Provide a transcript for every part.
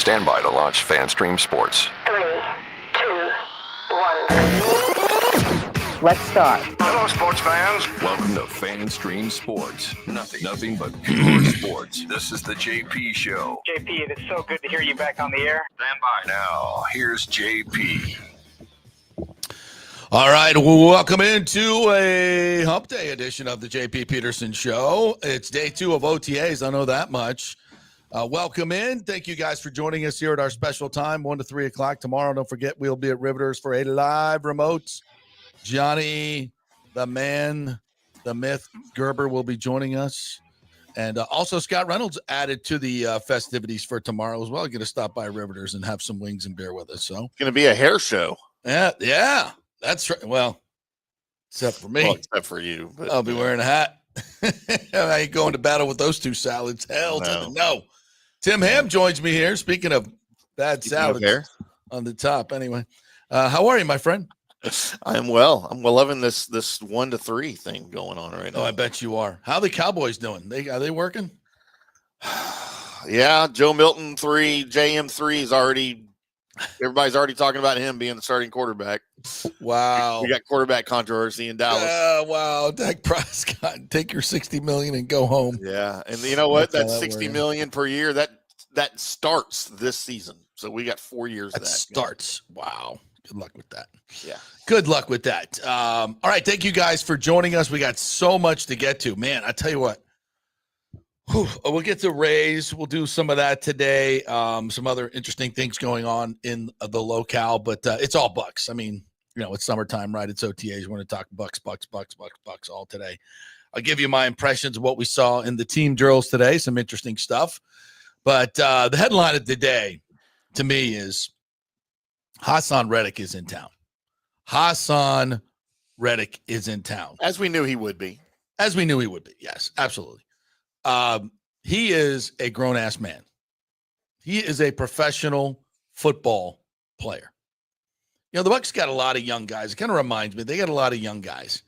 Stand by to launch FanStream Sports. 3, 2, 1. Let's start. Hello, sports fans. Welcome to FanStream Sports. Nothing but pure sports. This is the JP Show. JP, it is so good to hear you back on the air. Stand by. Now, here's JP. All right, welcome into a Hump Day edition of the JP Peterson Show. It's day 2 of OTAs, I know that much. Welcome in. Thank you guys for joining us here at our special time, 1 to 3 o'clock tomorrow. Don't forget, we'll be at Riveters for a live remote. Johnny, the man, the myth, Gerber will be joining us. And also Scott Reynolds added to the festivities for tomorrow as well. Going to stop by Riveters and have some wings and beer with us. So Going to be a hair show. Yeah. That's right. Well, except for me. Well, except for you. But, I'll be wearing a hat. I ain't going to battle with those two salads. Hell to the no. Tim Ham joins me here. Speaking of bad salads on the top. Anyway, how are you, my friend? I'm well. I'm loving this 1 to 3 thing going on right now. Oh, I bet you are. How are the Cowboys doing? Are they working? Yeah, Joe Milton 3, JM 3 is already. Everybody's already talking about him being the starting quarterback. Wow. We got quarterback controversy in Dallas. Wow. Dak Prescott, take your $60 million and go home. Yeah. And you know what? That's $60 million per year. That starts this season. So we got 4 years of that. Starts. Wow. Good luck with that. Yeah. Good luck with that. All right. Thank you guys for joining us. We got so much to get to. Man, I tell you what. We'll get to Rays. We'll do some of that today. Some other interesting things going on in the locale, but it's all Bucs. I mean, it's summertime, right? It's OTAs. We're going to talk Bucs all today. I'll give you my impressions of what we saw in the team drills today. Some interesting stuff. But the headline of the day to me is Hassan Reddick is in town. Hassan Reddick is in town. As we knew he would be. Yes, absolutely. He is a grown-ass man. He is a professional football player. The Bucs got a lot of young guys. It kind of reminds me, they got a lot of young guys.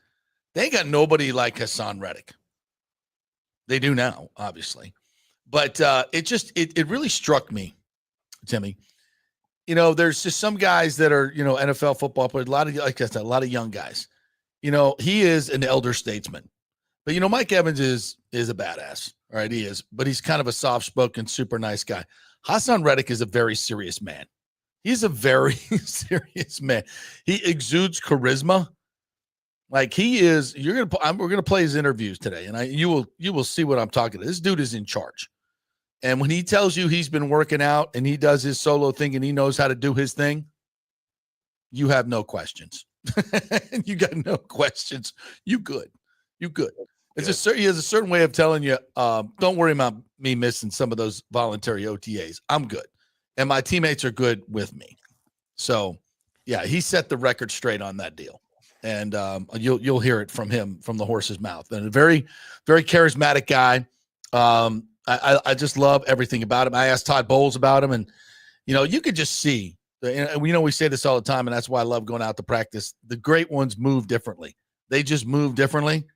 They ain't got nobody like Hassan Reddick. They do now, obviously. But it really struck me, Timmy. There's just some guys that are, NFL football players, a lot of young guys. He is an elder statesman. But, Mike Evans is a badass, all right? He is. But he's kind of a soft-spoken, super nice guy. Hassan Reddick is a very serious man. He's a very serious man. He exudes charisma. Like he is. We're gonna play his interviews today, and you will see what I'm talking about. This dude is in charge. And when he tells you he's been working out and he does his solo thing and he knows how to do his thing, you have no questions. You got no questions. You good. He has a certain way of telling you, don't worry about me missing some of those voluntary OTAs. I'm good. And my teammates are good with me. So, yeah, he set the record straight on that deal. And you'll hear it from him, from the horse's mouth. And a very, very charismatic guy. I just love everything about him. I asked Todd Bowles about him. And, you could just see. We say this all the time, and that's why I love going out to practice. The great ones move differently. They just move differently.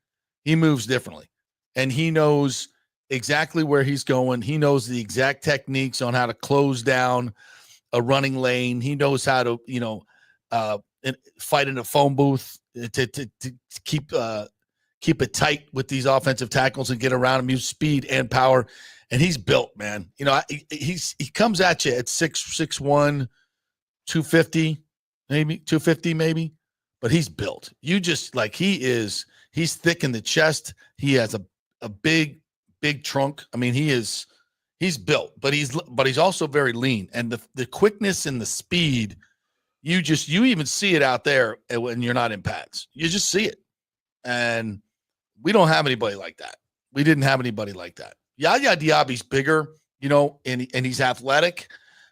He moves differently, and he knows exactly where he's going. He knows the exact techniques on how to close down a running lane. He knows how to, fight in a phone booth to keep it tight with these offensive tackles and get around him, use speed and power. And he's built, man. He comes at you at 6'1", 250, maybe, but he's built. You just he's thick in the chest. He has a big trunk. I mean, he's built, but he's also very lean. And the quickness and the speed, you even see it out there when you're not in pads. You just see it. And we don't have anybody like that. We didn't have anybody like that. Yaya Diaby's bigger, and he's athletic,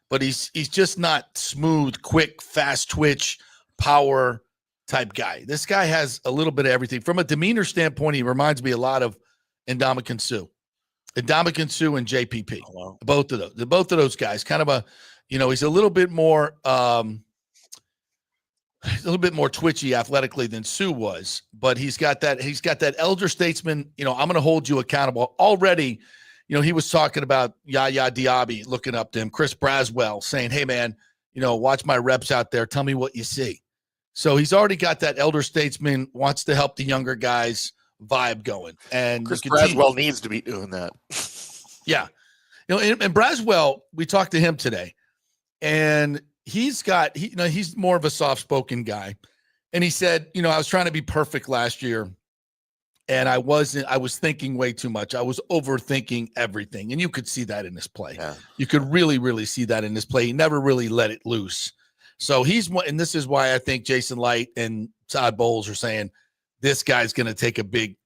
but he's just not smooth, quick, fast twitch, power type guy. This guy has a little bit of everything. From a demeanor standpoint, he reminds me a lot of Ndamukong Suh. Ndamukong and JPP. Oh, wow. Both of those guys. Kind of he's a little bit more twitchy athletically than Suh was, but he's got that elder statesman, I'm going to hold you accountable. Already, he was talking about Yaya Diaby looking up to him, Chris Braswell saying, hey, man, watch my reps out there. Tell me what you see. So he's already got that elder statesman, wants to help the younger guys vibe going. And Chris Braswell needs to be doing that. Yeah. And Braswell, we talked to him today, and he's more of a soft-spoken guy. And he said, I was trying to be perfect last year, and I was thinking way too much. I was overthinking everything. And you could see that in his play. Yeah. You could really, really see that in his play. He never really let it loose. So and this is why I think Jason Light and Todd Bowles are saying this guy's going to take a big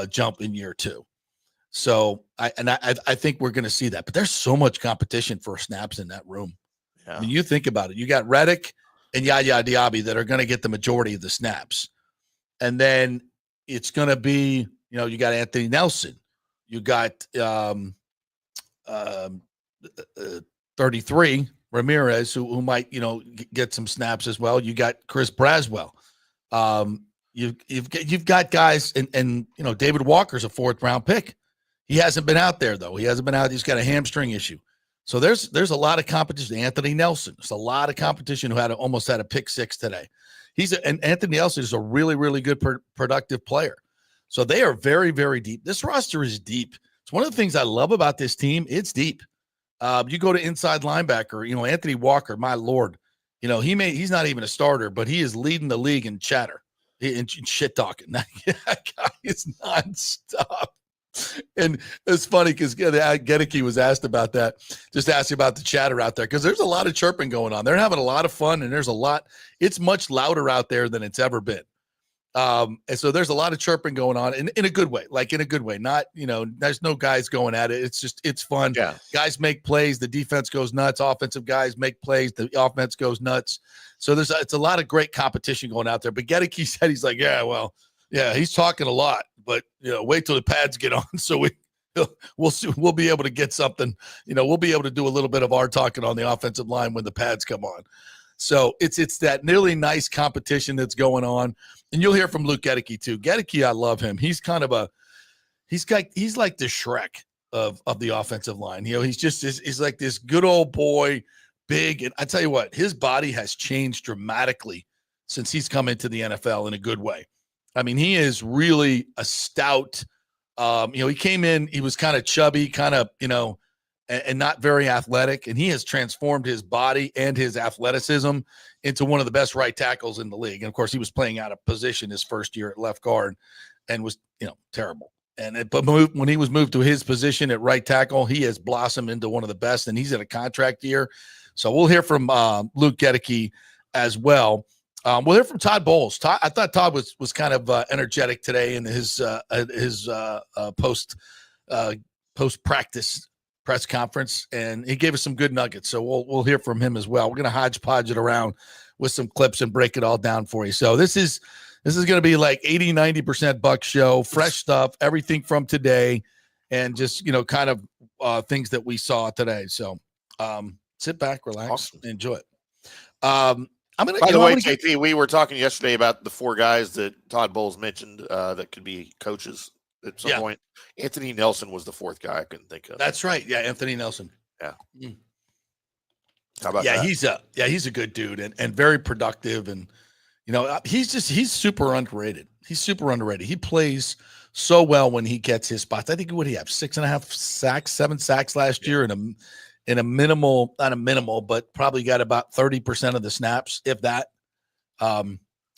jump in year 2. So I think we're going to see that. But there's so much competition for snaps in that room. Yeah. I mean, you think about it. You got Reddick and Yaya Diaby that are going to get the majority of the snaps. And then it's going to be, you got Anthony Nelson. You got 33, Ramirez, who might, get some snaps as well. You got Chris Braswell. You've got guys, and David Walker's a 4th-round pick. He hasn't been out there, though. He hasn't been out. He's got a hamstring issue. So there's a lot of competition. Anthony Nelson. There's a lot of competition who almost had a pick 6 today. And Anthony Nelson is a really, really good productive player. So they are very, very deep. This roster is deep. It's one of the things I love about this team. It's deep. You go to inside linebacker, Anthony Walker, my Lord, he's not even a starter, but he is leading the league in chatter and shit talking. That guy is nonstop. And it's funny because Reddick was asked about that, just asking about the chatter out there, because there's a lot of chirping going on. They're having a lot of fun, and it's much louder out there than it's ever been. And so there's a lot of chirping going on in a good way, not, there's no guys going at it. It's fun. Yeah. Guys make plays. The defense goes nuts. Offensive guys make plays. The offense goes nuts. So it's a lot of great competition going out there. But Reddick said, he's like, he's talking a lot, but wait till the pads get on. So we'll be able to get something, we'll be able to do a little bit of our talking on the offensive line when the pads come on. So it's that really nice competition that's going on. And you'll hear from Luke Reddick too. Reddick, I love him. He's kind of he's like the Shrek of the offensive line. He's like this good old boy, big. And I tell you what, his body has changed dramatically since he's come into the NFL in a good way. I mean, he is really a stout. He came in, he was kind of chubby, and not very athletic, and he has transformed his body and his athleticism into one of the best right tackles in the league. And of course, he was playing out of position his first year at left guard and was, terrible. But when he was moved to his position at right tackle, he has blossomed into one of the best, and he's in a contract year. So we'll hear from Luke Reddick as well. We'll hear from Todd Bowles. I thought Todd was kind of energetic today in his post practice press conference, and he gave us some good nuggets. So we'll hear from him as well. We're going to hodgepodge it around with some clips and break it all down for you. So this is going to be like 80-90% Bucs show, fresh stuff, everything from today, and just kind of things that we saw today. So sit back, relax, and enjoy it. By the way, JP, we were talking yesterday about the 4 guys that Todd Bowles mentioned that could be coaches at some point. Anthony Nelson was the 4th guy I couldn't think of. That's right. Yeah, Anthony Nelson. Yeah. How about that? He's a good dude and very productive, and he's super underrated. He's super underrated. He plays so well when he gets his spots. I think what he have 6.5 sacks, 7 sacks last year in a minimal, not a minimal, but probably got about 30% of the snaps, if that.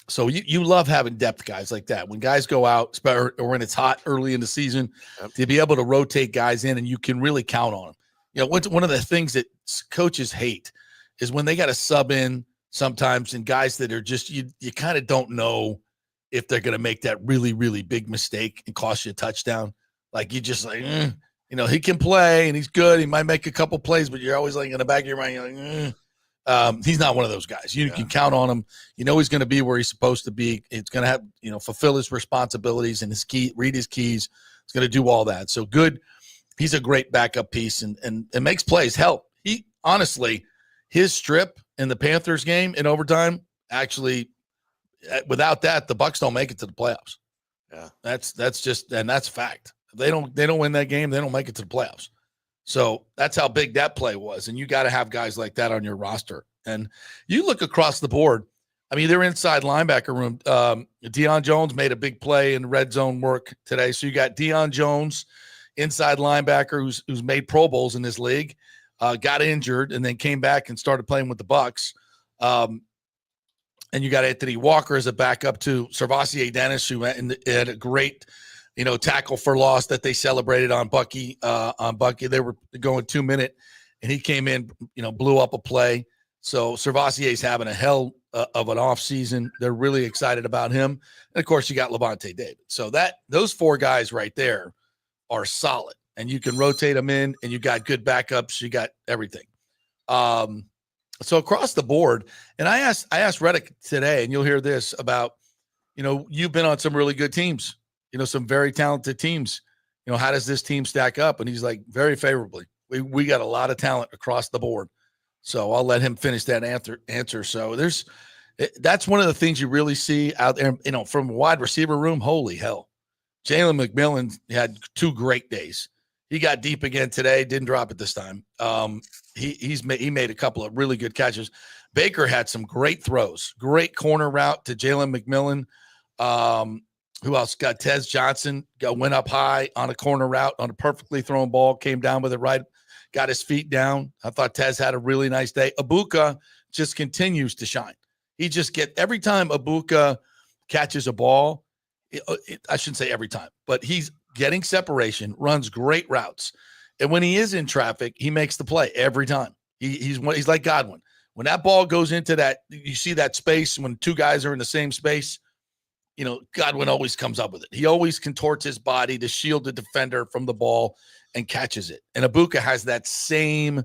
So you love having depth guys like that. When guys go out, or when it's hot early in the season, to be able to rotate guys in, and you can really count on them. One of the things that coaches hate is when they got to sub in sometimes, and guys that are just, you kind of don't know if they're going to make that really, really big mistake and cost you a touchdown. Like you just like, he can play and he's good. He might make a couple plays, but you're always like in the back of your mind, you're like, he's not one of those guys. You can count on him. He's going to be where he's supposed to be. It's going to have, fulfill his responsibilities and read his keys. He's going to do all that. So good. He's a great backup piece and makes plays. Hell, honestly, his strip in the Panthers game in overtime, actually, without that, the Bucs don't make it to the playoffs. Yeah. That's just, and that's fact. If they don't win that game, they don't make it to the playoffs. So that's how big that play was. And you got to have guys like that on your roster. And you look across the board. I mean, their inside linebacker room. Deion Jones made a big play in red zone work today. So you got Deion Jones, inside linebacker, who's made Pro Bowls in this league, got injured and then came back and started playing with the Bucs. And you got Anthony Walker as a backup to Servassier Dennis, who had a great, tackle for loss that they celebrated on Bucky. They were going 2 minute, and he came in, blew up a play. So Servassier's having a hell of an offseason. They're really excited about him. And of course, you got Levante David. So those 4 guys right there are solid, and you can rotate them in, and you got good backups. You got everything. So across the board, and I asked Reddick today, and you'll hear this about, you've been on some really good teams, some very talented teams. How does this team stack up? And he's like, very favorably. We got a lot of talent across the board. So I'll let him finish that answer. So that's one of the things you really see out there, from a wide receiver room. Holy hell. Jalen McMillan had 2 great days. He got deep again today, didn't drop it this time. He made a couple of really good catches. Baker had some great throws, great corner route to Jalen McMillan. Who else? Got Tez Johnson, went up high on a corner route on a perfectly thrown ball, came down with it right, got his feet down. I thought Tez had a really nice day. Ibuka just continues to shine. He just every time Ibuka catches a ball, I shouldn't say every time, but he's getting separation, runs great routes. And when he is in traffic, he makes the play every time. He's like Godwin. When that ball goes into that, you see that space when 2 guys are in the same space, Godwin always comes up with it. He always contorts his body to shield the defender from the ball and catches it. And Ibuka has that same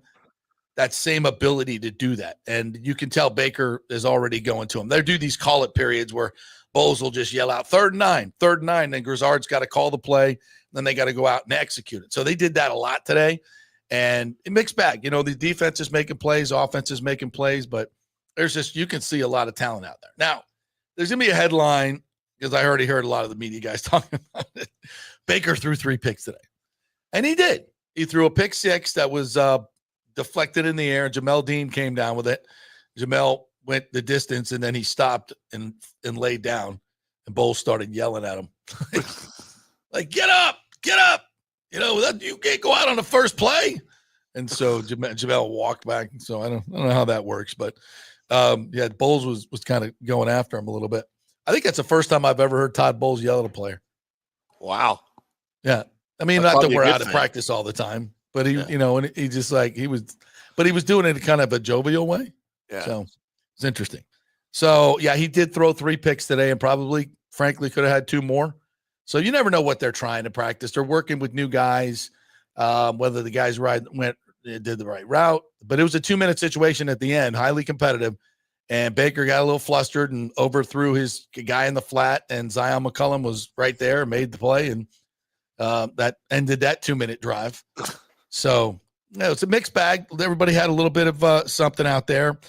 ability to do that. And you can tell Baker is already going to him. They do these call it periods where Bowles will just yell out 3rd and 9. Then Grizzard's got to call the play. Then they got to go out and execute it. So they did that a lot today. And it mixed bag. The defense is making plays, offense is making plays, but you can see a lot of talent out there. Now, there's going to be a headline, because I already heard a lot of the media guys talking about it. Baker threw 3 picks today. And he did. He threw a pick 6 that was deflected in the air. Jamel Dean came down with it. Jamel went the distance, and then he stopped and laid down. And Bowles started yelling at him. Like, get up. You can't go out on the first play. And so Jamel walked back. So I don't know how that works. But, Bowles was kind of going after him a little bit. I think that's the first time I've ever heard Todd Bowles yell at a player. Wow. Yeah. I mean, That's not that we're out thing. of practice all the time, but he just he was doing it in kind of a jovial way. Yeah. So it's interesting. So yeah, he did throw 3 picks today and probably, frankly, could have had 2 more. So you never know what they're trying to practice. They're working with new guys, whether the guys did the right route, but it was a 2-minute situation at the end, highly competitive. And Baker got a little flustered and overthrew his guy in the flat, and Zion McCullum was right there, made the play, and that ended that 2-minute drive. So, it's a mixed bag. Everybody had a little bit of something out there.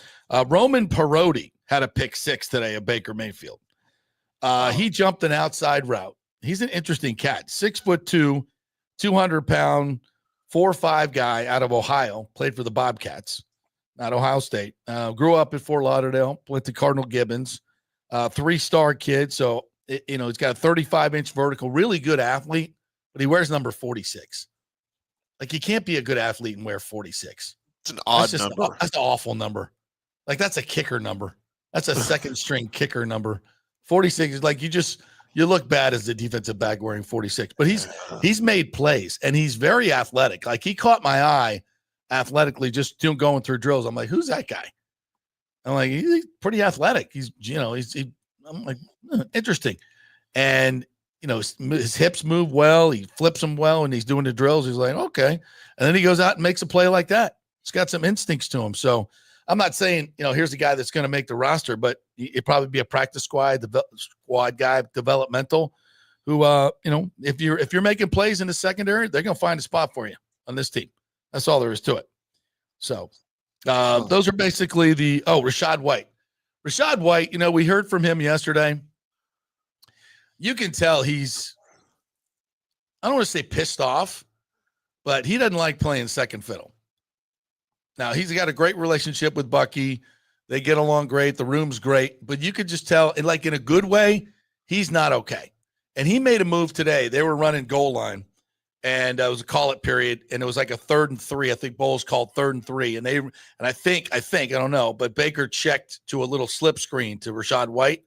Roman Perotti had a pick 6 today of Baker Mayfield. He jumped an outside route. He's an interesting cat. 6'2", 200-pound, 4'5" guy out of Ohio, played for the Bobcats. At Ohio State, grew up in Fort Lauderdale, went to Cardinal Gibbons, 3-star kid. So, he's got a 35-inch vertical, really good athlete, but he wears number 46. Like, you can't be a good athlete and wear 46. It's an odd number. That's an awful number. Like, that's a kicker number. That's a second string kicker number. 46 is like, you look bad as the defensive back wearing 46, but he's made plays and he's very athletic. Like, he caught my eye athletically, just going through drills. I'm like, who's that guy? I'm like, he's pretty athletic. I'm like, interesting. And, his hips move well. He flips them well, and he's doing the drills. He's like, okay. And then he goes out and makes a play like that. He's got some instincts to him. So I'm not saying, here's a guy that's going to make the roster, but it'd probably be a practice squad guy, developmental, who, if you're making plays in the secondary, they're going to find a spot for you on this team. That's all there is to it. So those are basically Rachaad White. Rachaad White, we heard from him yesterday. You can tell he's I don't want to say pissed off, but he doesn't like playing second fiddle. Now, he's got a great relationship with Bucky. They get along great. The room's great. But you could just tell, like in a good way, he's not okay. And he made a move today. They were running goal line, and it was a call-it period, and it was like a 3rd and 3. I think Bowles called 3rd and 3. And I think, I don't know, but Baker checked to a little slip screen to Rachaad White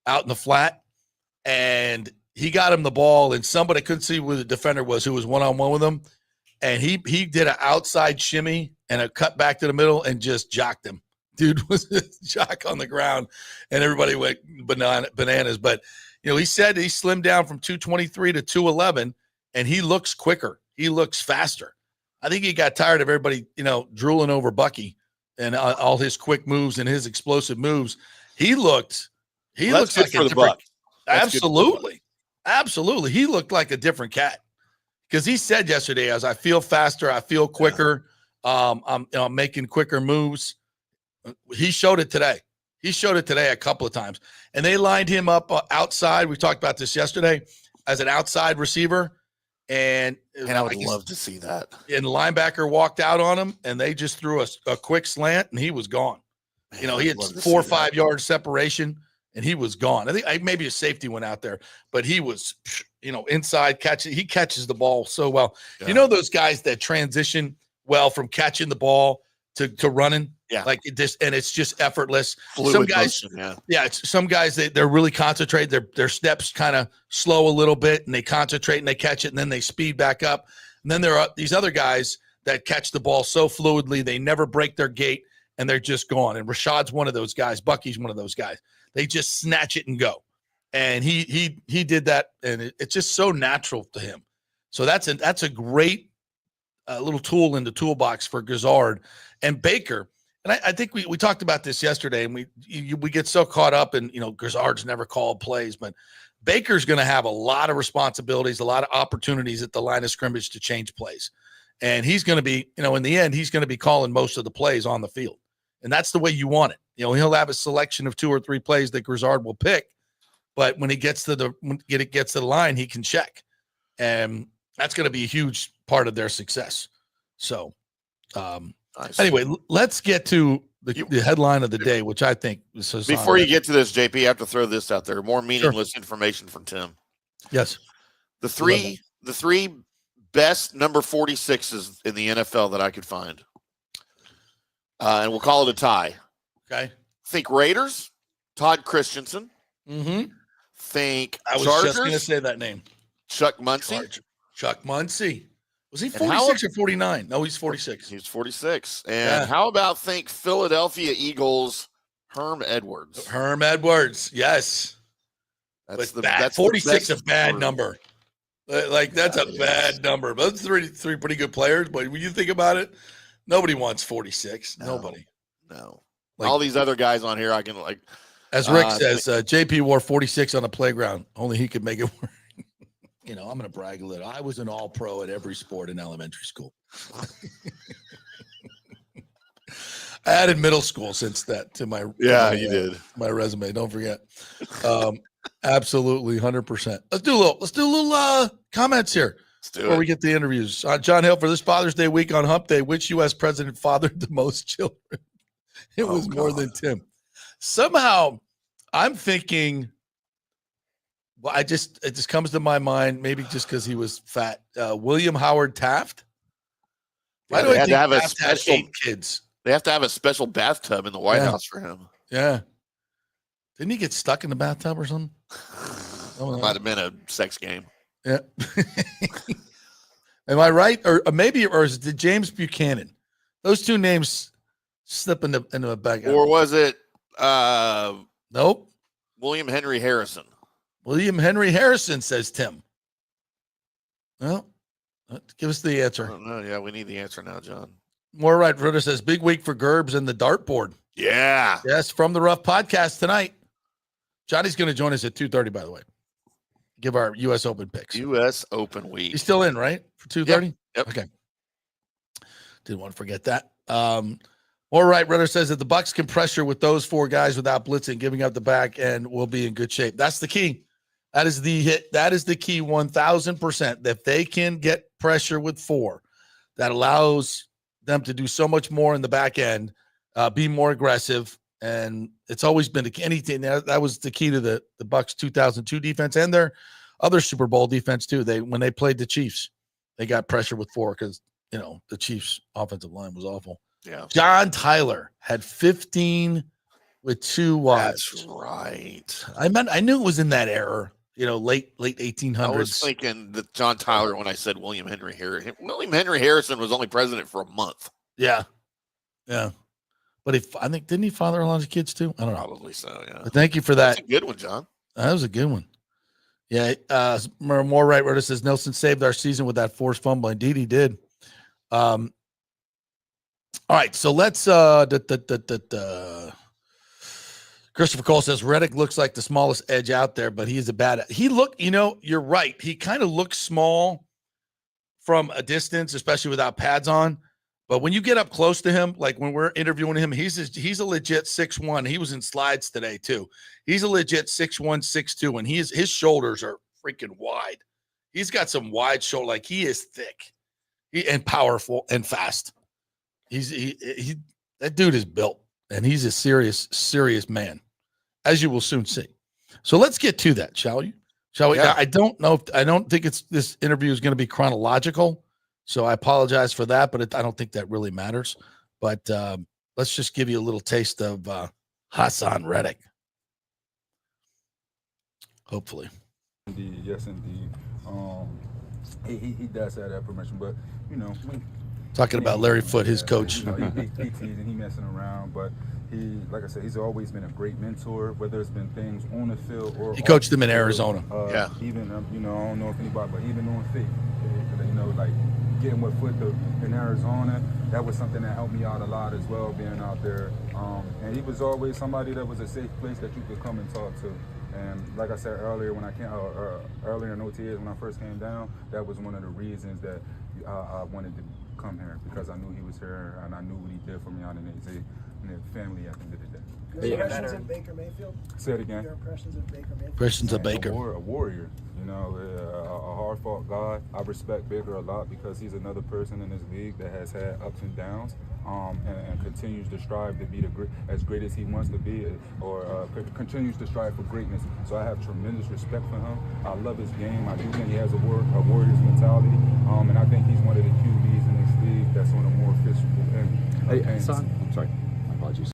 out in the flat, and he got him the ball, and somebody couldn't see where the defender was who was one-on-one with him. And he did an outside shimmy and a cut back to the middle and just jocked him. Dude was a jock on the ground, and everybody went bananas. But, he said he slimmed down from 223 to 211, and he looks quicker. He looks faster. I think he got tired of everybody, drooling over Bucky and all his quick moves and his explosive moves. He looks like a different. Absolutely. Absolutely. He looked like a different cat. Because he said yesterday, I feel faster, I feel quicker, I'm making quicker moves. He showed it today. He showed it today a couple of times. And they lined him up outside. We talked about this yesterday as an outside receiver. And I would love to see that. And the linebacker walked out on him, and they just threw a quick slant, and he was gone. He had 4 or 5 yard separation, and he was gone. I think maybe a safety went out there, but he was, inside catching. He catches the ball so well. Yeah. Those guys that transition well from catching the ball to running? Yeah. Like this, and it's just effortless. Fluid some guys, motion, some guys, they're really concentrated. Their steps kind of slow a little bit, and they concentrate and they catch it, and then they speed back up. And then there are these other guys that catch the ball so fluidly, they never break their gait, and they're just gone. And Rashad's one of those guys. Bucky's one of those guys. They just snatch it and go. And he did that, and it's just so natural to him. So that's a great little tool in the toolbox for Gizzard and Baker. And I think we talked about this yesterday, and we get so caught up in, Gizzard's never called plays, but Baker's going to have a lot of responsibilities, a lot of opportunities at the line of scrimmage to change plays. And he's going to be, in the end, he's going to be calling most of the plays on the field. And that's the way you want it. He'll have a selection of 2 or 3 plays that Gizzard will pick, but when it gets to the line, he can check. And that's going to be a huge part of their success. So, anyway, let's get to the headline of the day, which I think is before you get to this, JP, I have to throw this out there. More meaningless information from Tim. Yes. The three best number 46s in the NFL that I could find. And we'll call it a tie. Okay. Think Raiders, Todd Christensen. Mm-hmm. Think I was Chargers, just going to say that name. Chuck Muncie. Chuck Muncie. Was he 46 or 49? No, he's 46. He's 46. And how about think Philadelphia Eagles, Herm Edwards? Herm Edwards, yes. That's 46 is a bad number. That's a bad number. But those three pretty good players. But when you think about it, nobody wants 46. Nobody. No. All these other guys on here, I can as Rick says, JP wore 46 on the playground. Only he could make it work. I'm going to brag a little. I was an all-pro at every sport in elementary school. I added middle school since that to my you did my resume. Don't forget. Absolutely, 100%. Let's do a little comments here before we get the interviews. John Hill, for this Father's Day week on Hump Day, which U.S. president fathered the most children? It was more than Tim. Somehow, I'm thinking. Well, it just comes to my mind, maybe just because he was fat. William Howard Taft. Why do I think Taft had 8 kids? They have to have a special bathtub in the White House for him. Yeah. Didn't he get stuck in the bathtub or something? It might have been a sex game. Yeah. Am I right? Or is it James Buchanan? Those 2 names slip in the back. Or was it nope. William Henry Harrison? William Henry Harrison, says Tim. Well, give us the answer. I don't know. Yeah, we need the answer now, John. More right. Ritter says, big week for Gerbs and the dartboard. Yeah. Yes, from the Rough Podcast tonight. Johnny's going to join us at 2:30, by the way. Give our U.S. Open picks. U.S. Open week. He's still in, right? For 2:30? Yep. Okay. Didn't want to forget that. More right. Ritter says that the Bucs can pressure with those 4 guys without blitzing, giving up the back, and we'll be in good shape. That's the key. That is the hit. That is the key 1,000%. If they can get pressure with 4, that allows them to do so much more in the back end, be more aggressive. And it's always been anything. That was the key to the Bucs 2002 defense and their other Super Bowl defense too. When they played the Chiefs, they got pressure with 4 because, the Chiefs offensive line was awful. Yeah. John Tyler had 15 with 2 wides. That's right. I knew it was in that era, late 1800s. I was thinking that John Tyler when I said William Henry Harrison. William Henry Harrison was only president for a month. Yeah. Yeah. But I think, didn't he father a lot of kids too? I don't know. Probably so, yeah. But thank you for that. That's a good one, John. That was a good one. Yeah. More right where it says Nelson saved our season with that forced fumble. Indeed, he did. All right. So let's Christopher Cole says Reddick looks like the smallest edge out there, but he's you're right. He kind of looks small from a distance, especially without pads on. But when you get up close to him, like when we're interviewing him, he's a legit 6'1". He was in slides today too. He's a legit 6'1", 6'2", and his shoulders are freaking wide. He's got some wide shoulder, like he is thick, and powerful and fast. That dude is built, and he's a serious man, as you will soon see. So let's get to that, shall we? Yeah. I don't think this interview is going to be chronological. So I apologize for that, but I don't think that really matters. But let's just give you a little taste of Hassan Reddick. Hopefully. Indeed, yes, indeed. He does have that permission, but talking about Larry Foote, his coach. He teasing, he messing around, but he, like I said, he's always been a great mentor. Whether it's been things on the field or he coached them in Arizona. Even I don't know if anybody, but even on faith, like getting with Foote in Arizona, that was something that helped me out a lot as well, being out there. And he was always somebody that was a safe place that you could come and talk to. And like I said earlier, when I came earlier in OTAs when I first came down, that was one of the reasons that I wanted to come here, because I knew he was here and I knew what he did for me out in the family at the end of the day. Your impressions of Baker Mayfield? Say it again. Your impressions of Baker Mayfield? Impressions of Baker. A warrior, a hard-fought guy. I respect Baker a lot because he's another person in this league that has had ups and downs, and continues to strive to be as great as he wants to be, or continues to strive for greatness. So I have tremendous respect for him. I love his game. I do think he has a warrior's mentality, and I think he's one of the QBs in this league that's on a more physical end. Hey, Hassan, I'm sorry. My apologies.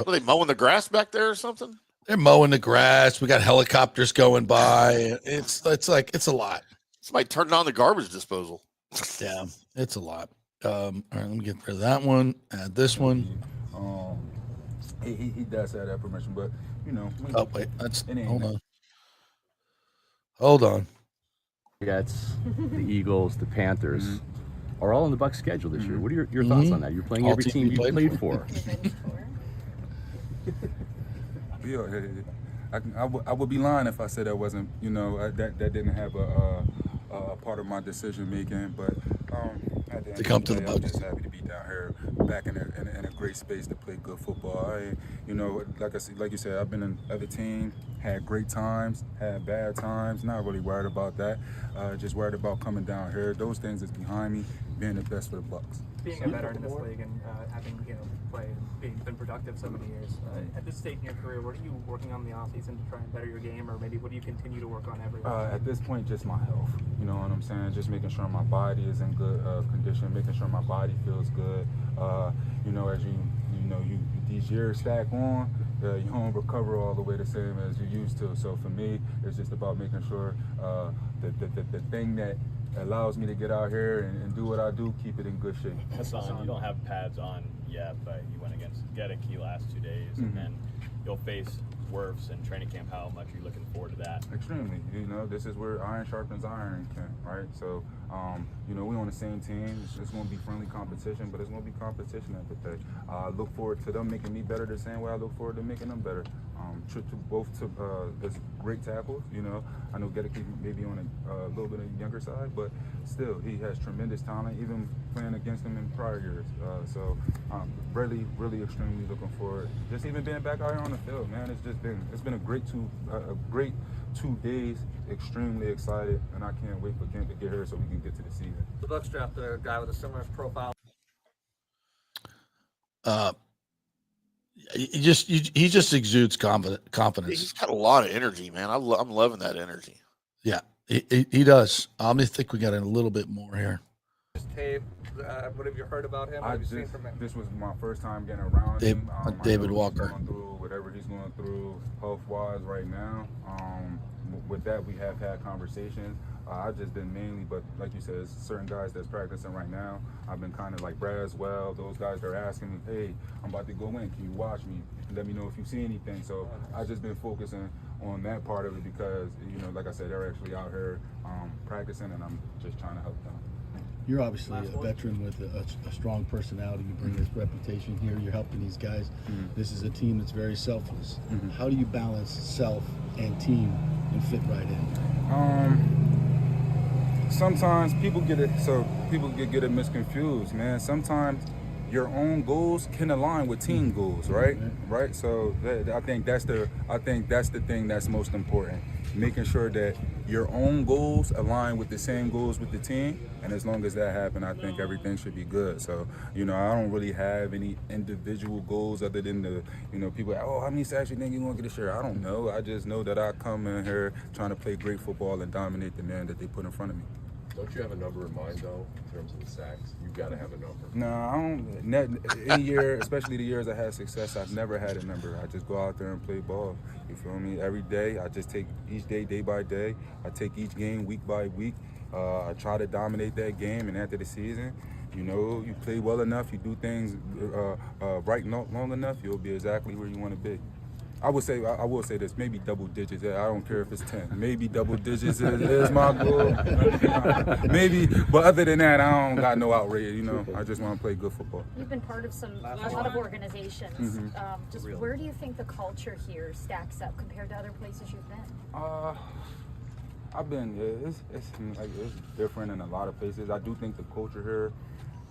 Are they mowing the grass back there or something? They're mowing the grass. We got helicopters going by. It's a lot. Somebody turned on the garbage disposal. Yeah, it's a lot. All right, let me get rid of that one. Add this one. He does have that permission, but Oh wait, hold on. Jets, the Eagles, the Panthers are all on the Bucs schedule this year. What are your thoughts on that? You're playing All every team you played for. I would be lying if I said that wasn't, that didn't have a part of my decision making. But at the end To come of to the the day, I'm Bucs. just happy to be down here, back in a great space to play good football. Like you said, I've been in other teams, had great times, had bad times. Not really worried about that. Just worried about coming down here. Those things is behind me. Being the best for the Bucs. Being a veteran in this league and having played and been productive so many years, at this stage in your career, what are you working on in the offseason to try and better your game, or maybe what do you continue to work on every week? At this point, just my health. You know what I'm saying? Just making sure my body is in good condition, making sure my body feels good. As these years stack on, you don't recover all the way the same as you used to. So for me, it's just about making sure the thing that allows me to get out here and do what I do, keep it in good shape. Hassan, you don't have pads on yet, but you went against Reddick the last 2 days, and then you'll face Werfs in training camp. How much are you looking forward to that? Extremely. This is where iron sharpens iron in camp, right? So, we're on the same team. It's going to be friendly competition, but it's going to be competition at the day. I look forward to them making me better the same way I look forward to making them better. Both as great tackles. You know, I know Reddick maybe on a little bit of the younger side, but still he has tremendous talent. Even playing against him in prior years. So really extremely looking forward. Just even being back out here on the field, man. It's been a great 2 days. Extremely excited, and I can't wait for Kent to get here so we can get to the season. The Bucs drafted a guy with a similar profile. He just exudes confidence. He's got a lot of energy, man. I'm loving that energy. Yeah, he does. I think we got a little bit more here. Tape. What have you heard about him? What have you seen from him? This was my first time getting around him. David Walker. Going through whatever he's going through health-wise right now. With that, we have had conversations. I've just been mainly, but like you said, certain guys that's practicing right now. I've been kind of like Brad as well. Those guys that are asking me, hey, I'm about to go in. Can you watch me? Let me know if you see anything. So I've just been focusing on that part of it because, you know, like I said, they're actually out here practicing, and I'm just trying to help them. You're obviously a veteran with a strong personality. You bring this reputation here. You're helping these guys. This is a team that's very selfless. How do you balance self and team and fit right in? Sometimes people get it misconfused, man. Sometimes your own goals can align with team goals, right? Right. So I think that's the thing that's most important. Making sure that your own goals align with the same goals with the team, and as long as that happens, I think everything should be good. So, you know, I don't really have any individual goals other than the, you know, people, oh, how many sacks you think you're going to get this year? I don't know. I just know that I come in here trying to play great football and dominate the man that they put in front of me. Don't you have a number in mind, though, in terms of the sacks? You've got to have a number. No, I don't. Any year, especially the years I had success, I've never had a number. I just go out there and play ball. You feel me? Every day, I just take each day by day. I take each game week by week. I try to dominate that game, and after the season, you know, you play well enough, you do things right long enough, you'll be exactly where you want to be. I will say this, maybe double digits. I don't care if it's 10. Maybe double digits is my goal. Maybe, but other than that, I don't got no outrage. You know, I just want to play good football. You've been part of a lot of organizations. Just where do you think the culture here stacks up compared to other places you've been? I've been. It's different in a lot of places. I do think the culture here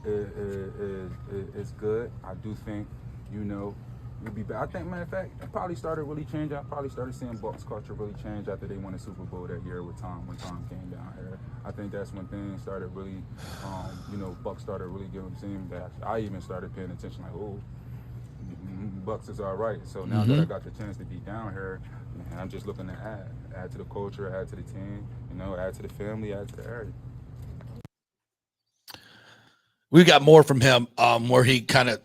is good. I do think, you know, I think, matter of fact, it probably started really changing. I probably started seeing Bucs culture really change after they won the Super Bowl that year with Tom, when Tom came down here. I think that's when things started really, you know, Bucs started really seeing that. I even started paying attention, like, oh, Bucs is all right. So now that I got the chance to be down here, man, I'm just looking to add to the culture, add to the team, you know, add to the family, add to the area. We got more from him where he kind of,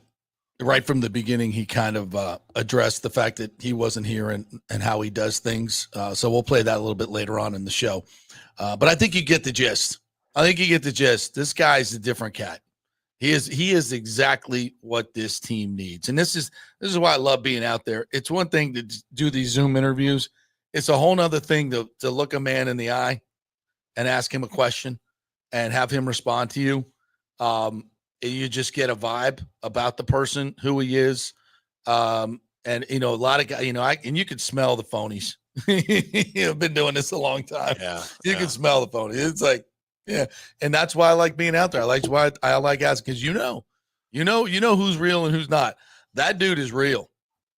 right from the beginning, he kind of addressed the fact that he wasn't here and how he does things. So we'll play that a little bit later on in the show. But I think you get the gist. This guy's a different cat. He is exactly what this team needs. And this is why I love being out there. It's one thing to do these Zoom interviews. It's a whole nother thing to look a man in the eye and ask him a question and have him respond to you. You just get a vibe about the person, who he is. And, you know, a lot of guys, you know, and you can smell the phonies. I've been doing this a long time. Yeah. You can smell the phonies. It's like, yeah. And that's why I like being out there. I like asking, because you know who's real and who's not. That dude is real.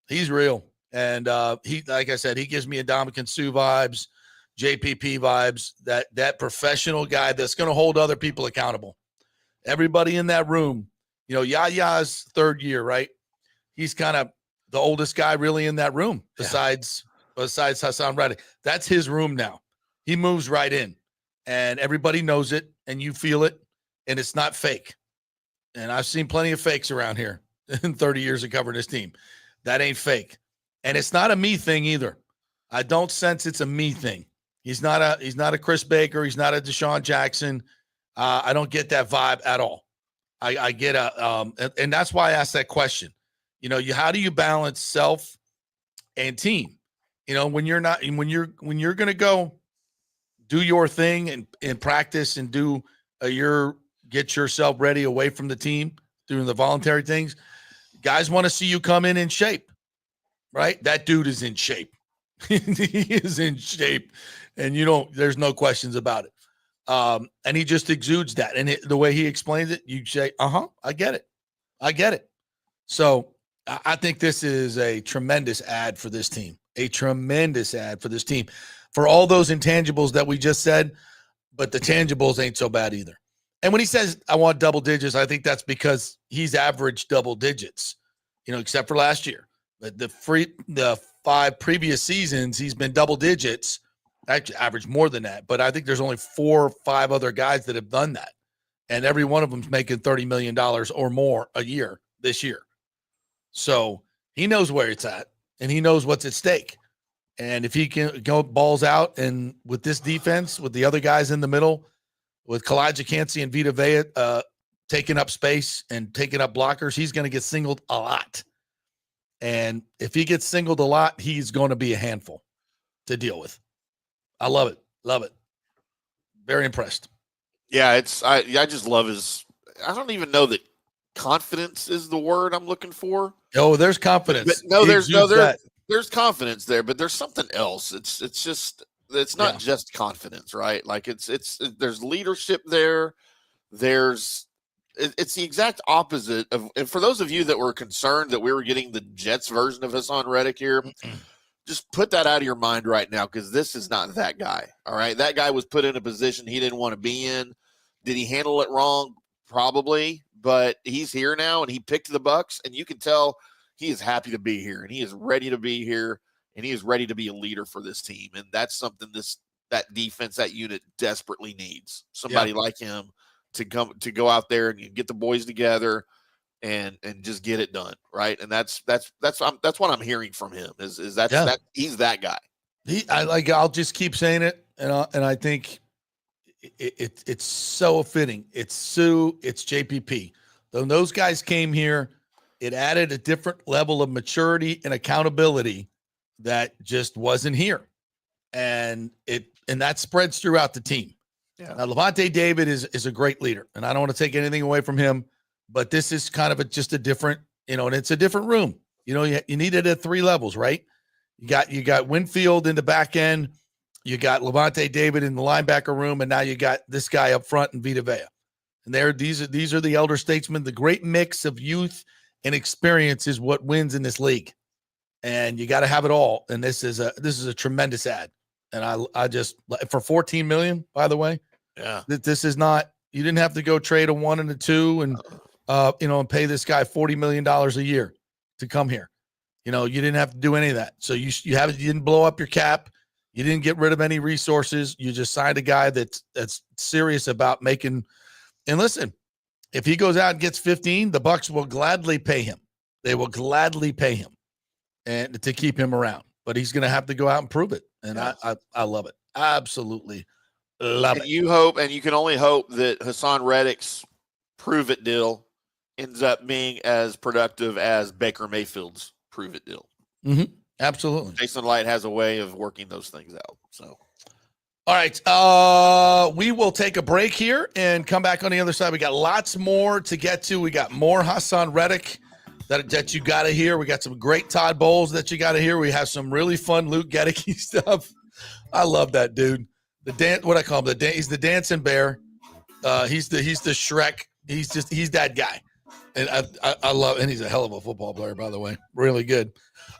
He's real. And he, like I said, he gives me a Dominican Sue vibes, JPP vibes, that professional guy that's going to hold other people accountable. Everybody in that room, you know, Yaya's third year, right? He's kind of the oldest guy really in that room besides Hassan Reddick. That's his room now. He moves right in, and everybody knows it, and you feel it, and it's not fake. And I've seen plenty of fakes around here in 30 years of covering this team. That ain't fake. And it's not a me thing either. I don't sense it's a me thing. He's not a Chris Baker. He's not a Deshaun Jackson. I don't get that vibe at all. I get and that's why I asked that question. You know, how do you balance self and team? You know, when you're going to go do your thing and practice and do get yourself ready away from the team doing the voluntary things. Guys want to see you come in shape. right? That dude is in shape. He is in shape, and there's no questions about it. And he just exudes that. And the way he explains it, you say, I get it. I get it. So I think this is a tremendous ad for this team, for all those intangibles that we just said, but the tangibles ain't so bad either. And when he says, I want double digits, I think that's because he's averaged double digits, except for last year. But the 5 previous seasons, he's been double digits, actually averaged more than that. But I think there's only 4 or 5 other guys that have done that. And every one of them's making $30 million or more a year this year. So he knows where it's at, and he knows what's at stake. And if he can go balls out, and with this defense, with the other guys in the middle, with Kalijah Kancey and Vita Vea taking up space and taking up blockers, he's going to get singled a lot. And if he gets singled a lot, he's going to be a handful to deal with. I love it. Love it. Very impressed. Yeah, I just love his. I don't even know that confidence is the word I'm looking for. Oh, there's confidence. But there's confidence there, but there's something else. It's not just confidence, right? Like there's leadership there. It's the exact opposite of. And for those of you that were concerned that we were getting the Jets version of Hassan Reddick here, just put that out of your mind right now, because this is not that guy. All right, that guy was put in a position he didn't want to be in. Did he handle it wrong? Probably, but he's here now, and he picked the Bucs, and you can tell he is happy to be here, and he is ready to be here, and he is ready to be a leader for this team. And that's something that defense, that unit desperately needs. Somebody like him to go out there and get the boys together and just get it done, right? And that's what I'm hearing from him is that he's that guy. I'll just keep saying it, and I think it's so fitting. It's Sue, it's JPP. When those guys came here, it added a different level of maturity and accountability that just wasn't here, and that spreads throughout the team. Yeah. Now, Levante David is a great leader, and I don't want to take anything away from him, but this is kind of just a different, and it's a different room. You need it at 3 levels, right? You got Winfield in the back end, you got Levante David in the linebacker room, and now you got this guy up front in Vita Vea. And these are the elder statesmen. The great mix of youth and experience is what wins in this league, and you got to have it all. And this is a tremendous ad. And I just, for $14 million, by the way, this is not, you didn't have to go trade a 1 and a 2 and and pay this guy $40 million a year to come here. You didn't have to do any of that. So you didn't blow up your cap. You didn't get rid of any resources. You just signed a guy that's serious about making. And listen, if he goes out and gets 15, the Bucs will gladly pay him. They will gladly pay him and to keep him around. But he's going to have to go out and prove it. And I love it. Absolutely love it. You hope, and you can only hope, that Hassan Reddick's prove it deal ends up being as productive as Baker Mayfield's prove it deal. Mm-hmm. Absolutely. Jason Light has a way of working those things out. So, all right. We will take a break here and come back on the other side. We got lots more to get to. We got more Hassan Reddick that you got to hear. We got some great Todd Bowles that you got to hear. We have some really fun Luke Gedicke stuff. I love that dude. What I call him, he's the dancing bear. He's the Shrek. He's that guy. And I love, and he's a hell of a football player, by the way. Really good.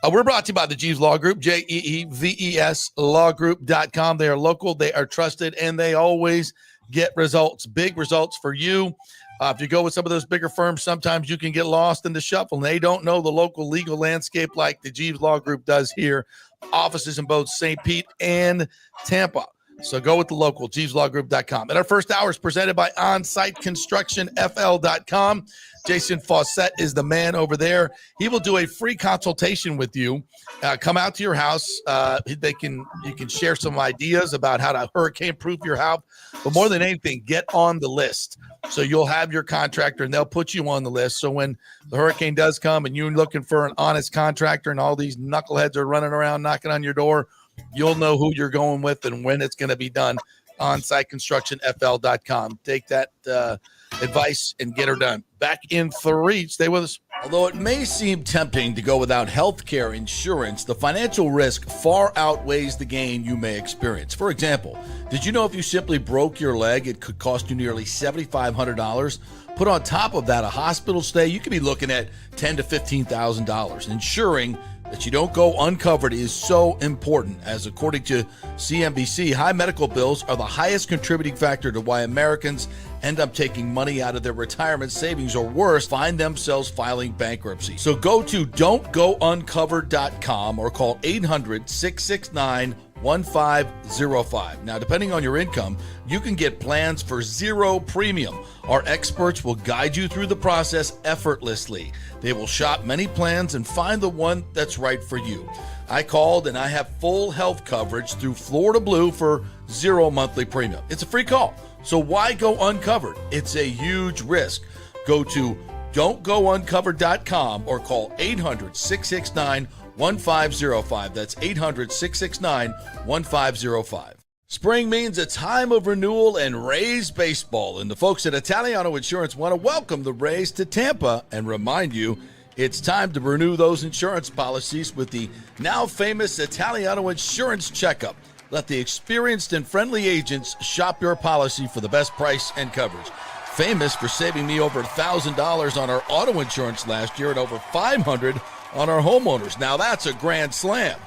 We're brought to you by the Jeeves Law Group, JEEVES lawgroup.com. They are local, they are trusted, and they always get results, big results for you. If you go with some of those bigger firms, sometimes you can get lost in the shuffle, and they don't know the local legal landscape like the Jeeves Law Group does here. Offices in both St. Pete and Tampa. So go with the local, JeevesLawGroup.com. And our first hour is presented by OnSiteConstructionFL.com. Jason Fawcett is the man over there. He will do a free consultation with you. Come out to your house. You can share some ideas about how to hurricane-proof your house. But more than anything, get on the list. So you'll have your contractor, and they'll put you on the list. So when the hurricane does come and you're looking for an honest contractor and all these knuckleheads are running around knocking on your door, you'll know who you're going with and when it's going to be done. OnSiteConstructionFL.com. Take that advice and get her done. Back in 3. Stay with us. Although it may seem tempting to go without healthcare insurance, the financial risk far outweighs the gain you may experience. For example, did you know if you simply broke your leg, it could cost you nearly $7,500? Put on top of that a hospital stay, you could be looking at $10,000 to $15,000. Ensuring that you don't go uncovered is so important, as according to CNBC, high medical bills are the highest contributing factor to why Americans end up taking money out of their retirement savings, or worse, find themselves filing bankruptcy. So go to don'tgouncovered.com or call 800-669-1505. Now, depending on your income, you can get plans for zero premium. Our experts will guide you through the process effortlessly. They will shop many plans and find the one that's right for you. I called and I have full health coverage through Florida Blue for zero monthly premium. It's a free call. So why go uncovered? It's a huge risk. Go to don'tgouncovered.com or call 800-669-1505. That's 800-669-1505. Spring means a time of renewal and Rays baseball, and the folks at Italiano Insurance want to welcome the Rays to Tampa and remind you it's time to renew those insurance policies with the now famous Italiano Insurance Checkup. Let the experienced and friendly agents shop your policy for the best price and coverage. Famous for saving me over $1,000 on our auto insurance last year and over $500 on our homeowners. Now that's a grand slam.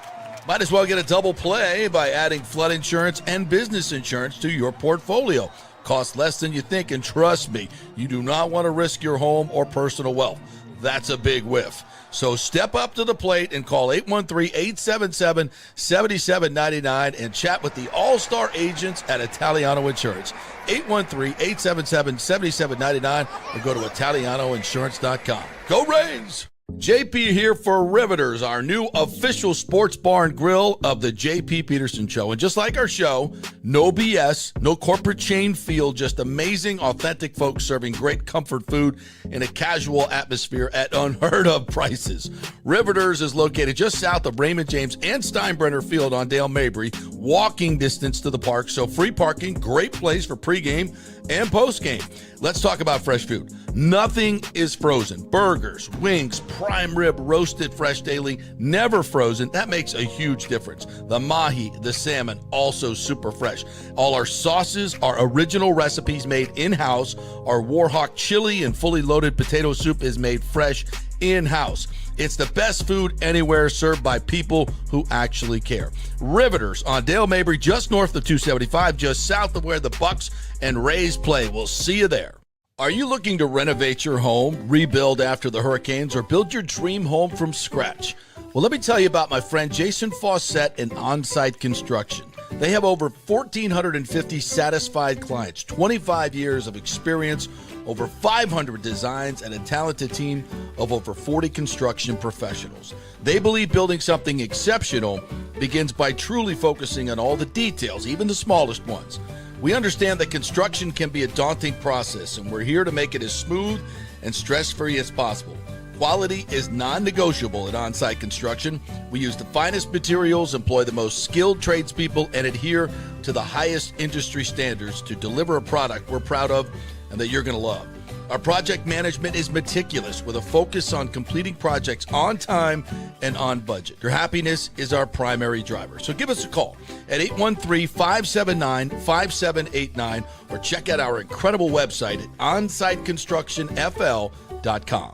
Might as well get a double play by adding flood insurance and business insurance to your portfolio. Costs less than you think, and trust me, you do not want to risk your home or personal wealth. That's a big whiff. So step up to the plate and call 813-877-7799 and chat with the all-star agents at Italiano Insurance. 813-877-7799 or go to ItalianoInsurance.com. Go Rays! JP here for Riveters, our new official sports bar and grill of the JP Peterson Show. And just like our show, no BS, no corporate chain feel, just amazing, authentic folks serving great comfort food in a casual atmosphere at unheard of prices. Riveters is located just south of Raymond James and Steinbrenner Field on Dale Mabry, walking distance to the park, so free parking, great place for pregame and postgame. Let's talk about fresh food. Nothing is frozen. Burgers, wings, prime rib, roasted fresh daily, never frozen. That makes a huge difference. The mahi, the salmon, also super fresh. All our sauces are original recipes made in-house. Our Warhawk chili and fully loaded potato soup is made fresh in-house. It's the best food anywhere, served by people who actually care. Riveters on Dale Mabry, just north of 275, just south of where the Bucs and Rays play. We'll see you there. Are you looking to renovate your home, rebuild after the hurricanes, or build your dream home from scratch? Well, let me tell you about my friend Jason Fawcett and On-Site Construction. They have over 1,450 satisfied clients, 25 years of experience, over 500 designs, and a talented team of over 40 construction professionals. They believe building something exceptional begins by truly focusing on all the details, even the smallest ones. We understand that construction can be a daunting process, and we're here to make it as smooth and stress-free as possible. Quality is non-negotiable at On-Site Construction. We use the finest materials, employ the most skilled tradespeople, and adhere to the highest industry standards to deliver a product we're proud of and that you're going to love. Our project management is meticulous with a focus on completing projects on time and on budget. Your happiness is our primary driver. So give us a call at 813-579-5789 or check out our incredible website at onsiteconstructionfl.com.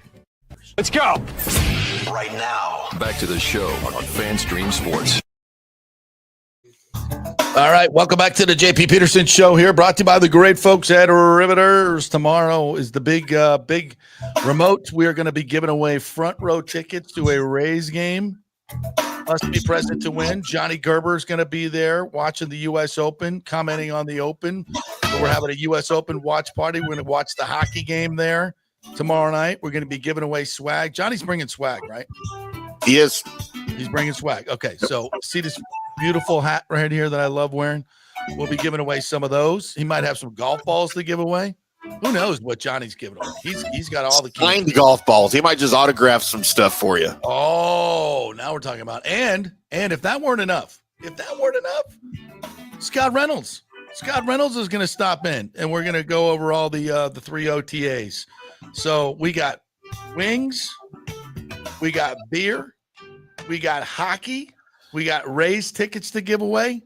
Let's go. Right now. Back to the show on FanStream Sports. All right, welcome back to the JP Peterson Show here, brought to you by the great folks at Riveters. Tomorrow is the big remote. We are going to be giving away front row tickets to a Rays game. Must be present to win. Johnny Gerber is going to be there watching the U.S. Open, commenting on the Open. So we're having a U.S. Open watch party. We're going to watch the hockey game there tomorrow night. We're going to be giving away swag. Johnny's bringing swag, right? He is. He's bringing swag. Okay, so see this beautiful hat right here that I love wearing? We'll be giving away some of those. He might have some golf balls to give away. Who knows what Johnny's giving away? He's got all the signed golf balls. He might just autograph some stuff for you. Oh, now we're talking about and if that weren't enough, Scott Reynolds is going to stop in and we're going to go over all the 3 OTAs. So we got wings, We got beer. We got hockey. We got Rays tickets to give away.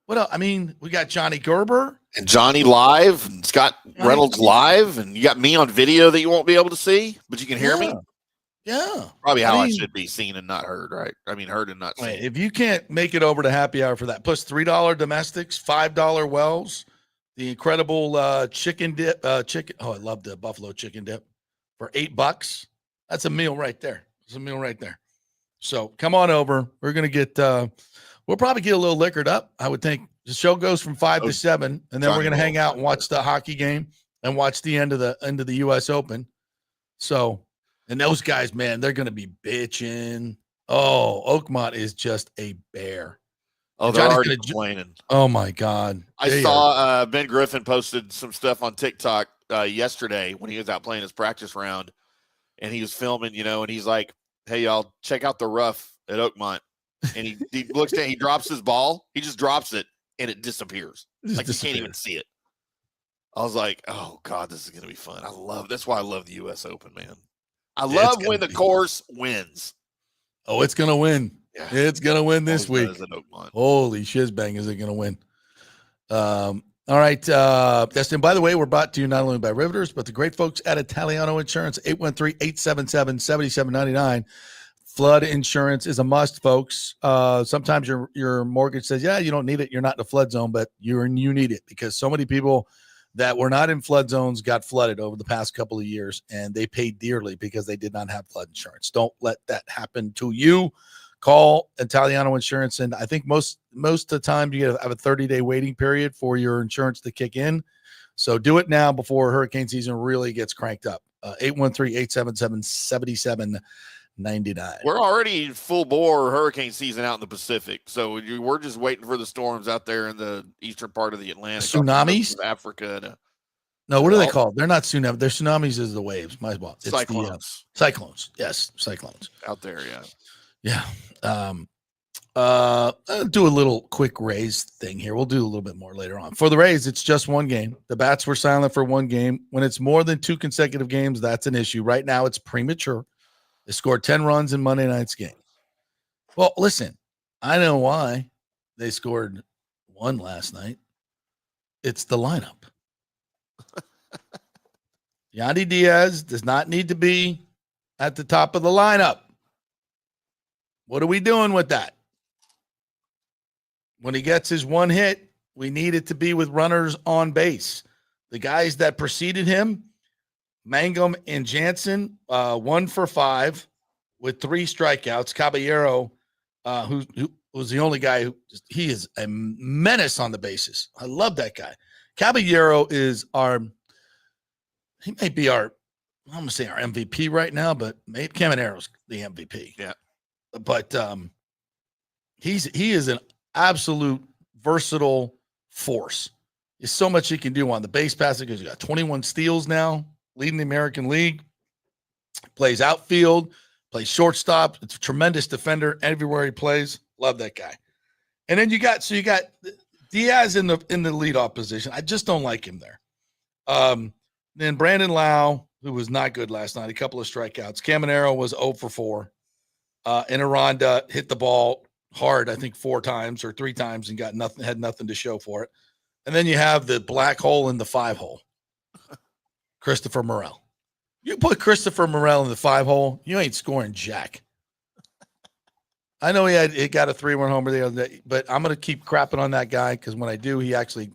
What else? I mean, we got Johnny Gerber. And Johnny live, and Scott Reynolds live, and you got me on video that you won't be able to see, but you can hear me. Yeah. Probably how I should be seen and not heard, right? I mean, heard and not seen. If you can't make it over to happy hour for that, plus $3 domestics, $5 wells, the incredible chicken dip, chicken. Oh, I love the buffalo chicken dip for $8. That's a meal right there. It's a meal right there. So come on over. We're going to get, we'll probably get a little liquored up. I would think the show goes from 5 to 7, and then we're going to hang out and watch the hockey game and watch the end of the U.S. Open. So, and those guys, man, they're going to be bitching. Oh, Oakmont is just a bear. Oh, they're already complaining. Oh, my God. I saw Ben Griffin posted some stuff on TikTok yesterday when he was out playing his practice round, and he was filming, and he's like, hey, y'all, check out the rough at Oakmont. And he looks down, he drops his ball. He just drops it, and it disappears. Like you can't even see it. I was like, oh, God, this is going to be fun. That's why I love the U.S. Open, man. I love when the course wins. Oh, it's going to win. Yeah. It's going to win this week. Holy shizbang, is it going to win? All right, Destin, by the way, we're brought to you not only by Riveters, but the great folks at Italiano Insurance, 813-877-7799. Flood insurance is a must, folks. Sometimes your mortgage says, yeah, you don't need it. You're not in a flood zone, but you need it because so many people that were not in flood zones got flooded over the past couple of years, and they paid dearly because they did not have flood insurance. Don't let that happen to you. Call Italiano Insurance, and I think most of the time you have a 30-day waiting period for your insurance to kick in. So do it now before hurricane season really gets cranked up. 813-877-7799. We're already full bore hurricane season out in the Pacific, so we're just waiting for the storms out there in the eastern part of the Atlantic. Tsunamis? Africa. No, what are they called? They're not tsunamis. They're tsunamis is the waves. My fault. It's cyclones. Cyclones. Yes, cyclones. Out there, yeah. Yeah. I'll do a little quick Rays thing here. We'll do a little bit more later on. For the Rays, it's just one game. The bats were silent for one game. When it's more than 2 consecutive games, that's an issue. Right now, it's premature. They scored 10 runs in Monday night's game. Well, listen, I know why they scored 1 last night. It's the lineup. Yandy Diaz does not need to be at the top of the lineup. What are we doing with that? When he gets his 1 hit, we need it to be with runners on base. The guys that preceded him, Mangum and Jansen, 1 for 5 with 3 strikeouts. Caballero, who was the only guy he is a menace on the bases. I love that guy. Caballero is he may be I'm going to say our MVP right now, but maybe Camanero's the MVP. Yeah. But he is an absolute versatile force. There's so much he can do on the base passing because he's got 21 steals now, leading the American League. Plays outfield, plays shortstop. It's a tremendous defender everywhere he plays. Love that guy. And then you got Diaz in the leadoff position. I just don't like him there. Then Brandon Lau, who was not good last night, a couple of strikeouts. Caminero was 0 for 4. And Aranda hit the ball hard, I think 4 times or 3 times, and had nothing to show for it. And then you have the black hole in the 5 hole, Christopher Morel. You put Christopher Morel in the 5 hole, you ain't scoring jack. I know he got a 3-run homer the other day, but I'm going to keep crapping on that guy because when I do, he actually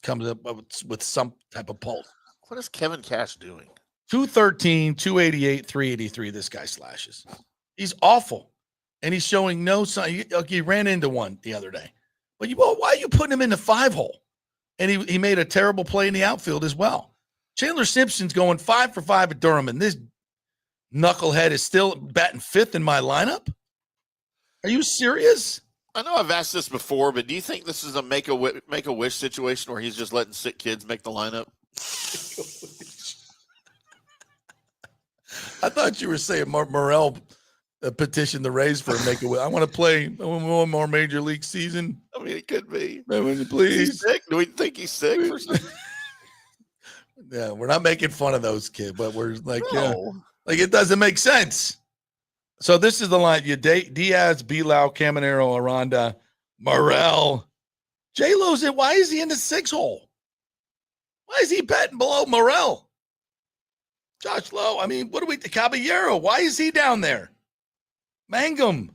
comes up with some type of pulse. What is Kevin Cash doing? 213, 288, 383. This guy slashes. He's awful, and he's showing no sign. He ran into one the other day. But why are you putting him in the 5 hole? And he made a terrible play in the outfield as well. Chandler Simpson's going 5 for 5 at Durham, and this knucklehead is still batting 5th in my lineup? Are you serious? I know I've asked this before, but do you think this is a make-a-wish situation where he's just letting sick kids make the lineup? I thought you were saying Morel petitioned the Rays for a make-a-wish. I want to play one more major league season. I mean, it could be. Please. Is he sick? Do we think he's sick for something? Yeah, we're not making fun of those kids, but we're like, No. yeah, like it doesn't make sense. So this is the line. You Diaz, Bilal, Caminero, Aranda, Morel. J-Lo's in. Why is he in the 6 hole? Why is he betting below Morel? Josh Lowe. I mean, what do we? Caballero. Why is he down there? Mangum.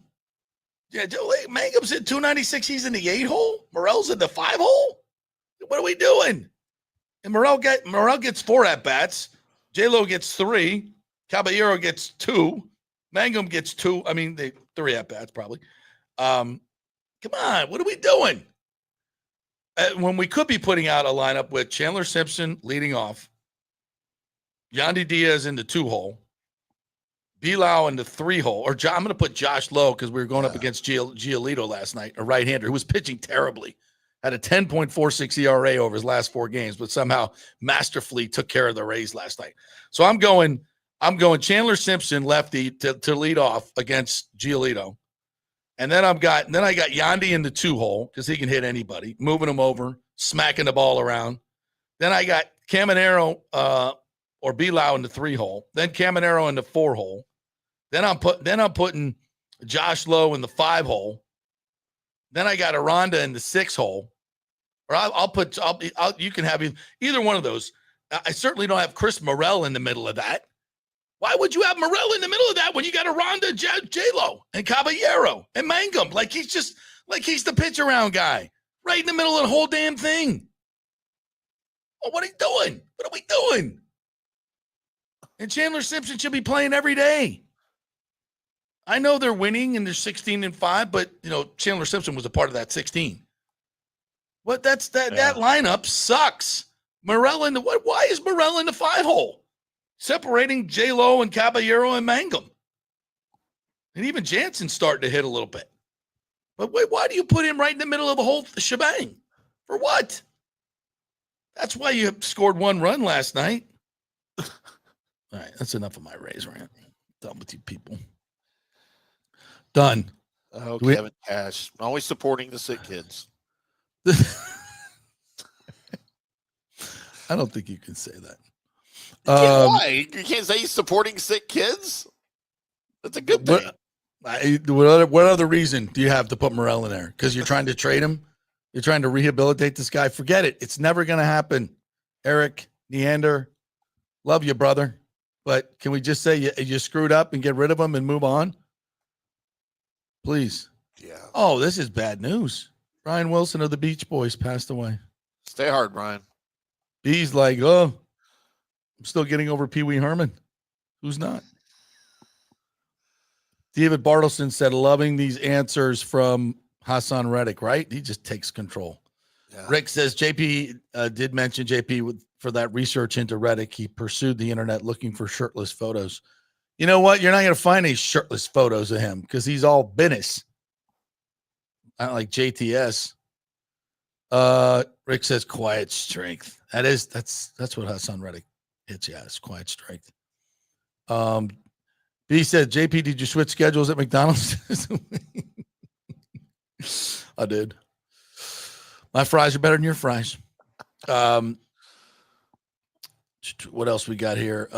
Yeah, Mangum's at 296. He's in the 8 hole. Morel's in the 5 hole. What are we doing? And Morel gets 4 at bats. J-Lo gets 3. Caballero gets 2. Mangum gets 2. I mean, 3 at bats probably. Come on, what are we doing? When we could be putting out a lineup with Chandler Simpson leading off, Yandy Diaz in the 2 hole, Bilal in the 3 hole, or I'm going to put Josh Lowe because we were going up against Giolito last night, a right-hander who was pitching terribly, had a 10.46 ERA over his last 4 games, but somehow masterfully took care of the Rays last night. So I'm going Chandler Simpson lefty to lead off against Giolito. And then I got Yandy in the 2 hole because he can hit anybody, moving him over, smacking the ball around. Then I got Caminero or Bilal in the 3 hole. Then Caminero in the 4 hole. Then I'm putting Josh Lowe in the 5 hole. Then I got Aranda in the 6 hole. Or you can have either one of those. I certainly don't have Chris Morel in the middle of that. Why would you have Morel in the middle of that when you got Aranda, J-Lo, and Caballero, and Mangum? Like he's the pitch around guy right in the middle of the whole damn thing. Oh, what are you doing? What are we doing? And Chandler Simpson should be playing every day. I know they're winning and they're 16-5, but Chandler Simpson was a part of that 16. What that lineup sucks. Morel in the what? Why is Morel in the 5 hole? Separating J-Lo and Caballero and Mangum. And even Jansen's starting to hit a little bit. But wait, why do you put him right in the middle of the whole shebang? For what? That's why you scored 1 run last night. All right, that's enough of my Rays rant. Done with you people. Done. Oh, Kevin Cash. Always supporting the sick kids. I don't think you can say that. Why? You can't say he's supporting sick kids? That's a good thing. What other reason do you have to put Morel in there? Because you're trying to trade him? You're trying to rehabilitate this guy? Forget it. It's never going to happen. Eric, Neander, love you, brother. But can we just say you screwed up and get rid of him and move on? Please. Yeah. Oh, this is bad news. Brian Wilson of the Beach Boys passed away. Stay hard, Brian. B's like, oh, I'm still getting over Pee Wee Herman. Who's not? David Bartleson said, loving these answers from Hassan Reddick, right? He just takes control. Yeah. Rick says, JP did mention JP for that research into Reddick. He pursued the internet looking for shirtless photos. You know what? You're not going to find any shirtless photos of him because he's all business. I don't like JTS. Rick says, quiet strength. That's what Hassan Reddick hits. Yeah, it's quiet strength. B said, JP, did you switch schedules at McDonald's? I did. My fries are better than your fries. What else we got here?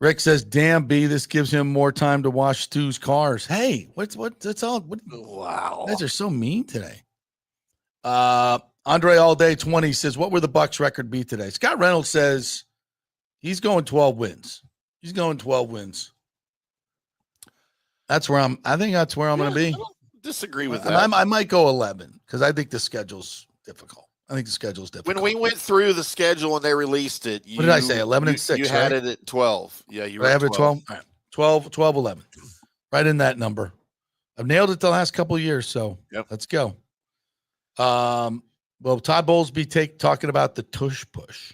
Rick says, damn, B, this gives him more time to wash Stu's cars. Hey, that's all. Wow. You guys are so mean today. Andre All Day 20 says, what will the Bucs record be today? Scott Reynolds says he's going 12 wins. He's going 12 wins. I think that's where I'm going to be. I don't disagree with that. I might go 11 because I think the schedule's difficult. When we went through the schedule and they released it, what did I say? 11-6. You had it at 12. Yeah, you were at at 12. All right. 12, 11. Right in that number. I've nailed it the last couple of years, so Let's go. Well, Todd Bowlesby talking about the tush push.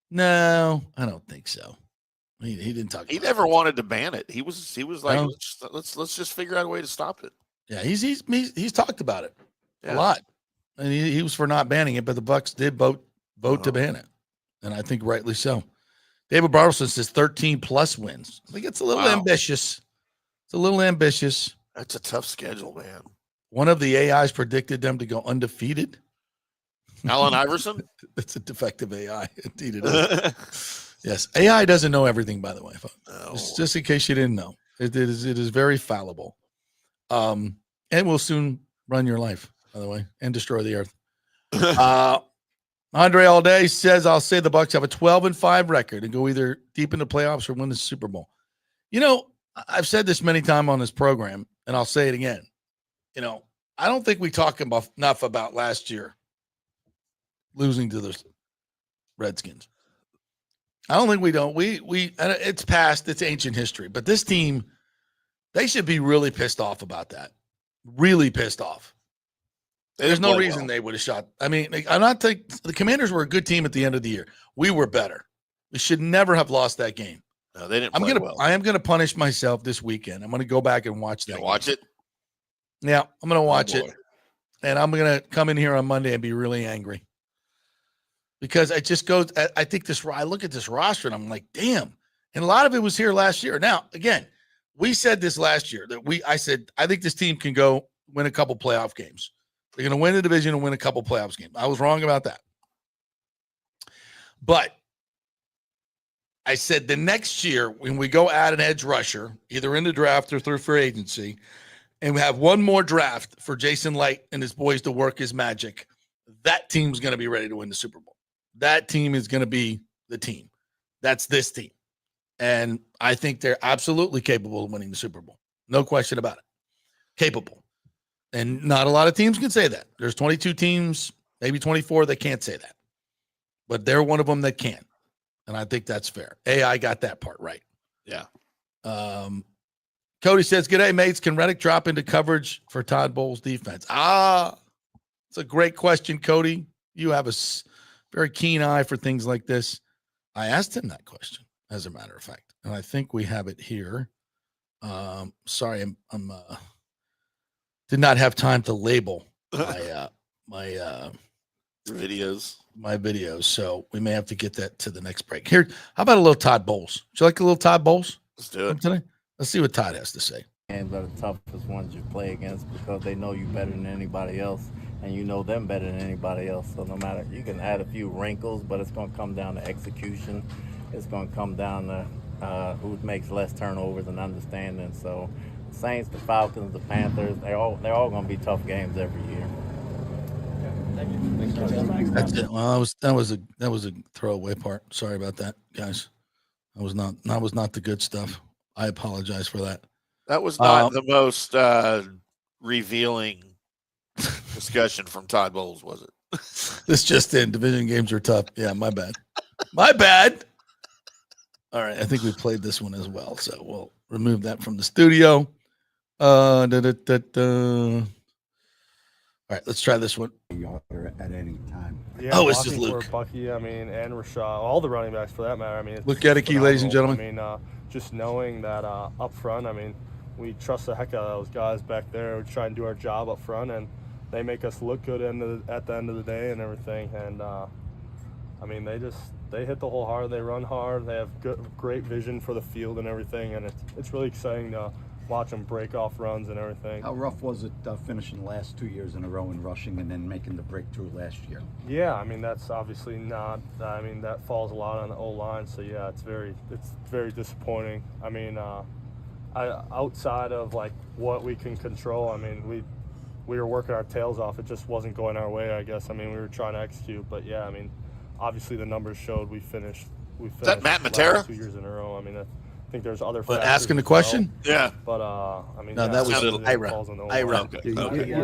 No, I don't think so. He didn't talk. He never wanted to ban it. He was like, let's just figure out a way to stop it. Yeah, he's talked about it a lot. And he was for not banning it, but the Bucs did vote to ban it, and I think rightly so. David Bartleson says 13+ wins. I think it's a little ambitious. It's a little ambitious. That's a tough schedule, man. One of the AIs predicted them to go undefeated. Allen Iverson? That's a defective AI. Indeed it is. Yes, AI doesn't know everything, by the way. No. Just in case you didn't know, it is very fallible, and will soon run your life, by the way, and destroy the earth. Andre all day says, "I'll say the Bucs have a 12-5 record and go either deep into playoffs or win the Super Bowl." You know, I've said this many times on this program, and I'll say it again. You know, I don't think we talk enough about last year losing to the Redskins. I don't think we don't. And it's past, it's ancient history. But this team, they should be really pissed off about that. Really pissed off. There's no reason they would have shot. I mean, I'm not thinking the Commanders were a good team at the end of the year. We were better. We should never have lost that game. No, they didn't play well. I am gonna punish myself this weekend. I'm gonna go back and watch that. Watch it? Yeah, I'm gonna watch it. And I'm gonna come in here on Monday and be really angry. Because it just goes, I think I look at this roster and I'm like, damn. And a lot of it was here last year. Now, again, we said this last year I said, I think this team can go win a couple playoff games. They're going to win the division and win a couple playoffs games. I was wrong about that. But I said the next year when we go add an edge rusher, either in the draft or through free agency, and we have one more draft for Jason Light and his boys to work his magic, that team's going to be ready to win the Super Bowl. That team is going to be the team. That's this team. And I think they're absolutely capable of winning the Super Bowl. No question about it. Capable. And not a lot of teams can say that. There's 22 teams, maybe 24 that can't say that. But they're one of them that can. And I think that's fair. AI got that part right. Yeah. Cody says, "G'day, mates. Can Reddick drop into coverage for Todd Bowles' defense?" It's a great question, Cody. You have a very keen eye for things like this. I asked him that question, as a matter of fact, and I think we have it here. Sorry, I'm did not have time to label my videos, so we may have to get that to the next break. Here, how about a little Todd Bowles? Would you like a little Todd Bowles? Let's do it today. Let's see what Todd has to say. Games are the toughest ones you play against because they know you better than anybody else, and you know them better than anybody else. So no matter, you can add a few wrinkles, but it's going to come down to execution. It's going to come down to who makes less turnovers and understanding. So the Saints, the Falcons, the Panthers, they're all going to be tough games every year. That's it. Well, that was a throwaway part. Sorry about that, guys. That was not the good stuff. I apologize for that. That was not the most revealing discussion from Todd Bowles, was it? This just in. Division games are tough. Yeah, my bad. My bad. All right, I think we played this one as well, so we'll remove that from the studio. All right, let's try this one. At any time. Yeah, it's just Luke. For Bucky, I mean, and Rashad, all the running backs for that matter. I mean, Luke Reddick, ladies and gentlemen. I mean, just knowing that up front, I mean, we trust the heck out of those guys back there. We try and do our job up front, and they make us look good at the end of the day and everything. And I mean, they hit the hole hard. They run hard. They have great vision for the field and everything. And it's really exciting to watch them break off runs and everything. How rough was it finishing the last 2 years in a row in rushing and then making the breakthrough last year? Yeah, I mean, that's obviously not. I mean, that falls a lot on the O-line. So yeah, it's very disappointing. I mean, outside of like what we can control, I mean, we were working our tails off. It just wasn't going our way, I guess. I mean, we were trying to execute, but yeah, I mean, obviously the numbers showed we finished. Is that Matt Matera? 2 years in a row. I mean, I think there's other. But asking the question? Yeah. But I mean, no, that was Ira.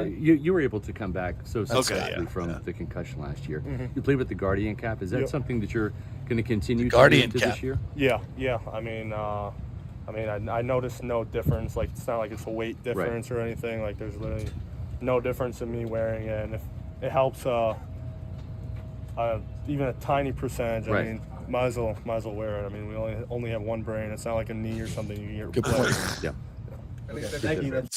You were able to come back so successfully from the concussion last year. Mm-hmm. You played with the Guardian cap. Is that something that you're going to continue to Guardian do this year? Yeah. I mean, I noticed no difference. Like, it's not like it's a weight difference or anything. Like, there's literally no difference in me wearing it, and if it helps, even a tiny percentage. I mean, might as well wear it. I mean, we only have one brain. It's not like a knee or something you can get replaced. Yeah. Thank you. And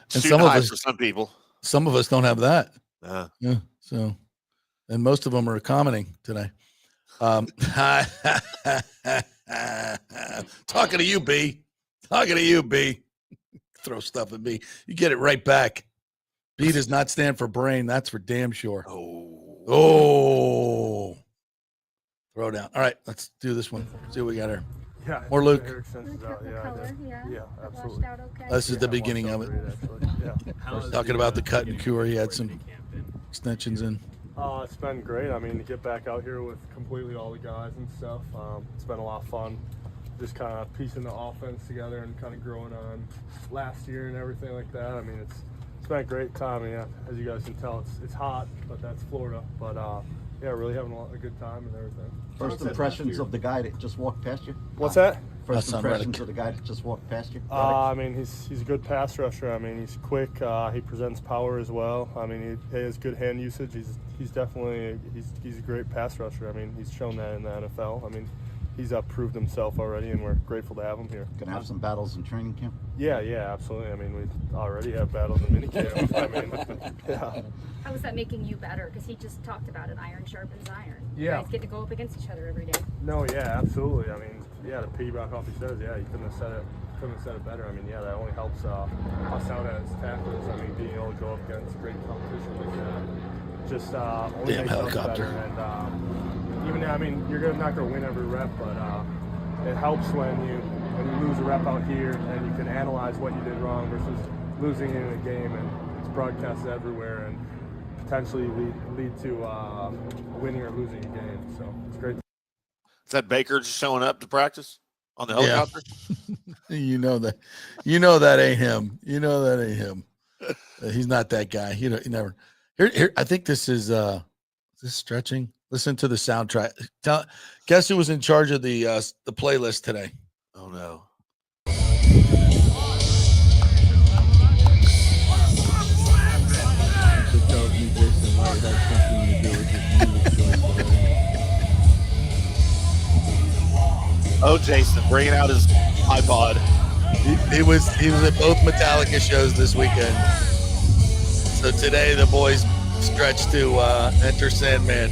some of us, for some people, some of us don't have that. Yeah. So, and most of them are commenting today. Talking to you, B. Talking to you, B. Throw stuff at B. You get it right back. B does not stand for brain. That's for damn sure. Oh. Throw Throw down. All right, let's do this one. See what we got here. Yeah. More Luke. Yeah, absolutely. This is the beginning of it. Talking about the cut and cure. He had some extensions in. It's been great. I mean, to get back out here with completely all the guys and stuff, it's been a lot of fun. Just kind of piecing the offense together and kind of growing on last year and everything like that. I mean, it's been a great time. Yeah, as you guys can tell, it's hot, but that's Florida. But yeah, really having a good time and everything. First impressions of the guy that just walked past you? What's that? First impressions of the guy that just walked past you? I mean, he's a good pass rusher. I mean, he's quick. He presents power as well. I mean, he has good hand usage. He's definitely he's a great pass rusher. I mean, he's shown that in the NFL. I mean, he's proved himself already, and we're grateful to have him here. Gonna have some battles in training camp? Yeah, absolutely. I mean, we already have battles in minicamp. I mean, yeah. How is that making you better? Because he just talked about it, iron sharpens iron. Yeah. You guys get to go up against each other every day. No, yeah, absolutely. I mean, yeah, to piggyback off he says, yeah, he couldn't have said it better. I mean, yeah, that only helps us out as tacklers. I mean, being able to go up against great competition like that, just only Damn makes us helicopter. better. And even I mean, you're not going to win every rep, but it helps when you lose a rep out here and you can analyze what you did wrong versus losing in a game and it's broadcast everywhere and potentially lead to winning or losing a game. So it's great. Is that Baker just showing up to practice on the helicopter? Yeah. You know that ain't him. You know that ain't him. He's not that guy. He never. Here. I think this is this stretching. Listen to the soundtrack. Guess who was in charge of the playlist today? Oh no. Oh, Jason, bringing out his iPod. He was at both Metallica shows this weekend. So today the boys stretched to Enter Sandman.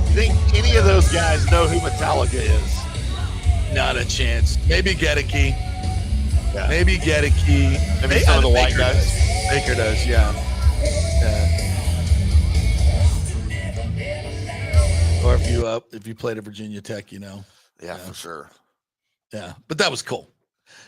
You think any of those guys know who Metallica is? Not a chance. Maybe Gedicke. Yeah. Maybe Gedicke. Maybe some of the white guys. Baker does, yeah. Or if you played at Virginia Tech, you know. Yeah, for sure. Yeah, but that was cool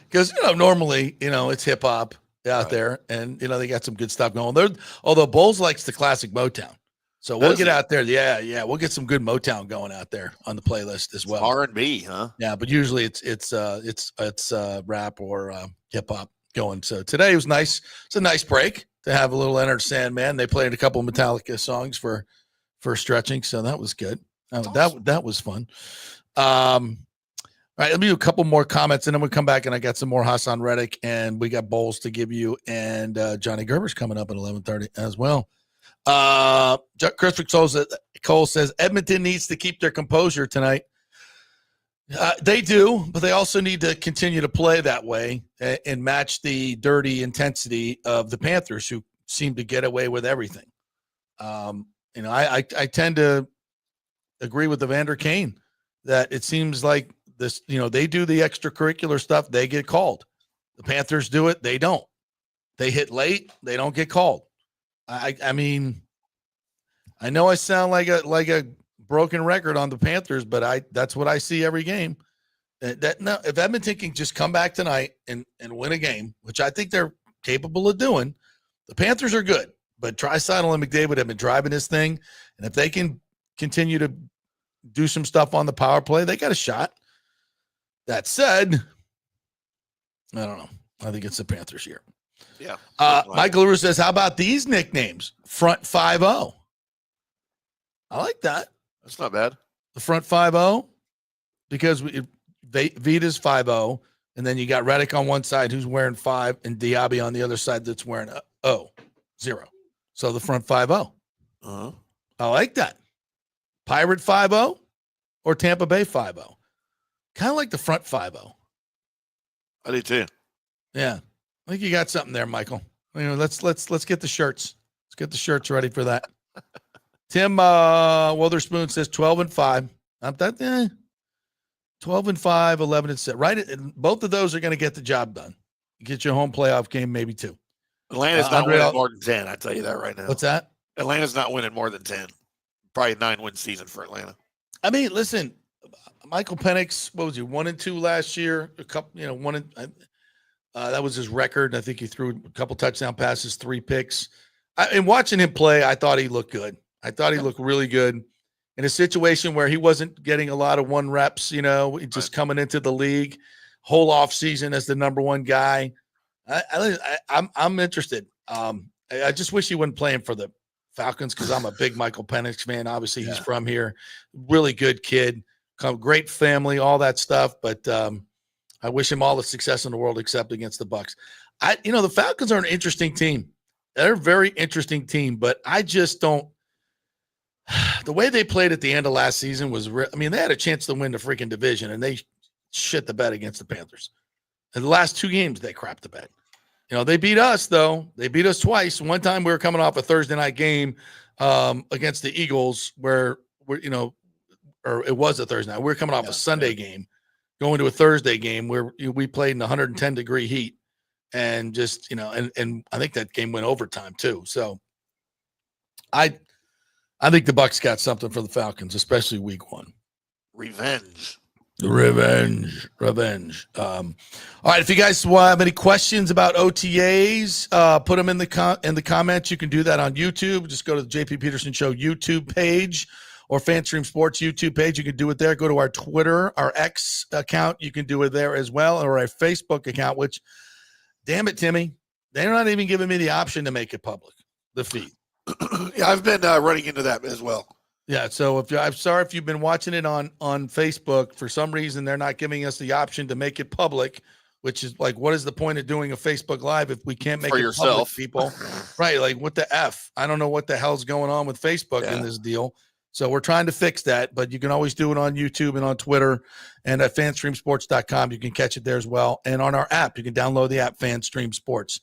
because normally it's hip hop out there, and they got some good stuff going. Although Bowles likes the classic Motown, so we'll get out there. Yeah, we'll get some good Motown going out there on the playlist as well. R&B, huh? Yeah, but usually it's rap or hip hop going. So today was nice. It's a nice break to have a little Enter Sandman. They played a couple of Metallica songs for stretching, so that was good. That was fun. All right, let me do a couple more comments, and then we'll come back, and I got some more Hassan Reddick, and we got Bowles to give you, and Johnny Gerber's coming up at 11:30 as well. Chris Cole says Edmonton needs to keep their composure tonight. They do, but they also need to continue to play that way and match the dirty intensity of the Panthers, who seem to get away with everything. I tend to agree with Evander Kane that it seems like this, they do the extracurricular stuff, they get called. The Panthers do it, they don't. They hit late, they don't get called. I mean, I know I sound like a broken record on the Panthers, but that's what I see every game. If Edmonton can just come back tonight and win a game, which I think they're capable of doing, the Panthers are good. But Draisaitl and McDavid have been driving this thing, and if they can continue to do some stuff on the power play, they got a shot. That said, I don't know. I think it's the Panthers here. Yeah. Michael Lewis says, how about these nicknames? Front 5-0. I like that. That's not bad. The front 5-0, because Vita's 5-0, and then you got Reddick on one side who's wearing 5, and Diaby on the other side that's wearing 0. So the front 5-0. Uh-huh. I like that. Pirate 5-0 or Tampa Bay 5-0. Kind of like the front 5-0. I do too. Yeah. I think you got something there, Michael. Let's get the shirts. Let's get the shirts ready for that. Tim Witherspoon says 12-5. Not that 12-5, 11-6. Right. Both of those are going to get the job done. Get your home playoff game, maybe 2. Atlanta's not winning more than 10. I tell you that right now. What's that? Atlanta's not winning more than 10. Probably a 9-win season for Atlanta. I mean, listen, Michael Penix, what was he, 1-2 last year? A couple, that was his record. I think he threw a couple touchdown passes, 3 picks. And watching him play, I thought he looked good. I thought he looked really good in a situation where he wasn't getting a lot of 1 reps, just coming into the league, whole off season as the number 1 guy. I'm interested. I just wish he wasn't playing for the Falcons because I'm a big Michael Penix fan. Obviously, he's from here. Really good kid. Great family, all that stuff. But I wish him all the success in the world except against the Bucs. The Falcons are an interesting team. They're a very interesting team, but I just don't – the way they played at the end of last season was they had a chance to win the freaking division, and they shit the bed against the Panthers. In the last 2 games, they crapped the bed. They beat us, though. They beat us twice. One time we were coming off a Thursday night game against the Eagles or it was a Thursday night. We were coming off a Sunday game, going to a Thursday game where we played in 110-degree heat. And just, and I think that game went overtime, too. So I think the Bucs got something for the Falcons, especially week 1. Revenge. All right, if you guys have any questions about OTAs, put them in the comments. You can do that on YouTube. Just go to the JP Peterson Show YouTube page or FanStream Sports YouTube page. You can do it there. Go to our Twitter, our X account. You can do it there as well, or our Facebook account, which, damn it, Timmy, they're not even giving me the option to make it public, the feed. Yeah, I've been running into that as well. Yeah, so I'm sorry if you've been watching it on Facebook. For some reason, they're not giving us the option to make it public, which is like, what is the point of doing a Facebook Live if we can't make it public, people? Right, like what the F? I don't know what the hell's going on with Facebook in this deal. So we're trying to fix that, but you can always do it on YouTube and on Twitter and at fanstreamsports.com. You can catch it there as well. And on our app, you can download the app FanStream Sports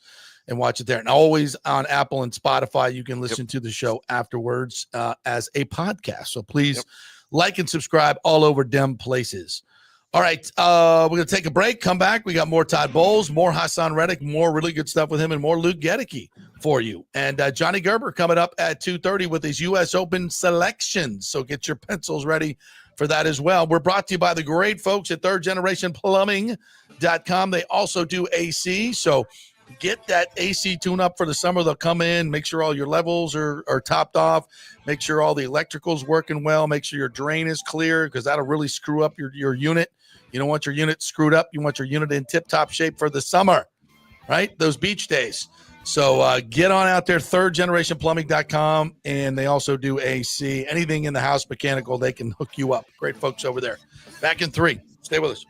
and watch it there. And always on Apple and Spotify, you can listen to the show afterwards as a podcast. So please like and subscribe all over them places. All right, we're going to take a break, come back. We got more Todd Bowles, more Hassan Reddick, more really good stuff with him, and more Luke Gedicke for you. And Johnny Gerber coming up at 2:30 with his U.S. Open selections. So get your pencils ready for that as well. We're brought to you by the great folks at thirdgenerationplumbing.com. They also do AC, so get that AC tune up for the summer. They'll come in, make sure all your levels are topped off, make sure all the electrical's working well, make sure your drain is clear because that'll really screw up your unit. You don't want your unit screwed up. You want your unit in tip-top shape for the summer, right? Those beach days. So get on out there, thirdgenerationplumbing.com, and they also do AC. Anything in the house mechanical, they can hook you up. Great folks over there. Back in 3. Stay with us.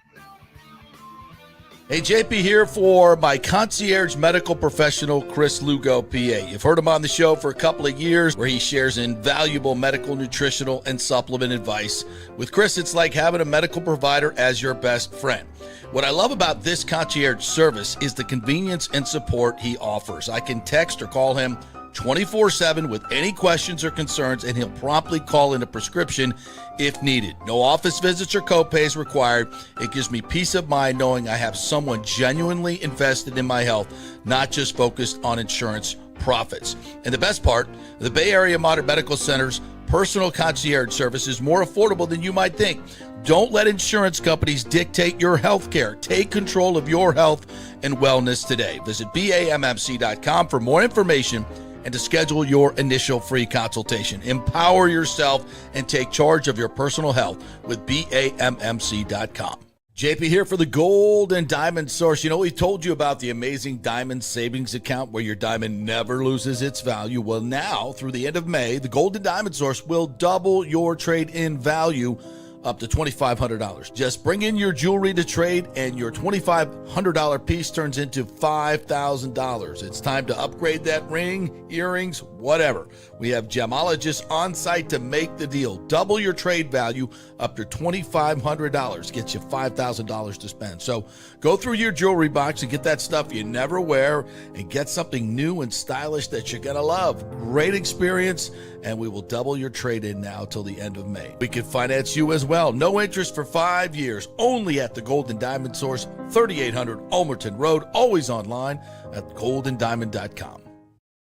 Hey, JP here for my concierge medical professional, Chris Lugo, PA. You've heard him on the show for a couple of years where he shares invaluable medical, nutritional, and supplement advice. With Chris, it's like having a medical provider as your best friend. What I love about this concierge service is the convenience and support he offers. I can text or call him 24/7 with any questions or concerns, and he'll promptly call in a prescription if needed. No office visits or copays required. It gives me peace of mind knowing I have someone genuinely invested in my health, not just focused on insurance profits. And the best part, the Bay Area Modern Medical Center's personal concierge service is more affordable than you might think. Don't let insurance companies dictate your health care. Take control of your health and wellness today. Visit BAMMC.com for more information and to schedule your initial free consultation. Empower yourself and take charge of your personal health with BAMMC.com. JP here for the Gold and Diamond Source. You know, we told you about the amazing Diamond Savings Account where your diamond never loses its value. Well, now, through the end of May, the Gold and Diamond Source will double your trade-in value up to $2,500. Just bring in your jewelry to trade and your $2,500 piece turns into $5,000. It's time to upgrade that ring, earrings, whatever. We have gemologists on site to make the deal. Double your trade value up to $2,500. Get you $5,000 to spend. So go through your jewelry box and get that stuff you never wear and get something new and stylish that you're going to love. Great experience, and we will double your trade-in now till the end of May. We can finance you as well. No interest for 5 years. Only at the Gold and Diamond Source, 3800 Ulmerton Road. Always online at goldendiamond.com.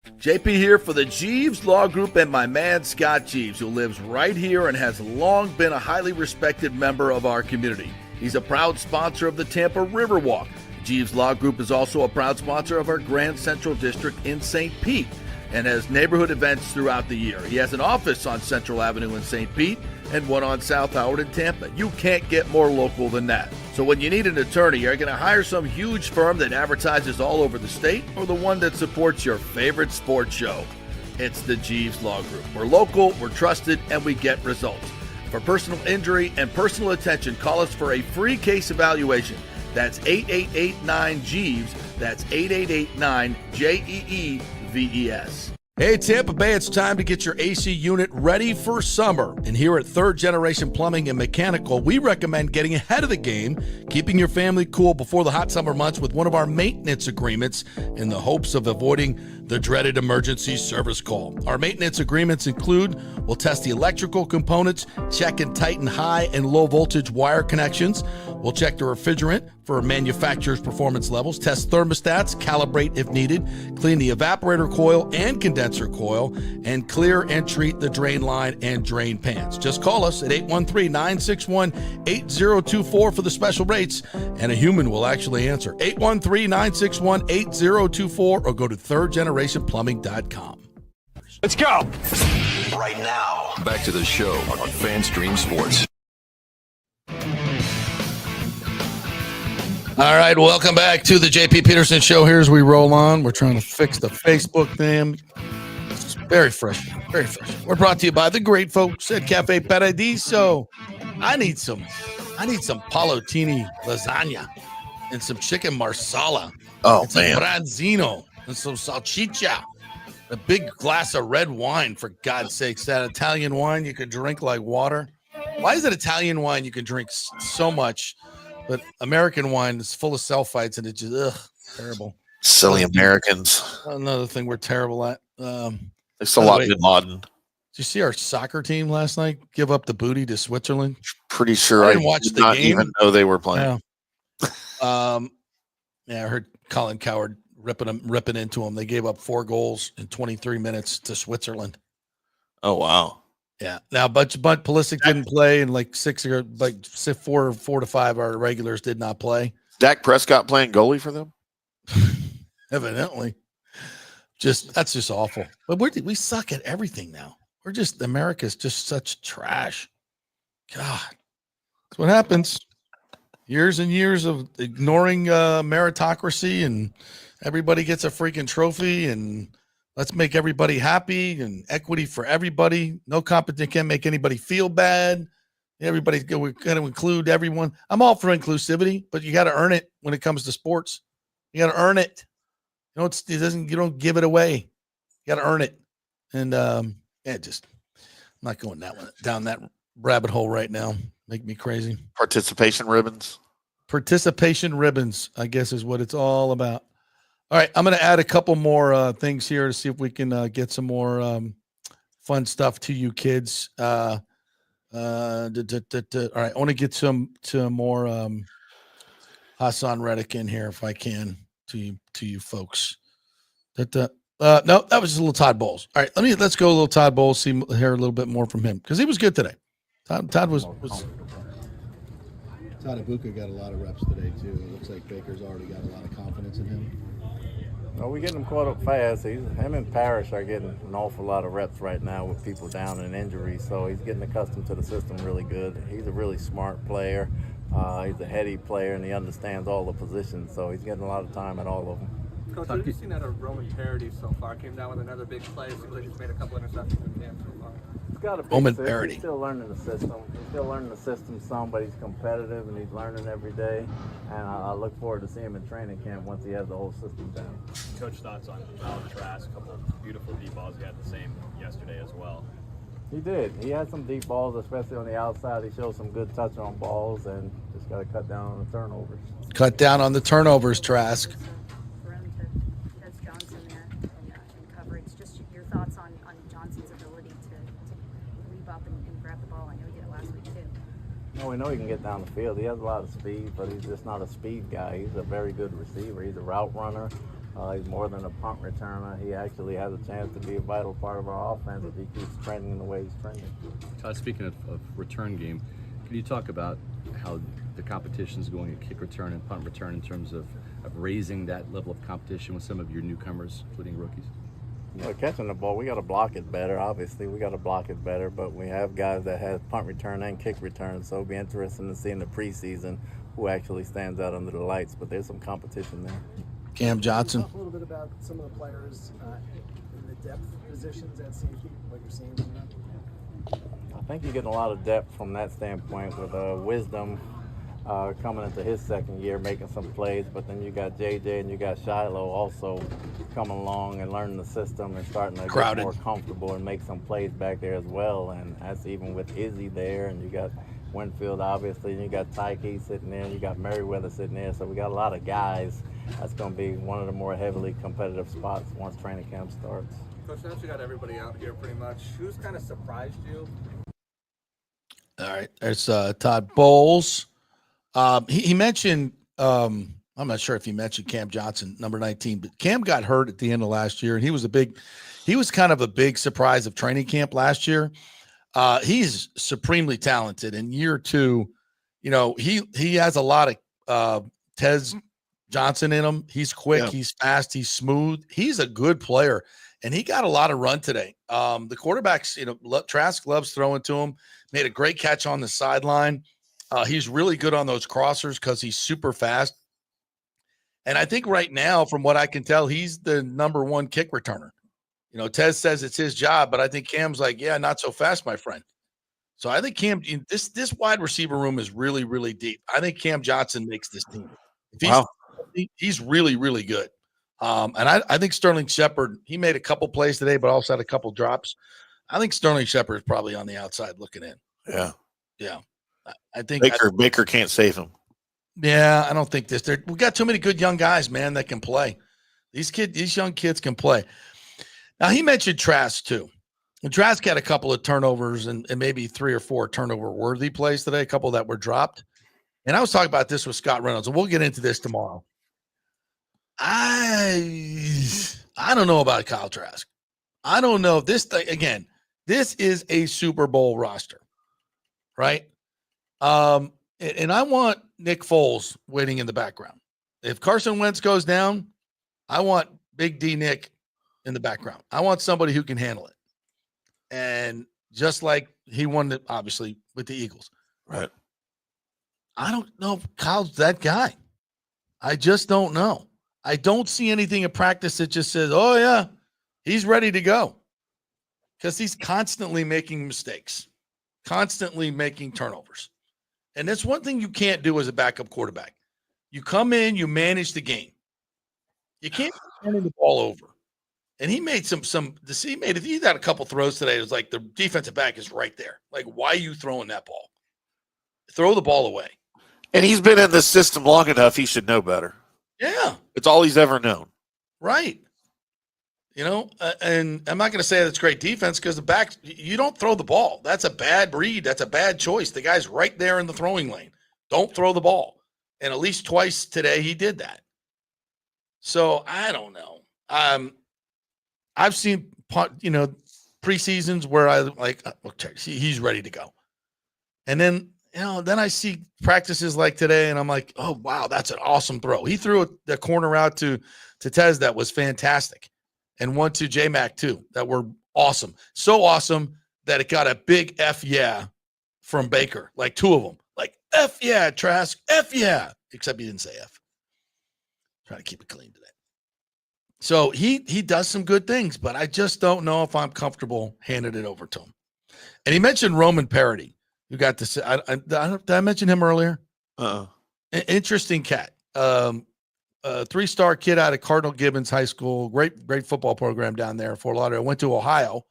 JP here for the Jeeves Law Group and my man Scott Jeeves, who lives right here and has long been a highly respected member of our community. He's a proud sponsor of the Tampa Riverwalk. Jeeves Law Group is also a proud sponsor of our Grand Central District in St. Pete and has neighborhood events throughout the year. He has an office on Central Avenue in St. Pete and one on South Howard in Tampa. You can't get more local than that. So when you need an attorney, you're going to hire some huge firm that advertises all over the state or the one that supports your favorite sports show. It's the Jeeves Law Group. We're local, we're trusted, and we get results. For personal injury and personal attention, call us for a free case evaluation. That's 8889-JEEVES. That's 8889-JEEVES. Hey, Tampa Bay, it's time to get your AC unit ready for summer. And here at Third Generation Plumbing and Mechanical, we recommend getting ahead of the game, keeping your family cool before the hot summer months with one of our maintenance agreements in the hopes of avoiding the dreaded emergency service call. Our maintenance agreements include, we'll test the electrical components, check and tighten high and low voltage wire connections. We'll check the refrigerant for manufacturer's performance levels, test thermostats, calibrate if needed, clean the evaporator coil and condenser coil, and clear and treat the drain line and drain pans. Just call us at 813-961-8024 for the special rates, and a human will actually answer. 813-961-8024 or go to thirdgenerationplumbing.com. Let's go. Right now, back to the show on FanStream Sports. All right, welcome back to the JP Peterson Show. Here as we roll on, we're trying to fix the Facebook thing. It's very fresh, very fresh. We're brought to you by the great folks at Cafe Paradiso. I need some Palotini lasagna and some chicken marsala. Oh, and man. some branzino and some salchicha. A big glass of red wine, for God's sakes. That Italian wine you could drink like water. Why is it Italian wine you can drink so much, but American wine is full of sulfites and it's just terrible. Silly Americans. Another thing we're terrible at. It's a lot Bin Laden. Did you see our soccer team last night give up the booty to Switzerland? Pretty sure I did not even know they were playing. Yeah. I heard Colin Coward ripping into them. They gave up 4 goals in 23 minutes to Switzerland. Oh, wow. Yeah. Now, but Pulisic didn't play, and like 4 to 5 our regulars did not play. Dak Prescott playing goalie for them? Evidently. That's just awful. But we suck at everything now. America's just such trash. God. That's what happens. Years and years of ignoring meritocracy, and everybody gets a freaking trophy, and let's make everybody happy and equity for everybody. No competition can make anybody feel bad. We're going to include everyone. I'm all for inclusivity, but you got to earn it when it comes to sports. You got to earn it. You don't give it away. You got to earn it. And I'm not going down that rabbit hole right now. Make me crazy. Participation ribbons, I guess, is what it's all about. All right, I'm going to add a couple more things here to see if we can get some more fun stuff to you kids. All right, I want to get some more Hassan Reddick in here if I can to you folks. No, that was just a little Todd Bowles. All right, let's go a little Todd Bowles. Hear a little bit more from him because he was good today. Todd was. Todd Ibuka got a lot of reps today too. It looks like Baker's already got a lot of confidence in him. Well, we're getting him caught up fast. Him and Parrish are getting an awful lot of reps right now with people down and injuries, so he's getting accustomed to the system really good. He's a really smart player. He's a heady player, and he understands all the positions, so he's getting a lot of time at all of them. Coach, what have you seen out of Roman Parody so far? Came down with another big play. Seems like he's made a couple interceptions in camp so far. He's got a big Roman system. Parody. He's still learning the system. Some, but he's competitive and he's learning every day. And I look forward to seeing him in training camp once he has the whole system down. Coach, thoughts on Alan Trask? A couple of beautiful deep balls. He had the same yesterday as well. He did. He had some deep balls, especially on the outside. He showed some good touch on balls and just got to cut down on the turnovers. Cut down on the turnovers, Trask. Coverage. Just your thoughts on Johnson's ability to leap up and grab the ball. I know he did it last week too. No, we know he can get down the field. He has a lot of speed, but he's just not a speed guy. He's a very good receiver. He's a route runner. He's more than a punt returner. He actually has a chance to be a vital part of our offense if he keeps trending the way he's trending. Todd, speaking of return game, can you talk about how the competition is going at kick return and punt return in terms of raising that level of competition with some of your newcomers, including rookies? Catching the ball, we got to block it better. Obviously, we got to block it better, but we have guys that have punt return and kick return, so it'll be interesting to see in the preseason who actually stands out under the lights, but there's some competition there. Cam Johnson. Talk a little bit about some of the players in the depth positions at safety, what you're seeing from them. I think you're getting a lot of depth from that standpoint with Wisdom coming into his second year, making some plays, but then you got JJ and you got Shiloh also coming along and learning the system and starting to get more comfortable and make some plays back there as well. And that's even with Izzy there, and you got Winfield obviously, and you got Tyke sitting there, and you got Merriweather sitting there. So we got a lot of guys. That's going to be one of the more heavily competitive spots once training camp starts. Coach, now that you got everybody out here pretty much, who's kind of surprised you? All right, there's Todd Bowles. He mentioned, I'm not sure if he mentioned Cam Johnson, number 19, but Cam got hurt at the end of last year, and he was kind of a big surprise of training camp last year. He's supremely talented. In year two, he has a lot of Tez Johnson in him. He's quick, he's fast, he's smooth. He's a good player, and he got a lot of run today. The quarterbacks, Trask loves throwing to him, made a great catch on the sideline. He's really good on those crossers because he's super fast. And I think right now, from what I can tell, he's the number one kick returner. Tez says it's his job, but I think Cam's like, yeah, not so fast, my friend. So I think Cam, this wide receiver room is really, really deep. I think Cam Johnson makes this team. He's really, really good. And I think Sterling Shepard, he made a couple plays today, but also had a couple drops. I think Sterling Shepard is probably on the outside looking in. Yeah. Yeah. I think Baker can't save him. Yeah, I don't think we got too many good young guys, man, that can play. These young kids can play. Now, he mentioned Trask too. And Trask had a couple of turnovers and maybe 3 or 4 turnover-worthy plays today, a couple that were dropped. And I was talking about this with Scott Reynolds, and we'll get into this tomorrow. I don't know about Kyle Trask. I don't know if this thing, again, this is a Super Bowl roster, right? And I want Nick Foles waiting in the background. If Carson Wentz goes down, I want Big D Nick in the background. I want somebody who can handle it. And just like he won it, obviously, with the Eagles. Right. I don't know if Kyle's that guy. I just don't know. I don't see anything in practice that just says, oh, yeah, he's ready to go. Because he's constantly making mistakes, constantly making turnovers. And that's one thing you can't do as a backup quarterback. You come in, you manage the game. You can't be turning the ball over. And he made he had a couple throws today. It was like the defensive back is right there. Like, why are you throwing that ball? Throw the ball away. And he's been in this system long enough, he should know better. Yeah. It's all he's ever known. Right. And I'm not going to say that's great defense because the back, you don't throw the ball. That's a bad read. That's a bad choice. The guy's right there in the throwing lane. Don't throw the ball. And at least twice today he did that. So I don't know. I've seen, preseasons where I like, okay, he's ready to go. And then, then I see practices like today and I'm like, oh, wow, that's an awesome throw. He threw the corner out to Tez that was fantastic. And one to J-Mac too, that were awesome. So awesome that it got a big F yeah from Baker, like 2 of them. Like, F yeah, Trask, F yeah. Except he didn't say F. Trying to keep it clean today. So he does some good things, but I just don't know if I'm comfortable handing it over to him. And he mentioned Roman Parody. You got to say, did I mention him earlier? Interesting cat. 3-star kid out of Cardinal Gibbons High School. Great football program down there in Fort Lauderdale. Went to Ohio.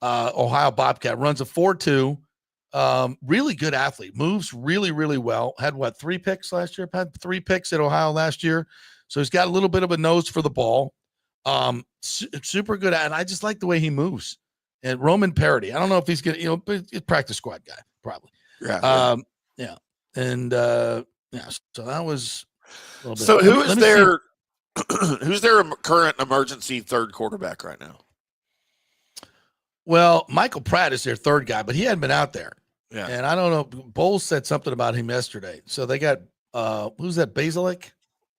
Ohio Bobcat. Runs a 4.2. Really good athlete. Moves really, really well. Had 3 picks last year? Had 3 picks at Ohio last year. So he's got a little bit of a nose for the ball. Super good. And I just like the way he moves. And Roman Parody. I don't know if he's going to, he's a practice squad guy, probably. Yeah. Yeah. And, so that was... So who is their Who's their current emergency third quarterback right now? Well, Michael Pratt is their third guy, but he hadn't been out there. Yeah. And I don't know. Bowles said something about him yesterday. So they got who's that? Basilik?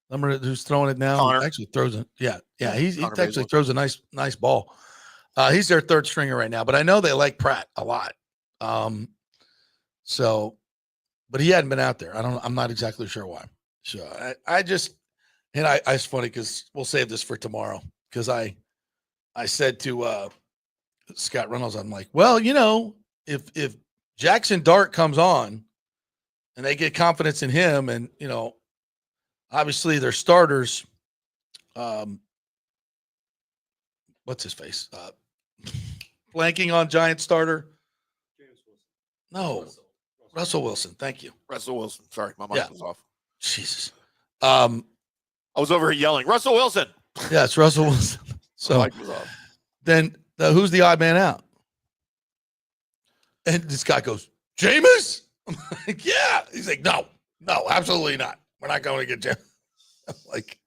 Remember who's throwing it now? Connor. He actually throws it. Yeah. He Connor actually Basilik. throws a nice ball. He's their third stringer right now, but I know they like Pratt a lot. But he hadn't been out there. I'm not exactly sure why. So it's funny because we'll save this for tomorrow. Because I said to Scott Reynolds, I'm like, well, if Jackson Dart comes on and they get confidence in him, and obviously their starters, what's his face? Blanking on Giant starter. No, Russell Wilson. Thank you. Russell Wilson. Sorry, my mic was off. Jesus. I was over here yelling, Russell Wilson. Yeah, it's Russell Wilson. So my mic was off. Then who's the odd man out? And this guy goes, Jameis? I'm like, yeah. He's like, no, absolutely not. We're not going to get Jameis. I'm like,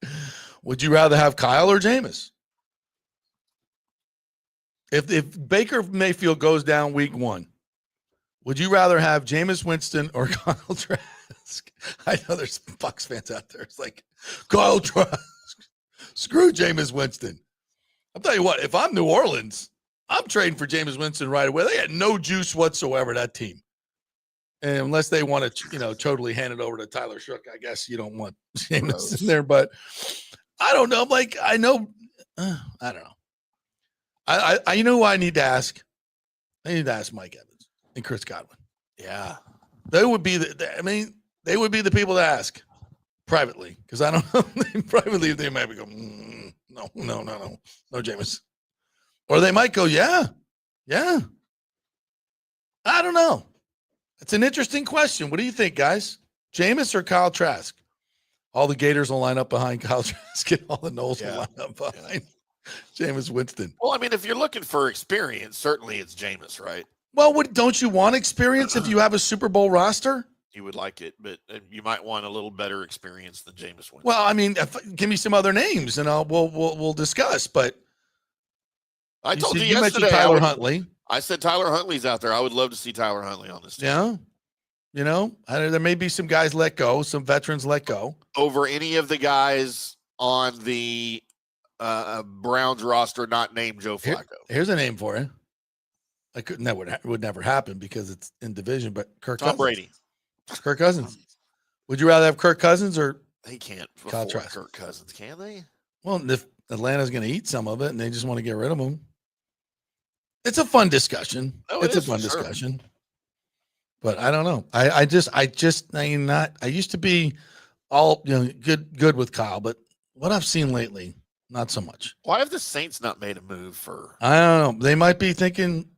would you rather have Kyle or Jameis? If Baker Mayfield goes down week 1, would you rather have Jameis Winston or Kyle Trask? I know there's Bucs fans out there. It's like, Kyle Trask. Screw Jameis Winston. I'll tell you what, if I'm New Orleans, I'm trading for Jameis Winston right away. They had no juice whatsoever, that team. And unless they want to, totally hand it over to Tyler Shook, I guess you don't want Jameis in there. But I don't know. Like, I know. I don't know. I you know who I need to ask? I need to ask Mike Evans and Chris Godwin. Yeah. They would be they would be the people to ask privately, because I don't know. Privately, they might go, no, Jameis. Or they might go, yeah. I don't know. It's an interesting question. What do you think, guys? Jameis or Kyle Trask? All the Gators will line up behind Kyle Trask, and all the Knowles will line up behind Jameis Winston. Well, I mean, if you're looking for experience, certainly it's Jameis, right? Well, don't you want experience if you have a Super Bowl roster? You would like it, but you might want a little better experience than Jameis Winston. Well, I mean, give me some other names, and we'll discuss. But I told you yesterday, mentioned Tyler Huntley. I said Tyler Huntley's out there. I would love to see Tyler Huntley on this team. Yeah, there may be some guys let go, some veterans let go over any of the guys on the Browns roster not named Joe Flacco. Here's a name for you. That would never happen because it's in division. But Tom Brady. Kirk Cousins. Would you rather have Kirk Cousins or they can't Kyle afford Trask? Kirk Cousins, can they? Well, if Atlanta's going to eat some of it and they just want to get rid of him, it's a fun discussion. It's a fun discussion. But I don't know. I used to be all good with Kyle, but what I've seen lately, not so much. Why have the Saints not made a move for? I don't know. They might be thinking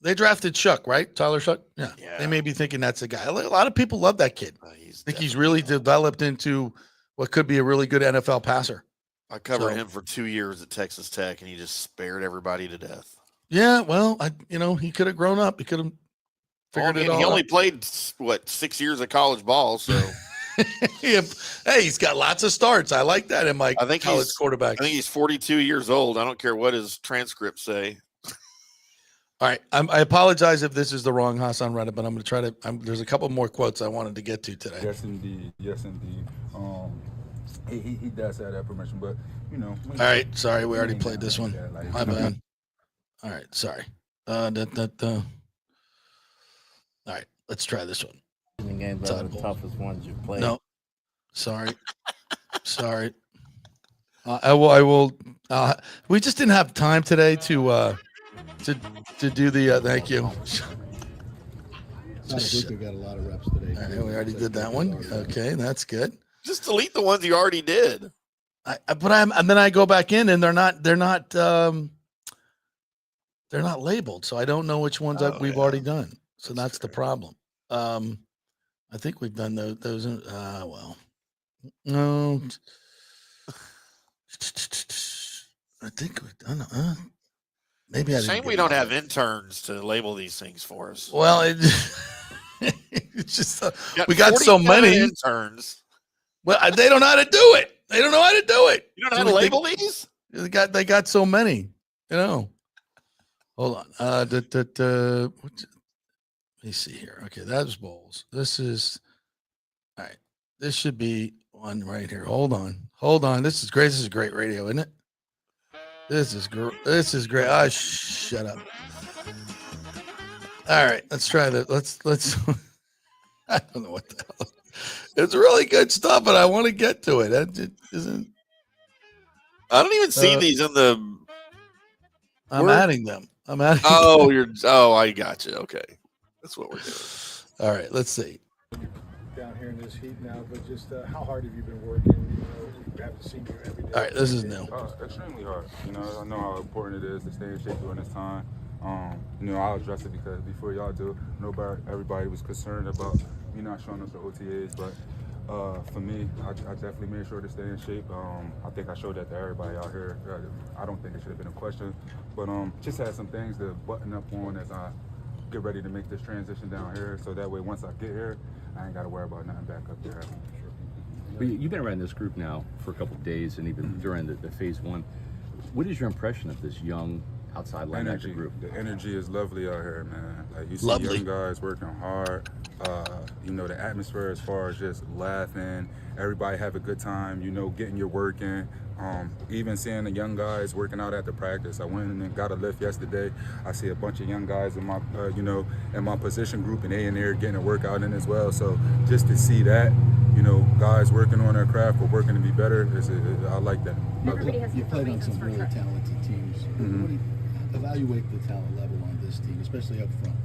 they drafted Shuck, right? Tyler Shuck. Yeah. They may be thinking that's a guy. A lot of people love that kid. I think he's really developed into what could be a really good NFL passer. I covered him for 2 years at Texas Tech, and he just spared everybody to death. Yeah, well, he could have grown up. He could have figured it all out. He only played 6 years of college ball, so hey, he's got lots of starts. I like that in my college quarterback. I think he's 42 years old. I don't care what his transcripts say. All right, I apologize if this is the wrong Hassan Reddit, but I'm going to try to. There's a couple more quotes I wanted to get to today. Yes, indeed. He does have that permission, but All right, sorry, we already played this one. My bad. All right, sorry. All right, let's try this one. Games are the toughest ones you play. No, sorry. I will. We just didn't have time today to do the. Thank you. Baker got a lot of reps today. All right, we already did that one. Okay, that's good. Just delete the ones you already did. And then I go back in, and they're not labeled, so I don't know which ones we've already done. So that's the problem. I think we've done those. Well, no. I think we've done. Maybe I didn't. Shame we don't have interns to label these things for us. Well, it's just we got so many interns. Well, they don't know how to do it. They don't know how to do it. You don't know how to label these? They got so many. Hold on. Let me see here. Okay, that's bowls. This is all right. This should be one right here. Hold on. This is great. This is great radio, isn't it? This is great. Ah, shut up. All right, let's try that. Let's. I don't know what the hell. It's really good stuff, but I want to get to it. It isn't. I don't even see these in the. I'm adding them. I got you. Okay, that's what we're doing. All right, let's see. Down here in this heat now, but just how hard have you been working? We haven't seen you every day. All right, this is new. Extremely hard. I know how important it is to stay in shape during this time. I'll address it because before y'all do, everybody was concerned about me not showing up to OTAs, but for me, I definitely made sure to stay in shape. I think I showed that to everybody out here. I don't think it should have been a question, but just had some things to button up on as I get ready to make this transition down here, so that way once I get here, I ain't got to worry about nothing back up there. But you've been around this group now for a couple of days, and even during the phase one. What is your impression of this young outside linebacker group? The energy is lovely out here, man. Like you see young guys working hard. The atmosphere as far as just laughing, everybody have a good time, getting your work in. Even seeing the young guys working out at the practice. I went and got a lift yesterday. I see a bunch of young guys in my, in my position group, and they in there getting a workout in as well. So just to see that, guys working on their craft or working to be better, I like that. You played on some really talented teams. Mm-hmm. Evaluate the talent level on this team, especially up front.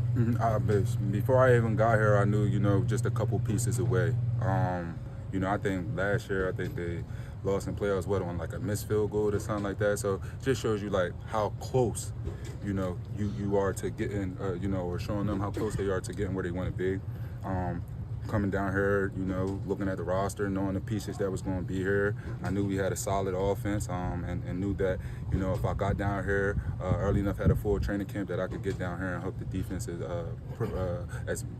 Before I even got here, I knew, just a couple pieces away. I think last year, they lost in playoffs, on like a missed field goal or something like that. So just shows you like how close, you are to getting, or showing them how close they are to getting where they want to be. Coming down here, looking at the roster, knowing the pieces that was going to be here, I knew we had a solid offense, and knew that, if I got down here early enough, had a full training camp, that I could get down here and help the defense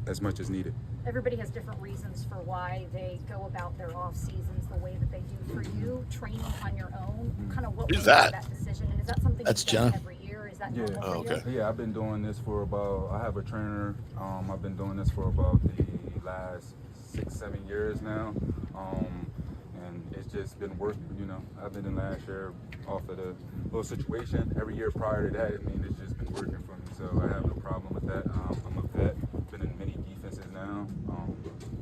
as much as needed. Everybody has different reasons for why they go about their off seasons the way that they do. For you, training on your own, kind of what was that decision, and is that something that's you've done John. every year? Is that normal for you? Yeah, I've been doing this for about. I have a trainer. I've been doing this for about the last 6-7 years now, and it's just been working. I've been in last year off of the little situation. Every year prior to that, it's just been working for me. So I have no problem with that. I'm a vet. Been in many defenses now.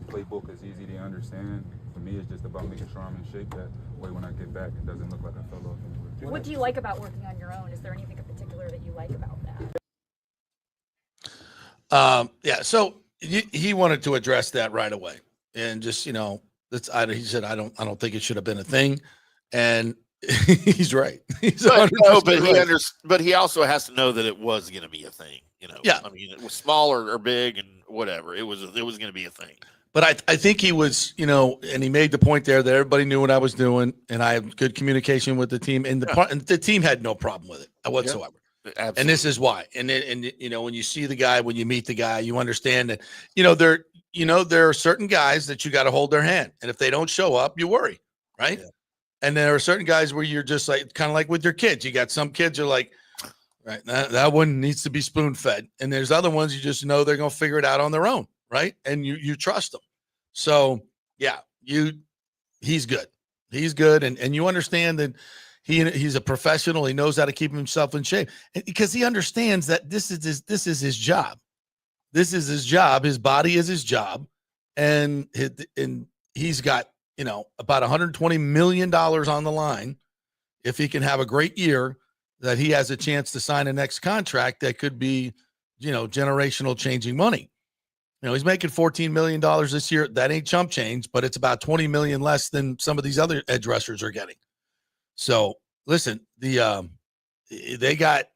Playbook is easy to understand. For me, it's just about making sure I'm in shape. That way, when I get back, it doesn't look like I fell off anywhere. What do you like about working on your own? Is there anything in particular that you like about that? So he wanted to address that right away, and just he said I don't think it should have been a thing, and he's right. But he also has to know that it was going to be a thing. Yeah. It was small or big and whatever. It was going to be a thing. But I think he was, and he made the point there that everybody knew what I was doing, and I have good communication with the team, and the team had no problem with it whatsoever. Absolutely. And this is why. And when you see the guy, when you meet the guy, you understand that, there are certain guys that you got to hold their hand, and if they don't show up, you worry, right? Yeah. And there are certain guys where you're just like, kind of like with your kids. You got some kids are like, right, that one needs to be spoon fed, and there's other ones you just know they're going to figure it out on their own, right? And you trust them. So yeah, he's good. He's good, and you understand that he's a professional. He knows how to keep himself in shape, because he understands that this is his job. This is his job. His body is his job, and he's got about $120 million on the line. If he can have a great year, that he has a chance to sign a next contract that could be, generational changing money. He's making $14 million this year. That ain't chump change, but it's about $20 million less than some of these other edge rushers are getting. So listen, they got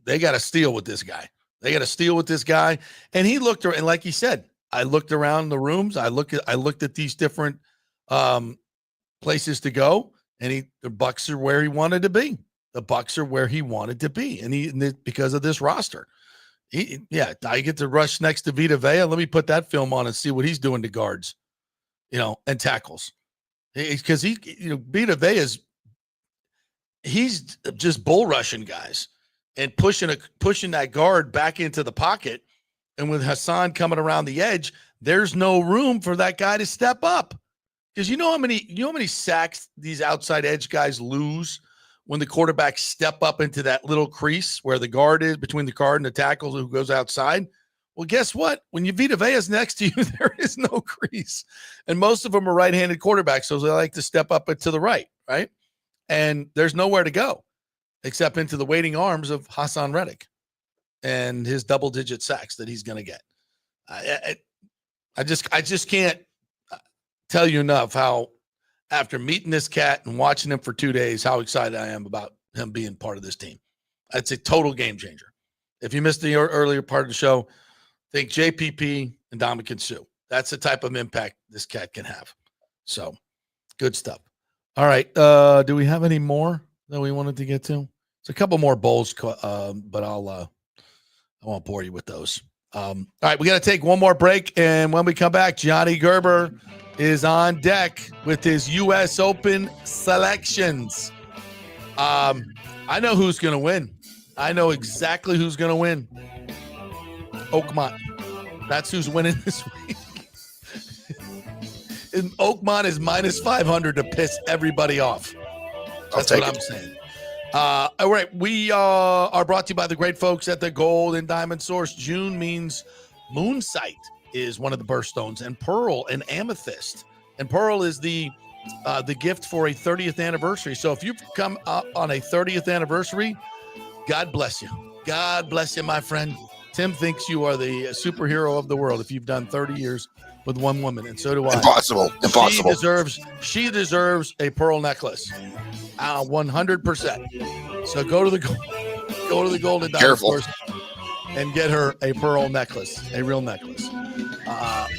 to steal with this guy. They got to steal with this guy. And he looked around, and like he said, I looked around the rooms. I looked at these different places to go, and the Bucs are where he wanted to be. The Bucs are where he wanted to be, and because of this roster. I get to rush next to Vita Vea. Let me put that film on and see what he's doing to guards, and tackles. Because Vita Vea's, he's just bull rushing guys and pushing that guard back into the pocket. And with Hassan coming around the edge, there's no room for that guy to step up. Because you know how many sacks these outside edge guys lose when the quarterbacks step up into that little crease where the guard is between the guard and the tackle who goes outside. Well, guess what? When Vita Vea's next to you, there is no crease. And most of them are right-handed quarterbacks, so they like to step up to the right? And there's nowhere to go except into the waiting arms of Hassan Reddick and his double-digit sacks that he's going to get. I just can't tell you enough how, after meeting this cat and watching him for 2 days, how excited I am about him being part of this team. It's a total game changer. If you missed the earlier part of the show, think JPP and Ndamukong Suh. That's the type of impact this cat can have. So, good stuff. All right. Do we have any more that we wanted to get to? It's a couple more bowls, but I won't bore you with those. All right, we got to take one more break, and when we come back, Johnny Gerber is on deck with his U.S. Open selections. I know who's going to win. I know exactly who's going to win. Oakmont. That's who's winning this week. And Oakmont is minus 500 to piss everybody off. That's what I'm saying. All right, we are brought to you by the great folks at the Gold and Diamond Source. June means moonsight is one of the birthstones, and pearl and amethyst. And pearl is the gift for a 30th anniversary. So if you've come up on a 30th anniversary, God bless you. God bless you, my friend. Tim thinks you are the superhero of the world if you've done 30 years with one woman, and so do I. Impossible. She deserves a pearl necklace. 100%. So go to the Gold and Diamond Source and get her a pearl necklace, a real necklace.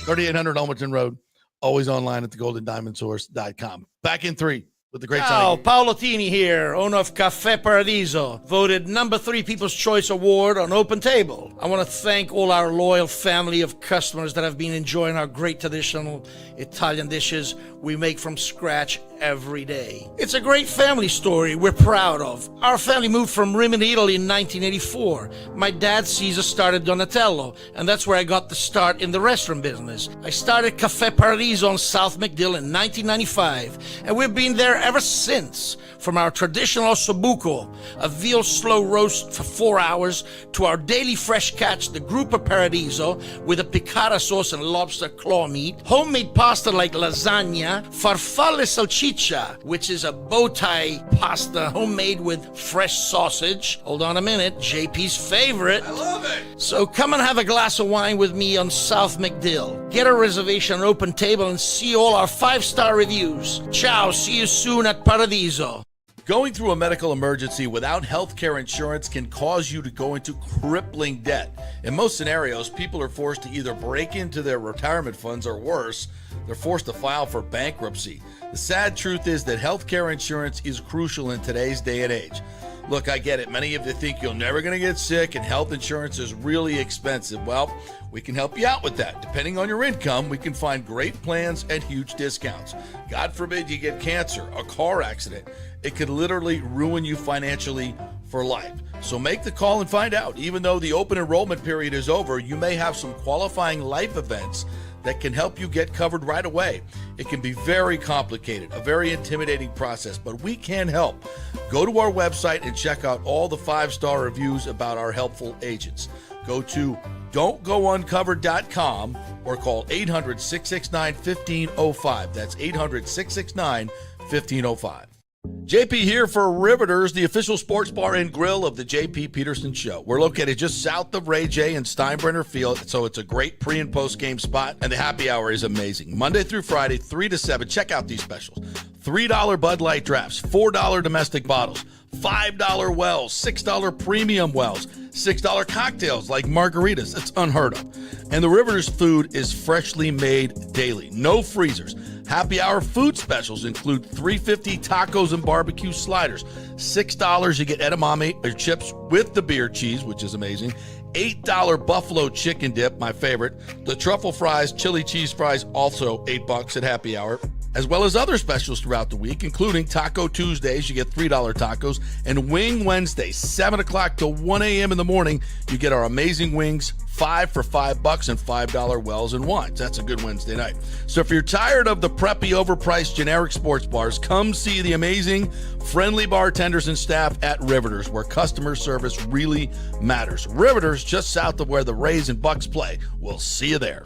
3800 Almerton Road, always online at thegoldendiamondsource.com. Back in 3 with the great Ciao, Paolo Tini here, owner of Caffè Paradiso, voted #3 People's Choice Award on Open Table. I want to thank all our loyal family of customers that have been enjoying our great traditional Italian dishes we make from scratch every day. It's a great family story we're proud of. Our family moved from Rimini, Italy in 1984. My dad, Caesar, started Donatello, and that's where I got the start in the restaurant business. I started Caffè Paradiso on South McDill in 1995, and we've been there ever since. From our traditional ossobuco, a veal slow roast for 4 hours, to our daily fresh catch, the Gruppo Paradiso, with a piccata sauce and lobster claw meat, homemade pasta like lasagna, farfalle salchicha, which is a bow tie pasta homemade with fresh sausage. Hold on a minute, JP's favorite. I love it. So come and have a glass of wine with me on South McDill. Get a reservation on Open Table and see all our 5-star reviews. Ciao, see you soon at Paradiso. Going through a medical emergency without health care insurance can cause you to go into crippling debt. In most scenarios, people are forced to either break into their retirement funds or worse, they're forced to file for bankruptcy. The sad truth is that health care insurance is crucial in today's day and age. Look, I get it. Many of you think you're never going to get sick and health insurance is really expensive. Well, we can help you out with that. Depending on your income, we can find great plans and huge discounts. God forbid you get cancer, a car accident. It could literally ruin you financially for life. So make the call and find out. Even though the open enrollment period is over, you may have some qualifying life events that can help you get covered right away. It can be very complicated, a very intimidating process, but we can help. Go to our website and check out all the 5-star reviews about our helpful agents. Go to don'tgouncovered.com or call 800-669-1505. That's 800-669-1505. JP here for Riveters, the official sports bar and grill of the JP Peterson Show. We're located just south of Ray J and Steinbrenner Field, so it's a great pre- and post-game spot, and the happy hour is amazing. Monday through Friday, 3 to 7. Check out these specials. $3 Bud Light drafts, $4 domestic bottles, $5 wells, $6 premium wells, $6 cocktails like margaritas. It's unheard of. And the Riveters food is freshly made daily. No freezers. Happy hour food specials include $3.50 tacos and barbecue sliders. $6 you get edamame or chips with the beer cheese, which is amazing. $8 buffalo chicken dip, my favorite. The truffle fries, chili cheese fries, also $8 at happy hour. as well as other specials throughout the week, including Taco Tuesdays, you get $3 tacos, and Wing Wednesdays, 7 o'clock to 1 a.m. in the morning, you get our amazing wings, 5 for $5 and $5 wells and wines. That's a good Wednesday night. So if you're tired of the preppy, overpriced, generic sports bars, come see the amazing, friendly bartenders and staff at Riveters, where customer service really matters. Riveters, just south of where the Rays and Bucs play. We'll see you there.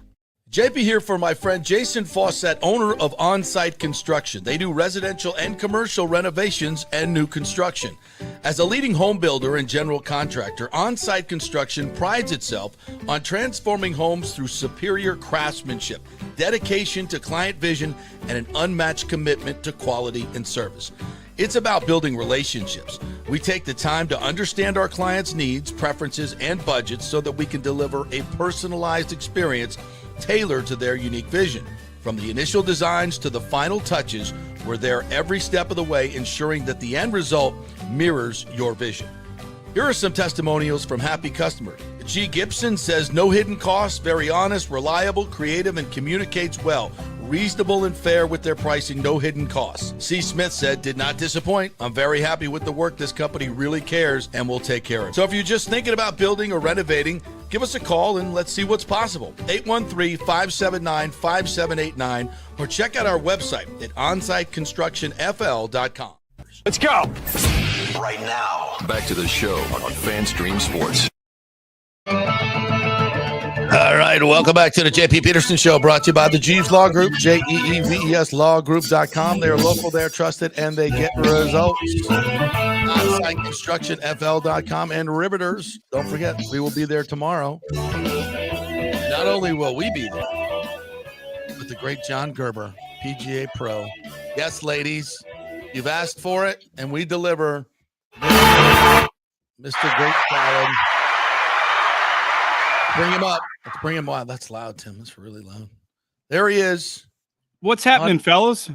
JP here for my friend Jason Fawcett, owner of On-Site Construction. They do residential and commercial renovations and new construction. As a leading home builder and general contractor, On-Site Construction prides itself on transforming homes through superior craftsmanship, dedication to client vision, and an unmatched commitment to quality and service. It's about building relationships. We take the time to understand our clients' needs, preferences, and budgets so that we can deliver a personalized experience tailored to their unique vision. From the initial designs to the final touches, we're there every step of the way, ensuring that the end result mirrors your vision. Here are some testimonials from happy customers. G. Gibson says, no hidden costs, very honest, reliable, creative, and communicates well. Reasonable and fair with their pricing, no hidden costs. C. Smith said, did not disappoint. I'm very happy with the work. This company really cares and will take care of it. So if you're just thinking about building or renovating, give us a call and let's see what's possible. 813-579-5789 or check out our website at onsiteconstructionfl.com. Let's go. Right now, back to the show on FanStream Sports. All right, welcome back to the JP Peterson Show, brought to you by the Jeeves Law Group, JEEVES lawgroup.com. They're local, they're trusted, and they get results. OnSiteConstructionFL.com and Riveters. Don't forget, we will be there tomorrow. Not only will we be there, but the great John Gerber, PGA Pro. Yes, ladies, you've asked for it, and we deliver. Mr. Great Salad. Bring him up. Let's bring him on. That's loud, Tim. That's really loud. There he is. What's happening, fellas?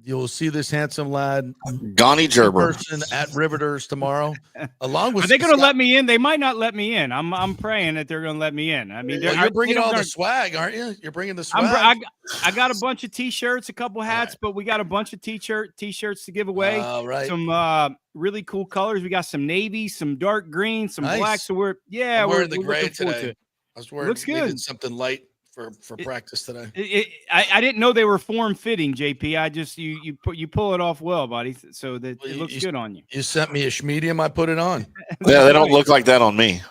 You'll see this handsome lad, Gonnie Gerber, person at Riveters tomorrow. Along with, are they going to let me in? They might not let me in. I'm praying that they're going to let me in. I mean, you're bringing all the swag, aren't you? You're bringing the swag. I got a bunch of T-shirts, a couple hats, but we got a bunch of T-shirts to give away. Right. Some really cool colors. We got some navy, some dark green, some black. So we're wearing the gray today. I was wearing looks good. Something light for practice today. I didn't know they were form fitting, JP. I just you pull it off well, buddy. So that it looks good on you. You sent me a medium. I put it on. Yeah, they don't look like that on me.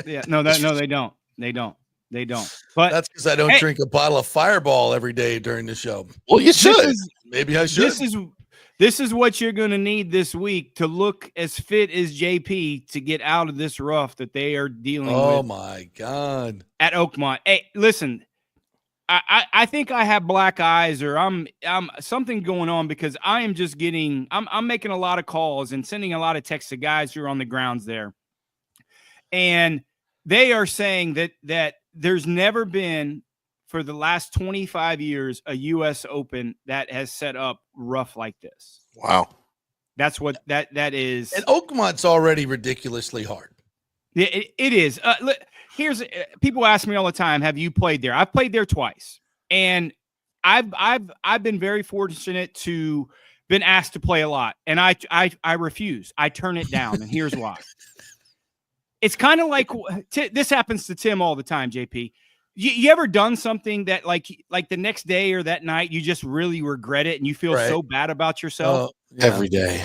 Yeah, no, they don't. They don't. But that's because I don't drink a bottle of Fireball every day during the show. Well, you should. Maybe I should. This is what you're going to need this week to look as fit as JP to get out of this rough that they are dealing with. Oh my God! At Oakmont. Hey, listen. I think I have black eyes, or I'm something going on, because I am just getting I'm making a lot of calls and sending a lot of texts to guys who are on the grounds there, and they are saying that there's never been, for the last 25 years, a U.S. Open that has set up rough like this. Wow, that's what that is. And Oakmont's already ridiculously hard. It is. Here's people ask me all the time, have you played there? I've played there twice, and I've been very fortunate to been asked to play a lot, and I refuse. I turn it down, and here's why. It's kind of like this happens to Tim all the time, JP. You ever done something that like the next day or that night you just really regret it and you feel so bad about yourself? Every day.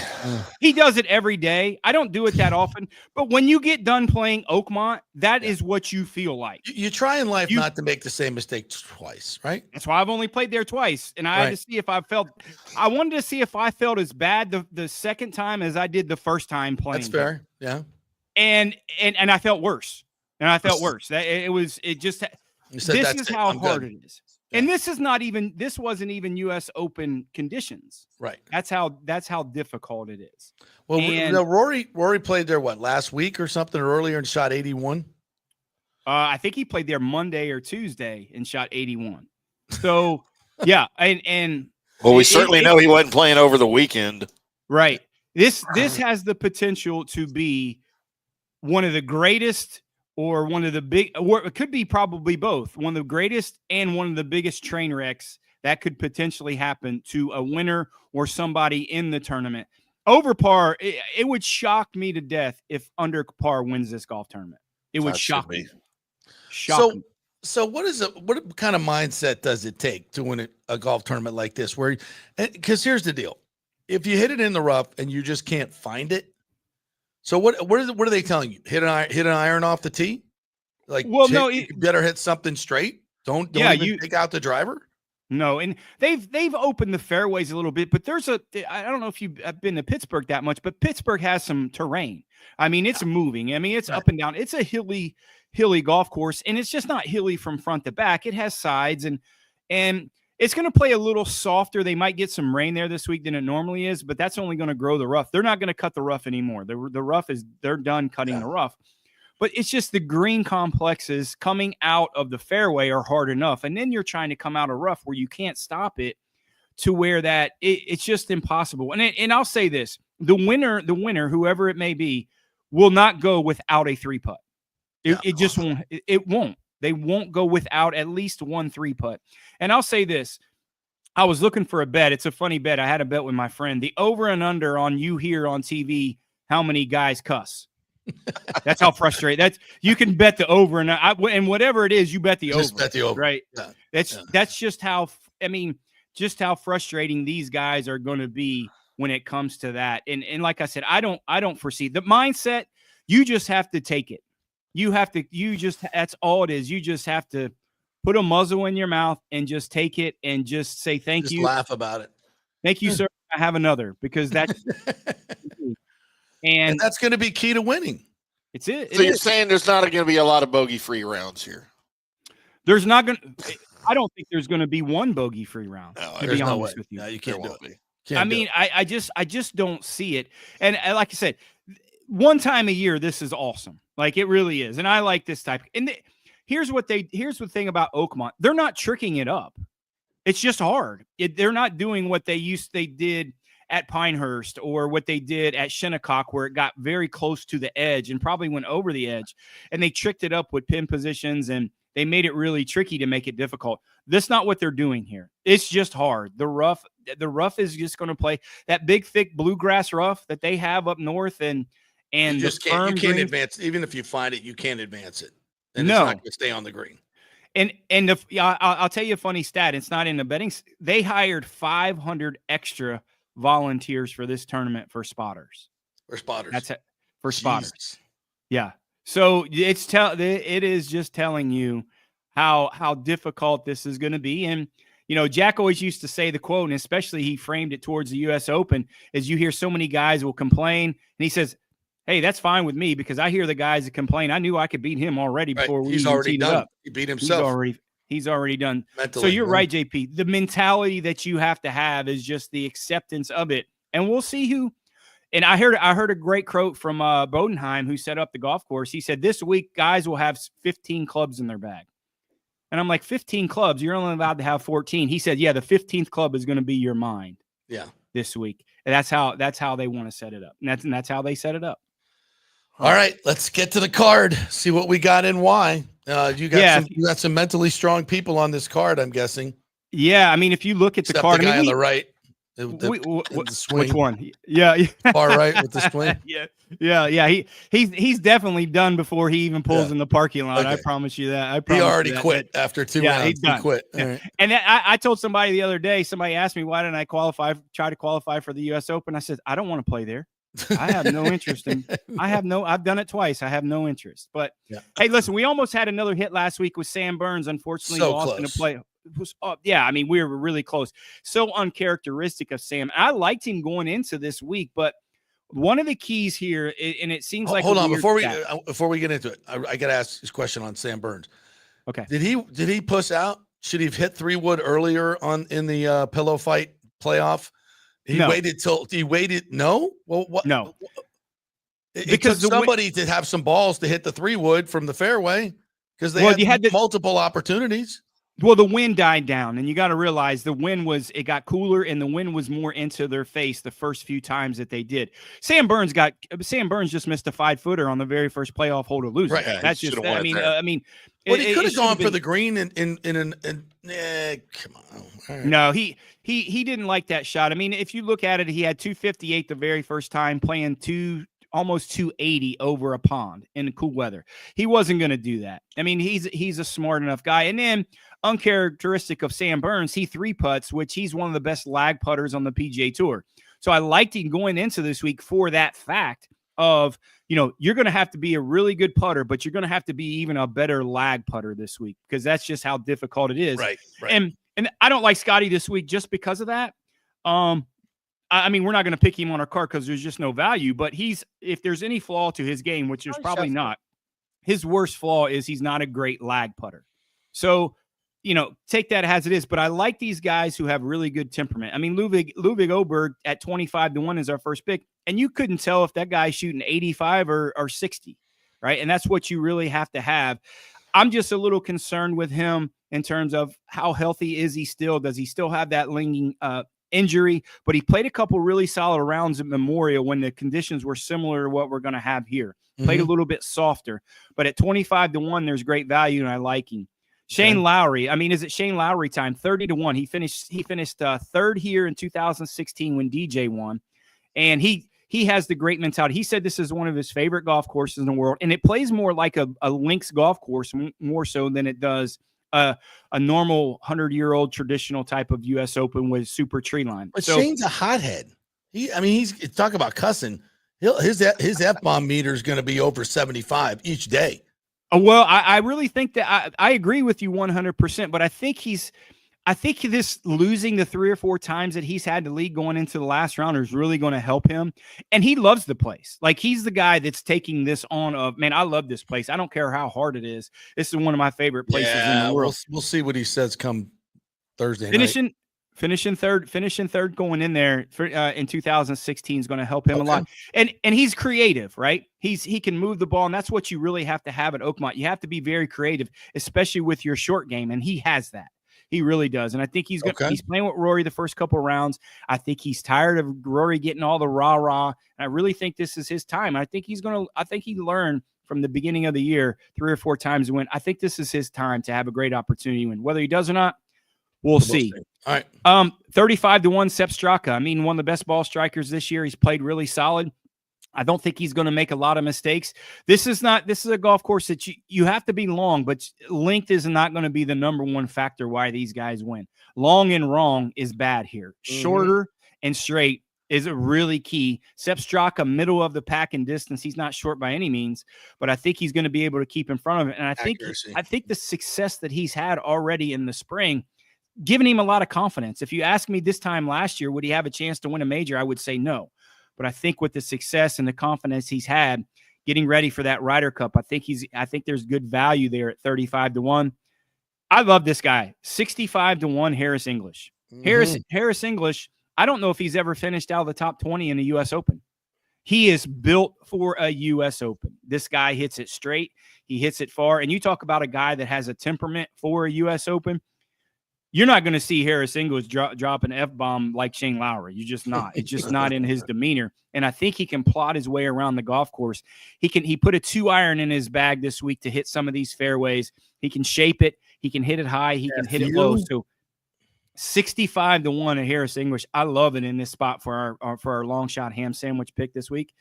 He does it every day. I don't do it that often, but when you get done playing Oakmont, that is what you feel like. You try in life not to make the same mistake twice, right? That's why I've only played there twice, and I had to see if I wanted to see if I felt as bad the second time as I did the first time playing. That's fair. Yeah. And I felt worse. And I felt worse. This is how hard it is. Yeah. And this wasn't even US Open conditions. Right. That's how difficult it is. Well, Rory played there last week or something, or earlier, and shot 81. I think he played there Monday or Tuesday and shot 81. So yeah, and well, we certainly know he wasn't playing over the weekend. Right. This has the potential to be one of the greatest, or one of the big, or it could be probably both, one of the greatest and one of the biggest train wrecks that could potentially happen to a winner or somebody in the tournament. Over par, it would shock me to death if under par wins this golf tournament. It would shock me. So what kind of mindset does it take to win a golf tournament like this? Because here's the deal. If you hit it in the rough and you just can't find it, so what are they telling you? Hit an iron off the tee? Like, well, no, you better hit something straight. Don't even take out the driver. No, and they've opened the fairways a little bit, but I don't know if you've been to Pittsburgh that much, but Pittsburgh has some terrain. I mean, it's moving. I mean, it's up and down. It's a hilly golf course, and it's just not hilly from front to back. It has sides, and it's going to play a little softer. They might get some rain there this week than it normally is, but that's only going to grow the rough. They're not going to cut the rough anymore. The rough they're done cutting the rough. But it's just the green complexes coming out of the fairway are hard enough. And then you're trying to come out of rough where you can't stop it to where it's just impossible. And I'll say this, the winner, whoever it may be, will not go without a 3-putt. It just won't. It won't. They won't go without at least one 3-putt. And I'll say this, I was looking for a bet. It's a funny bet. I had a bet with my friend. The over and under on you hear on TV, how many guys cuss. That's how frustrating. You can bet the over and whatever it is, you bet the over. Just bet the over, right? Yeah. That's just how. I mean, just how frustrating these guys are going to be when it comes to that. And like I said, I don't foresee the mindset. You just have to take it. That's all it is. You just have to put a muzzle in your mouth and just take it and just say thank you. Laugh about it. Thank you, sir. I have another because that's. And that's going to be key to winning. It's it. So you're saying there's not going to be a lot of bogey-free rounds here? There's not going to. I don't think there's going to be one bogey-free round. No, to be honest with you, no, you can't do it. I mean, I just don't see it. And like I said, one time a year, this is awesome. Like it really is, and I like this type. And here's the thing about Oakmont: they're not tricking it up. It's just hard. They're not doing what they did at Pinehurst or what they did at Shinnecock, where it got very close to the edge and probably went over the edge, and they tricked it up with pin positions and they made it really tricky to make it difficult. That's not what they're doing here. It's just hard. The rough is just going to play that big, thick bluegrass rough that they have up north, and you just can't advance. Even if you find it, you can't advance it. And it's not going to stay on the green. And I'll tell you a funny stat. It's not in the betting. They hired 500 extra volunteers for this tournament for spotters. For spotters. That's it. For spotters. Yeah. So it is just telling you how difficult this is going to be. And Jack always used to say the quote, and especially he framed it towards the U.S. Open, is you hear so many guys will complain, and he says, "Hey, that's fine with me because I hear the guys that complain. I knew I could beat him already before we He's already done. Up. He beat himself. He's already done. Mentally, so you're right, JP. The mentality that you have to have is just the acceptance of it. And we'll see who. And I heard a great quote from Bodenheim, who set up the golf course. He said, this week, guys will have 15 clubs in their bag. And I'm like, 15 clubs? You're only allowed to have 14. He said, yeah, the 15th club is going to be your mind. Yeah. This week. And that's how they want to set it up. And that's how they set it up. All right, let's get to the card. See what we got and why. You got some mentally strong people on this card, I'm guessing. Yeah, I mean, if you look at the card, the guy on the right, the swing. Which one? Yeah, far right with the swing. Yeah. He's definitely done before he even pulls in the parking lot. Okay. I promise you that. He already quit after 2 rounds. He's done. He quit. Yeah. Right. And I told somebody the other day. Somebody asked me why didn't I try to qualify for the U.S. Open. I said I don't want to play there. I have no interest in. I've done it twice. I have no interest. But hey, listen, we almost had another hit last week with Sam Burns. Unfortunately, lost in a play. I mean, we were really close. So uncharacteristic of Sam. I liked him going into this week, but one of the keys here, and it seems like hold on before we get into it, I got to ask this question on Sam Burns. Okay, did he push out? Should he have hit 3-wood earlier in the pillow fight playoff? He waited. No. Well, what? No. Because somebody to have some balls to hit the 3-wood from the fairway because they had multiple opportunities. Well, the wind died down, and you got to realize it got cooler, and the wind was more into their face the first few times that they did. Sam Burns just missed a 5-footer on the very first playoff hole to lose. Right. That's just. I mean, Well, he could have gone for the green come on. All right. No, he didn't like that shot. I mean, if you look at it, he had 258 the very first time playing almost 280 over a pond in the cool weather. He wasn't going to do that. I mean, he's a smart enough guy. And then uncharacteristic of Sam Burns, he 3-putts, which he's one of the best lag putters on the PGA Tour. So I liked him going into this week for that fact of, you're going to have to be a really good putter, but you're going to have to be even a better lag putter this week because that's just how difficult it is. Right. And I don't like Scotty this week just because of that. I mean, we're not going to pick him on our card because there's just no value, but if there's any flaw to his game, which there's probably not, his worst flaw is he's not a great lag putter. So, take that as it is, but I like these guys who have really good temperament. I mean, Ludwig Oberg at 25-1 is our first pick, and you couldn't tell if that guy's shooting 85 or 60, right? And that's what you really have to have. I'm just a little concerned with him in terms of how healthy is he still? Does he still have that lingering injury? But he played a couple really solid rounds at Memorial when the conditions were similar to what we're going to have here. Played a little bit softer, but at 25-1, there's great value, and I like him. Shane Lowry. I mean, is it Shane Lowry time? 30-1. He finished third here in 2016 when DJ won, and he has the great mentality. He said this is one of his favorite golf courses in the world, and it plays more like a links golf course more so than it does a normal 100-year-old traditional type of U.S. Open with super tree line. But Shane's a hothead. He's talk about cussing. His F-bomb meter is going to be over 75 each day. Well, I really think that I agree with you 100%, but I think this losing the 3 or 4 times that he's had to lead going into the last round is really going to help him. And he loves the place. Like, he's the guy that's taking this on of, man, I love this place. I don't care how hard it is. This is one of my favorite places in the world. We'll see what he says come Thursday night. Finishing third going in there in 2016 is going to help him a lot. And he's creative, right? He can move the ball, and that's what you really have to have at Oakmont. You have to be very creative, especially with your short game, and he has that. He really does. And I think he's playing with Rory the first couple of rounds. I think he's tired of Rory getting all the rah-rah. And I really think this is his time. I think he learned from the beginning of the year 3 or 4 times to win. I think this is his time to have a great opportunity to win. Whether he does or not, we'll see. All right. 35-1 Sepp Straka. I mean, one of the best ball strikers this year. He's played really solid. I don't think he's going to make a lot of mistakes. This is a golf course that you have to be long, but length is not going to be the number one factor why these guys win. Long and wrong is bad here. Shorter and straight is a really key. Sepp Straka, middle of the pack in distance. He's not short by any means, but I think he's going to be able to keep in front of it. And I think the success that he's had already in the spring, giving him a lot of confidence. If you ask me this time last year, would he have a chance to win a major? I would say no. But I think with the success and the confidence he's had, getting ready for that Ryder Cup, I think there's good value there at 35-1. I love this guy. 65-1 Harris English. Harris English, I don't know if he's ever finished out of the top 20 in the U.S. Open. He is built for a U.S. Open. This guy hits it straight. He hits it far. And you talk about a guy that has a temperament for a U.S. Open. You're not going to see Harris English drop an F-bomb like Shane Lowry. You're just not. It's just not in his demeanor. And I think he can plot his way around the golf course. He put a 2-iron in his bag this week to hit some of these fairways. He can shape it. He can hit it high. He can hit it low. So 65-1 at Harris English. I love it in this spot for our long shot ham sandwich pick this week.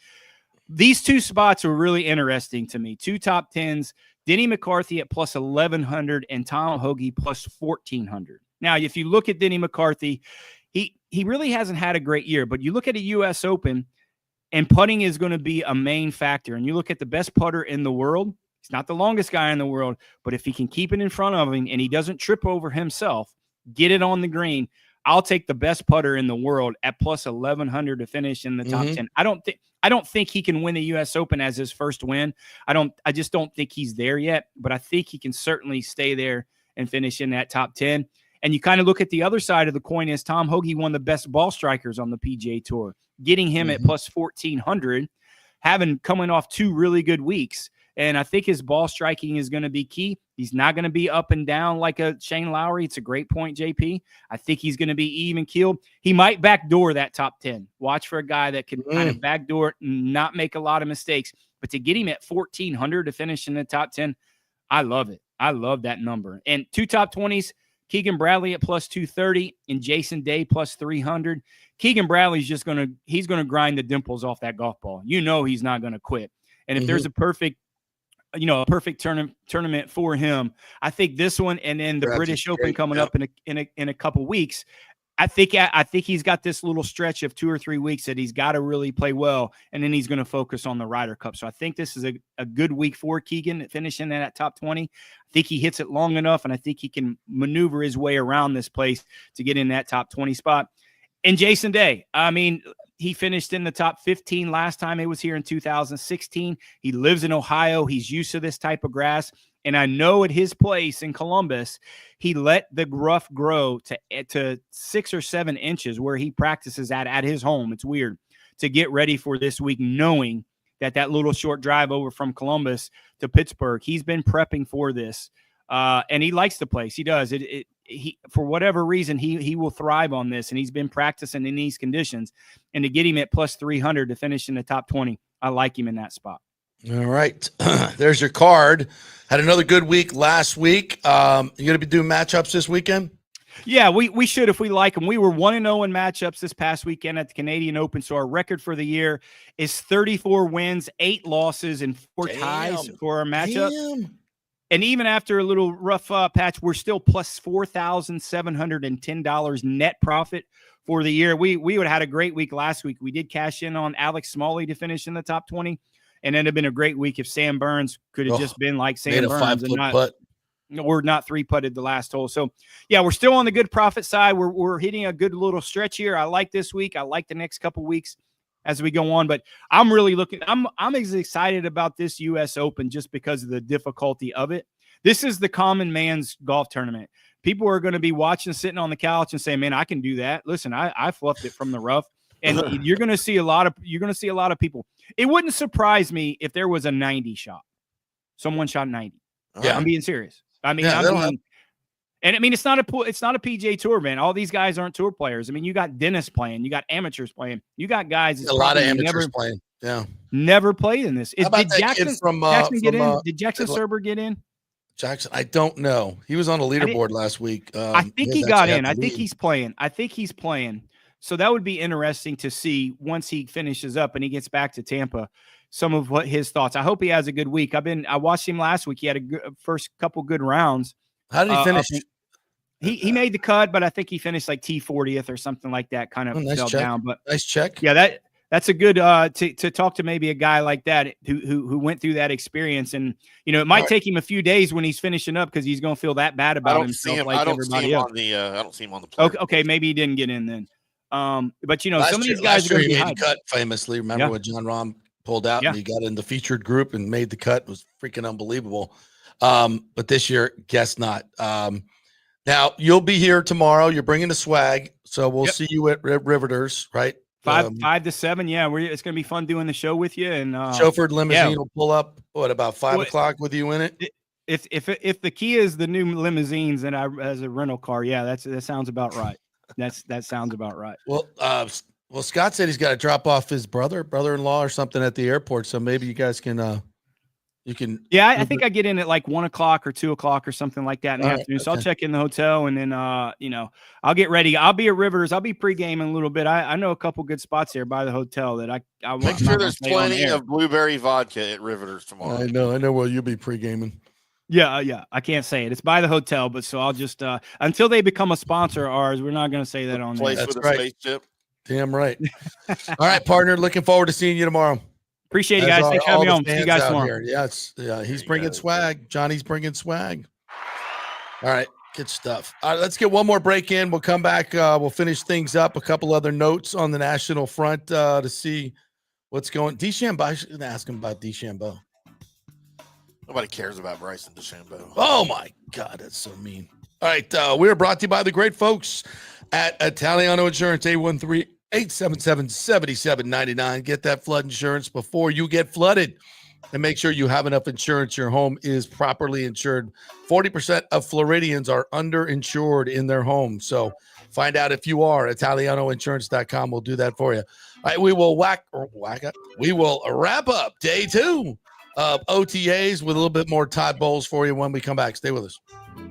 These 2 spots are really interesting to me. 2 top 10s. Denny McCarthy at plus 1,100 and Tom Hoge plus 1,400. Now, if you look at Denny McCarthy, he really hasn't had a great year, but you look at a U.S. Open, and putting is going to be a main factor. And you look at the best putter in the world, he's not the longest guy in the world, but if he can keep it in front of him and he doesn't trip over himself, get it on the green, I'll take the best putter in the world at plus 1,100 to finish in the top 10. I don't think he can win the U.S. Open as his first win. I just don't think he's there yet, but I think he can certainly stay there and finish in that top 10. And you kind of look at the other side of the coin is Tom Hoge, one of the best ball strikers on the PGA Tour, getting him at plus 1,400, coming off 2 really good weeks. And I think his ball striking is going to be key. He's not going to be up and down like a Shane Lowry. It's a great point, JP. I think he's going to be even keeled. He might backdoor that top 10. Watch for a guy that can kind of backdoor, not make a lot of mistakes. But to get him at 1,400 to finish in the top 10, I love it. I love that number. And 2 top 20s, Keegan Bradley at plus 230 and Jason Day plus 300. Keegan Bradley's just he's going to grind the dimples off that golf ball. You know, he's not going to quit. And if there's a perfect tournament for him, I think this one and then the British Open coming up in a couple weeks, I think he's got this little stretch of 2 or 3 weeks that he's got to really play well, and then he's going to focus on the Ryder Cup. So I think this is a good week for Keegan finishing in that top 20. I think he hits it long enough, and I think he can maneuver his way around this place to get in that top 20 spot. And Jason Day, I mean, he finished in the top 15 last time he was here in 2016. He lives in Ohio. He's used to this type of grass. And I know at his place in Columbus, he let the rough grow to 6 or 7 inches where he practices at his home. It's weird to get ready for this week, knowing that little short drive over from Columbus to Pittsburgh, he's been prepping for this. And he likes the place. He does. He for whatever reason, he will thrive on this, and he's been practicing in these conditions. And to get him at plus 300 to finish in the top 20, I like him in that spot. All right. There's your card. Had another good week last week. You going to be doing matchups this weekend? Yeah, we should if we like them. We were 1-0 in matchups this past weekend at the Canadian Open, so our record for the year is 34 wins, 8 losses, and 4 ties for our matchup. And even after a little rough patch, we're still plus $4,710 net profit for the year. We would have had a great week last week. We did cash in on Alex Smalley to finish in the top 20. And it'd have been a great week if Sam Burns could have just been like Sam Burns and not 3-putted the last hole. So, yeah, we're still on the good profit side. We're hitting a good little stretch here. I like this week. I like the next couple weeks as we go on. But I'm really I'm as excited about this U.S. Open just because of the difficulty of it. This is the common man's golf tournament. People are going to be watching, sitting on the couch and saying, man, I can do that. Listen, I fluffed it from the rough. And you're going to see a lot of people. It wouldn't surprise me if there was a 90 shot. Someone shot 90. Yeah, I'm being serious. I mean, and I mean, it's not a PGA Tour, man. All these guys aren't tour players. I mean, you got Dennis playing, you got amateurs playing, you got guys. A lot of amateurs playing. Yeah, never played in this. Did Jackson get in? Did Jackson Serber get in? Jackson, I don't know. He was on the leaderboard last week. I think he got in. I think he's playing. So that would be interesting to see once he finishes up and he gets back to Tampa, some of what his thoughts. I hope he has a good week. I watched him last week. He had a first couple good rounds. How did he finish? He made the cut, but I think he finished like T40th or something like that. Kind of fell down. But nice check. Yeah, that's a good to talk to maybe a guy like that who went through that experience. And it might take him a few days when he's finishing up because he's going to feel that bad about himself like everybody else. I don't see him on the plane. Okay, maybe he didn't get in then. But some of these guys are going to be made the cut famously. Remember when John Rahm pulled out and he got in the featured group and made the cut? It was freaking unbelievable. But this year, guess not. Now you'll be here tomorrow. You're bringing the swag, so we'll see you at Riveters, right? 5 to 7. Yeah, it's going to be fun doing the show with you. And chauffeured limousine will pull up. What about 5 o'clock with you in it? If the Kia is the new limousines and as a rental car, that sounds about right. That sounds about right. Well, Scott said he's got to drop off his brother-in-law or something at the airport. So maybe you guys can, Yeah, I think I get in at like 1 o'clock or 2 o'clock or something like that in the afternoon. So I'll check in the hotel and then, I'll get ready. I'll be at Rivers. I'll be pre-gaming a little bit. I know a couple good spots there by the hotel that I make sure there's plenty of blueberry vodka at Riveters tomorrow. I know. Well, you'll be pre-gaming. Yeah. I can't say it. It's by the hotel, but so I'll just until they become a sponsor of ours, we're not going to say that on there. Place with a spaceship. Damn right. All right, partner. Looking forward to seeing you tomorrow. Appreciate it, guys. Thanks for having me on. See you guys tomorrow. Yeah, he's bringing swag. Johnny's bringing swag. All right, good stuff. All right, let's get one more break in. We'll come back. We'll finish things up. A couple other notes on the national front to see what's going. DeChambeau. I should ask him about DeChambeau. Nobody cares about Bryson DeChambeau. Oh, my God. That's so mean. All right. We are brought to you by the great folks at Italiano Insurance, 813-877-7799. Get that flood insurance before you get flooded. And make sure you have enough insurance. Your home is properly insured. 40% of Floridians are underinsured in their home. So find out if you are. ItalianoInsurance.com will do that for you. All right. We will wrap up day 2 OTAs with a little bit more Todd Bowles for you when we come back. Stay with us.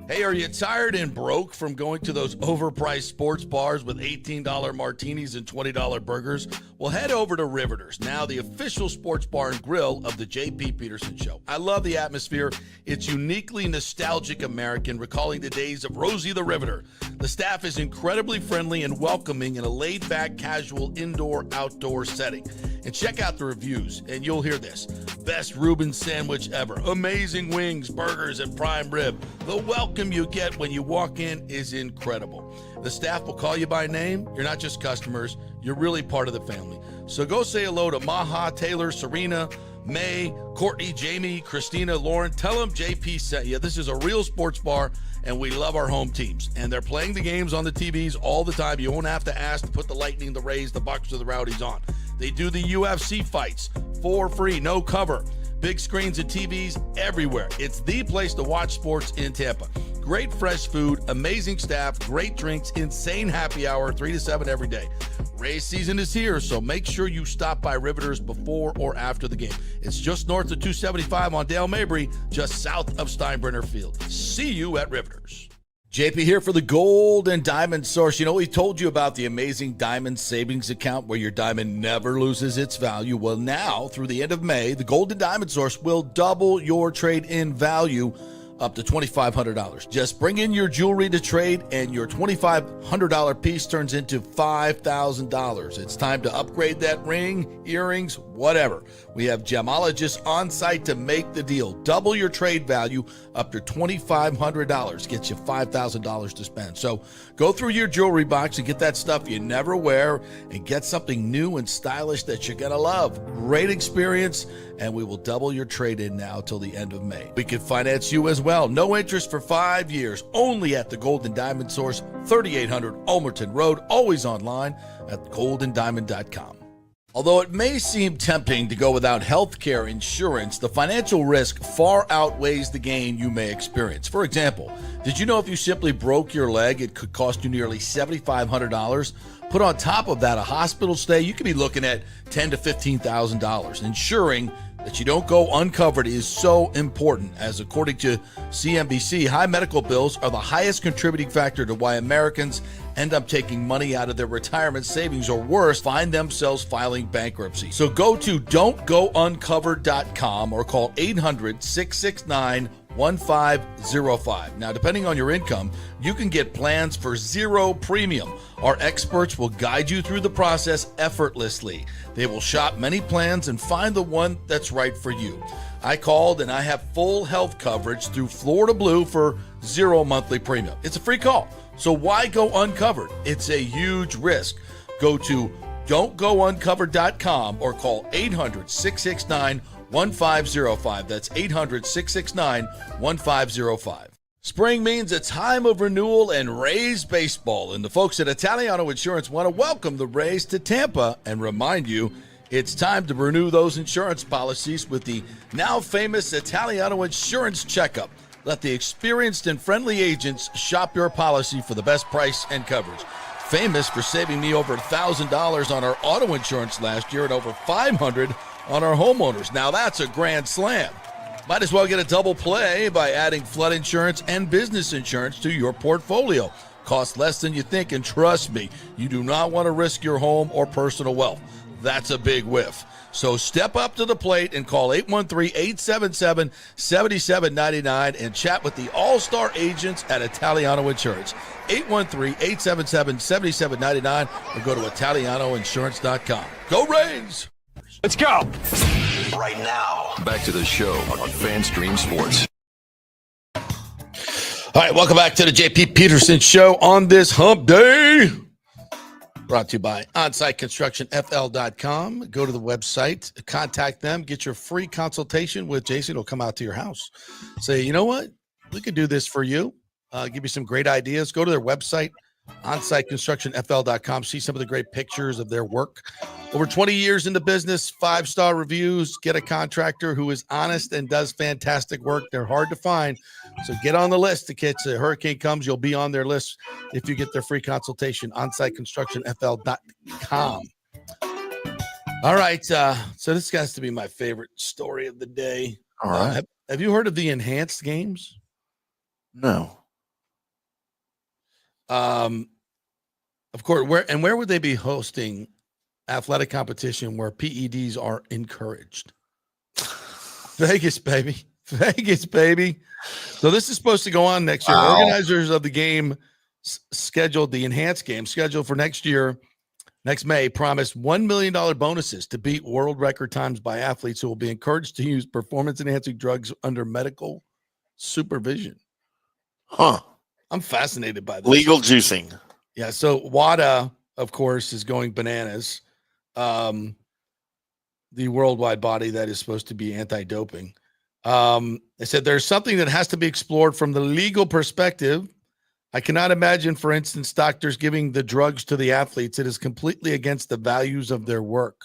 Hey, are you tired and broke from going to those overpriced sports bars with $18 martinis and $20 burgers? Well, head over to Riveters, now the official sports bar and grill of the J.P. Peterson Show. I love the atmosphere. It's uniquely nostalgic American, recalling the days of Rosie the Riveter. The staff is incredibly friendly and welcoming in a laid-back, casual indoor-outdoor setting. And check out the reviews, and you'll hear this. Best Reuben sandwich ever. Amazing wings, burgers, and prime rib. The welcome you get when you walk in is incredible. The staff will call you by name. You're not just customers. You're really part of the family. So go say hello to Maha, Taylor, Serena, May, Courtney, Jamie, Christina, Lauren. Tell them JP sent you. This is a real sports bar, and we love our home teams. And they're playing the games on the TVs all the time. You won't have to ask to put the Lightning, the Rays, the Bucs, or the Rowdies on. They do the UFC fights for free, no cover. Big screens and TVs everywhere. It's the place to watch sports in Tampa. Great fresh food, amazing staff, great drinks, insane happy hour, 3 to 7 every day. Race season is here, so make sure you stop by Riveters before or after the game. It's just north of 275 on Dale Mabry, just south of Steinbrenner Field. See you at Riveters. JP here for the Gold and Diamond Source. You know, we told you about the amazing Diamond Savings Account where your diamond never loses its value. Well, now, through the end of May, the Gold and Diamond Source will double your trade-in value up to $2,500. Just bring in your jewelry to trade, and your $2,500 piece turns into $5,000. It's time to upgrade that ring, earrings, whatever. We have gemologists on site to make the deal. Double your trade value up to $2,500. Gets you $5,000 to spend. So go through your jewelry box and get that stuff you never wear and get something new and stylish that you're going to love. Great experience, and we will double your trade-in now till the end of May. We can finance you as well. No interest for 5 years. Only at the Gold and Diamond Source, 3800 Ulmerton Road. Always online at goldanddiamond.com. Although it may seem tempting to go without health care insurance, the financial risk far outweighs the gain you may experience. For example, did you know if you simply broke your leg, it could cost you nearly $7,500? Put on top of that a hospital stay, you could be looking at $10,000 to $15,000. Ensuring that you don't go uncovered is so important, as according to CNBC, high medical bills are the highest contributing factor to why Americans end up taking money out of their retirement savings, or worse, find themselves filing bankruptcy. So go to don'tgouncovered.com or call 800-669-1505. Now, depending on your income, you can get plans for zero premium. Our experts will guide you through the process effortlessly. They will shop many plans and find the one that's right for you. I called and I have full health coverage through Florida Blue for zero monthly premium. It's a free call. So why go uncovered? It's a huge risk. Go to don'tgouncovered.com or call 800-669-1505. That's 800-669-1505. Spring means a time of renewal and Rays baseball, and the folks at Italiano Insurance want to welcome the Rays to Tampa and remind you it's time to renew those insurance policies with the now famous Italiano Insurance Checkup. Let the experienced and friendly agents shop your policy for the best price and coverage. Famous for saving me over $1,000 on our auto insurance last year and over $500 on our homeowners. Now that's a grand slam. Might as well get a double play by adding flood insurance and business insurance to your portfolio. Costs less than you think, and trust me, you do not want to risk your home or personal wealth. That's a big whiff. So step up to the plate and call 813-877-7799 and chat with the all-star agents at Italiano Insurance. 813-877-7799 or go to ItalianoInsurance.com. Go Rays! Let's go! Right now, back to the show on FanStream Sports. All right, welcome back to the JP Peterson Show on this hump day. Brought to you by OnSiteConstructionFL.com. Go to the website, contact them, get your free consultation with Jason. He'll come out to your house. Say, you know what? We could do this for you. Give you some great ideas. Go to their website, OnSiteConstructionFL.com. See some of the great pictures of their work. Over 20 years in the business, 5-star reviews. Get a contractor who is honest and does fantastic work. They're hard to find. So get on the list in case a hurricane comes. You'll be on their list if you get their free consultation. OnSiteConstructionFL.com. All right. So this has to be my favorite story of the day. All right. Have you heard of the enhanced games? No. Of course, where would they be hosting athletic competition where PEDs are encouraged? Vegas, baby. Vegas, baby. So this is supposed to go on next year. Wow. Organizers of the game scheduled the enhanced game scheduled for next year, next May, promised $1 million bonuses to beat world record times by athletes who will be encouraged to use performance-enhancing drugs under medical supervision. Huh. I'm fascinated by this. Legal juicing. Yeah, so WADA, of course, is going bananas. The worldwide body that is supposed to be anti-doping. They said there's something that has to be explored from the legal perspective. I cannot imagine, for instance, doctors giving the drugs to the athletes. It is completely against the values of their work.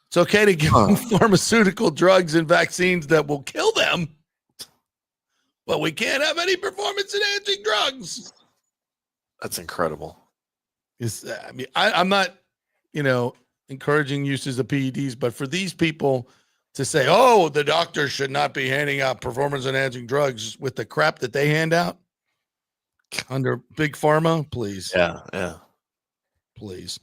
It's okay to give them pharmaceutical drugs and vaccines that will kill them, but we can't have any performance-enhancing drugs. That's incredible. I'm not, encouraging uses of PEDs, but for these people to say, oh, the doctors should not be handing out performance-enhancing drugs with the crap that they hand out under big pharma, please. Yeah. Please.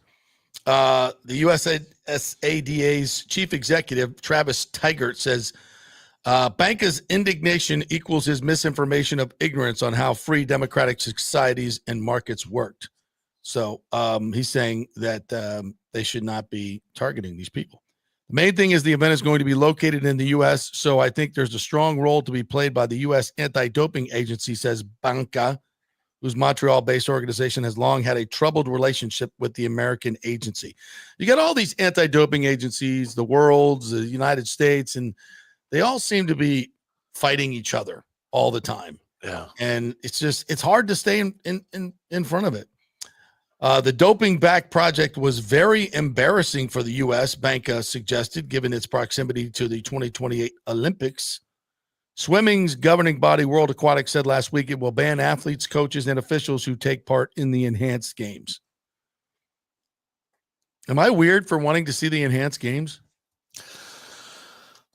The USADA's chief executive, Travis Tigert, says Banca's indignation equals his misinformation of ignorance on how free democratic societies and markets worked. So he's saying that they should not be targeting these people. The main thing is the event is going to be located in the U.S., so I think there's a strong role to be played by the U.S. anti-doping agency, says Banca, whose Montreal-based organization has long had a troubled relationship with the American agency. You got all these anti-doping agencies, the world's, the United States, and they all seem to be fighting each other all the time. Yeah. And it's hard to stay in front of it. The doping back project was very embarrassing for the U.S., Banca suggested, given its proximity to the 2028 Olympics. Swimming's governing body, World Aquatics, said last week it will ban athletes, coaches, and officials who take part in the enhanced games. Am I weird for wanting to see the enhanced games?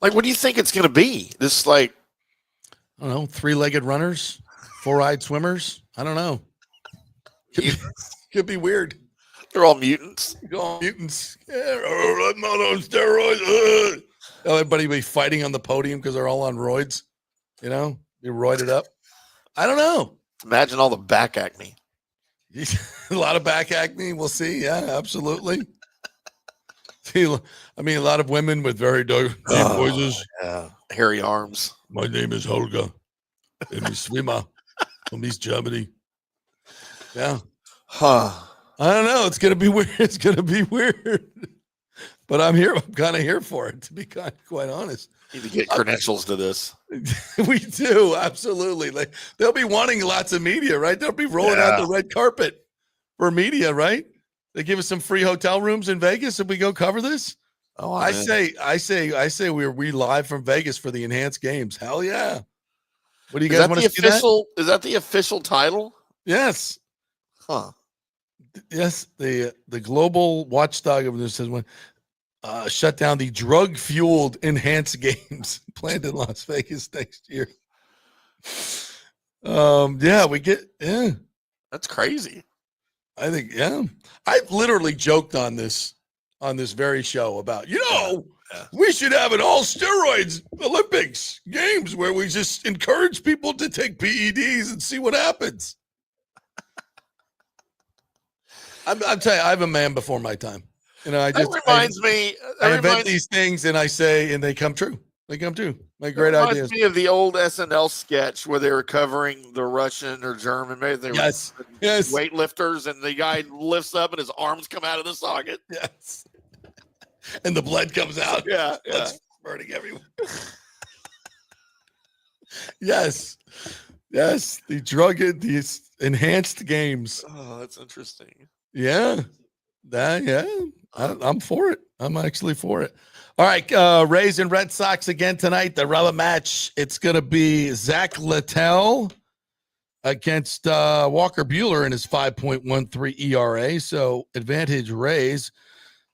Like, what do you think it's going to be? This, I don't know, three-legged runners, four-eyed swimmers? I don't know. Could be weird. They're all mutants. Yeah, I'm not on steroids. Everybody be fighting on the podium because they're all on roids. Be roided up. I don't know. Imagine all the back acne. A lot of back acne. We'll see. Yeah, absolutely. A lot of women with very deep voices. Yeah, hairy arms. My name is Holger. I'm a swimmer from East Germany. Yeah. Huh. I don't know. It's gonna be weird. It's gonna be weird. But I'm here. I'm kind of here for it, to be quite honest. Need to get credentials to this. We do, absolutely. Like they'll be wanting lots of media, right? They'll be rolling out the red carpet for media, right? They give us some free hotel rooms in Vegas if we go cover this. Oh, I say we live from Vegas for the enhanced games. Hell yeah! What do you guys want to see? Is that the official title? Yes. Huh. Yes, the global watchdog of this says when shut down the drug-fueled enhanced games planned in Las Vegas next year. That's crazy. I think I've literally joked on this very show about we should have an all steroids Olympics games where we just encourage people to take PEDs and see what happens. I'm telling you, I'm a man before my time. I invent these things and I say, and they come true. They come true. My great ideas. Reminds me of the old SNL sketch where they were covering the Russian or German, maybe they were weightlifters, and the guy lifts up and his arms come out of the socket. Yes. And the blood comes out. Yeah. Blood's burning everywhere. Yes. These enhanced games. Oh, that's interesting. Yeah. I'm for it. I'm actually for it. All right. Rays and Red Sox again tonight. The rubber match. It's going to be Zach Littell against Walker Buehler in his 5.13 ERA. So advantage Rays.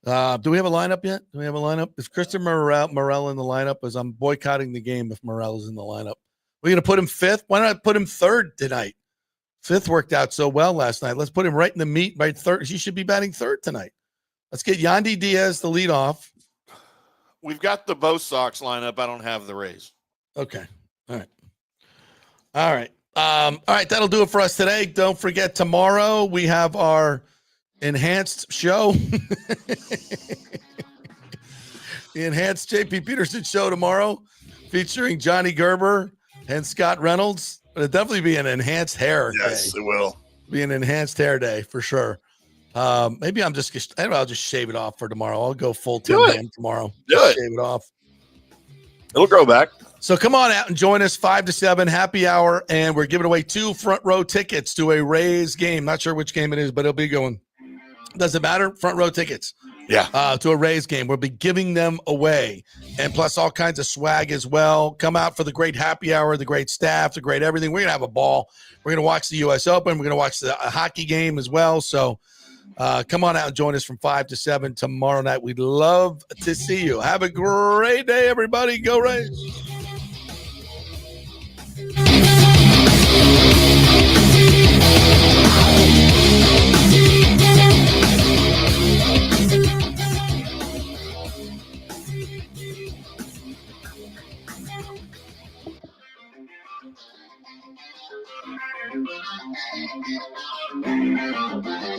Do we have a lineup yet? Do we have a lineup? Is Christian Morel in the lineup? As I'm boycotting the game if Morel is in the lineup. We're going to put him fifth. Why not put him third tonight? Fifth worked out so well last night. Let's put him right in the meat, right third. He should be batting third tonight. Let's get Yandy Diaz the lead off. We've got the Bo Sox lineup. I don't have the Rays. Okay. All right. All right. That'll do it for us today. Don't forget, tomorrow we have our enhanced show. The enhanced JP Peterson show tomorrow, featuring Johnny Gerber and Scott Reynolds. It'll definitely be an enhanced hair day. Yes, it will. Be an enhanced hair day for sure. Maybe I'll just shave it off for tomorrow. I'll go full Tim Ham tomorrow. Shave it off. It'll grow back. So come on out and join us 5 to 7 happy hour, and we're giving away 2 front row tickets to a Rays game. Not sure which game it is, but it'll be going. Doesn't matter. Front row tickets. Yeah. To a Rays game. We'll be giving them away, and plus all kinds of swag as well. Come out for the great happy hour, the great staff, the great everything. We're gonna have a ball. We're gonna watch the U.S. Open. We're gonna watch the hockey game as well. So come on out and join us from 5 to 7 tomorrow night. We'd love to see you. Have a great day, everybody. Go Rays. Thank you.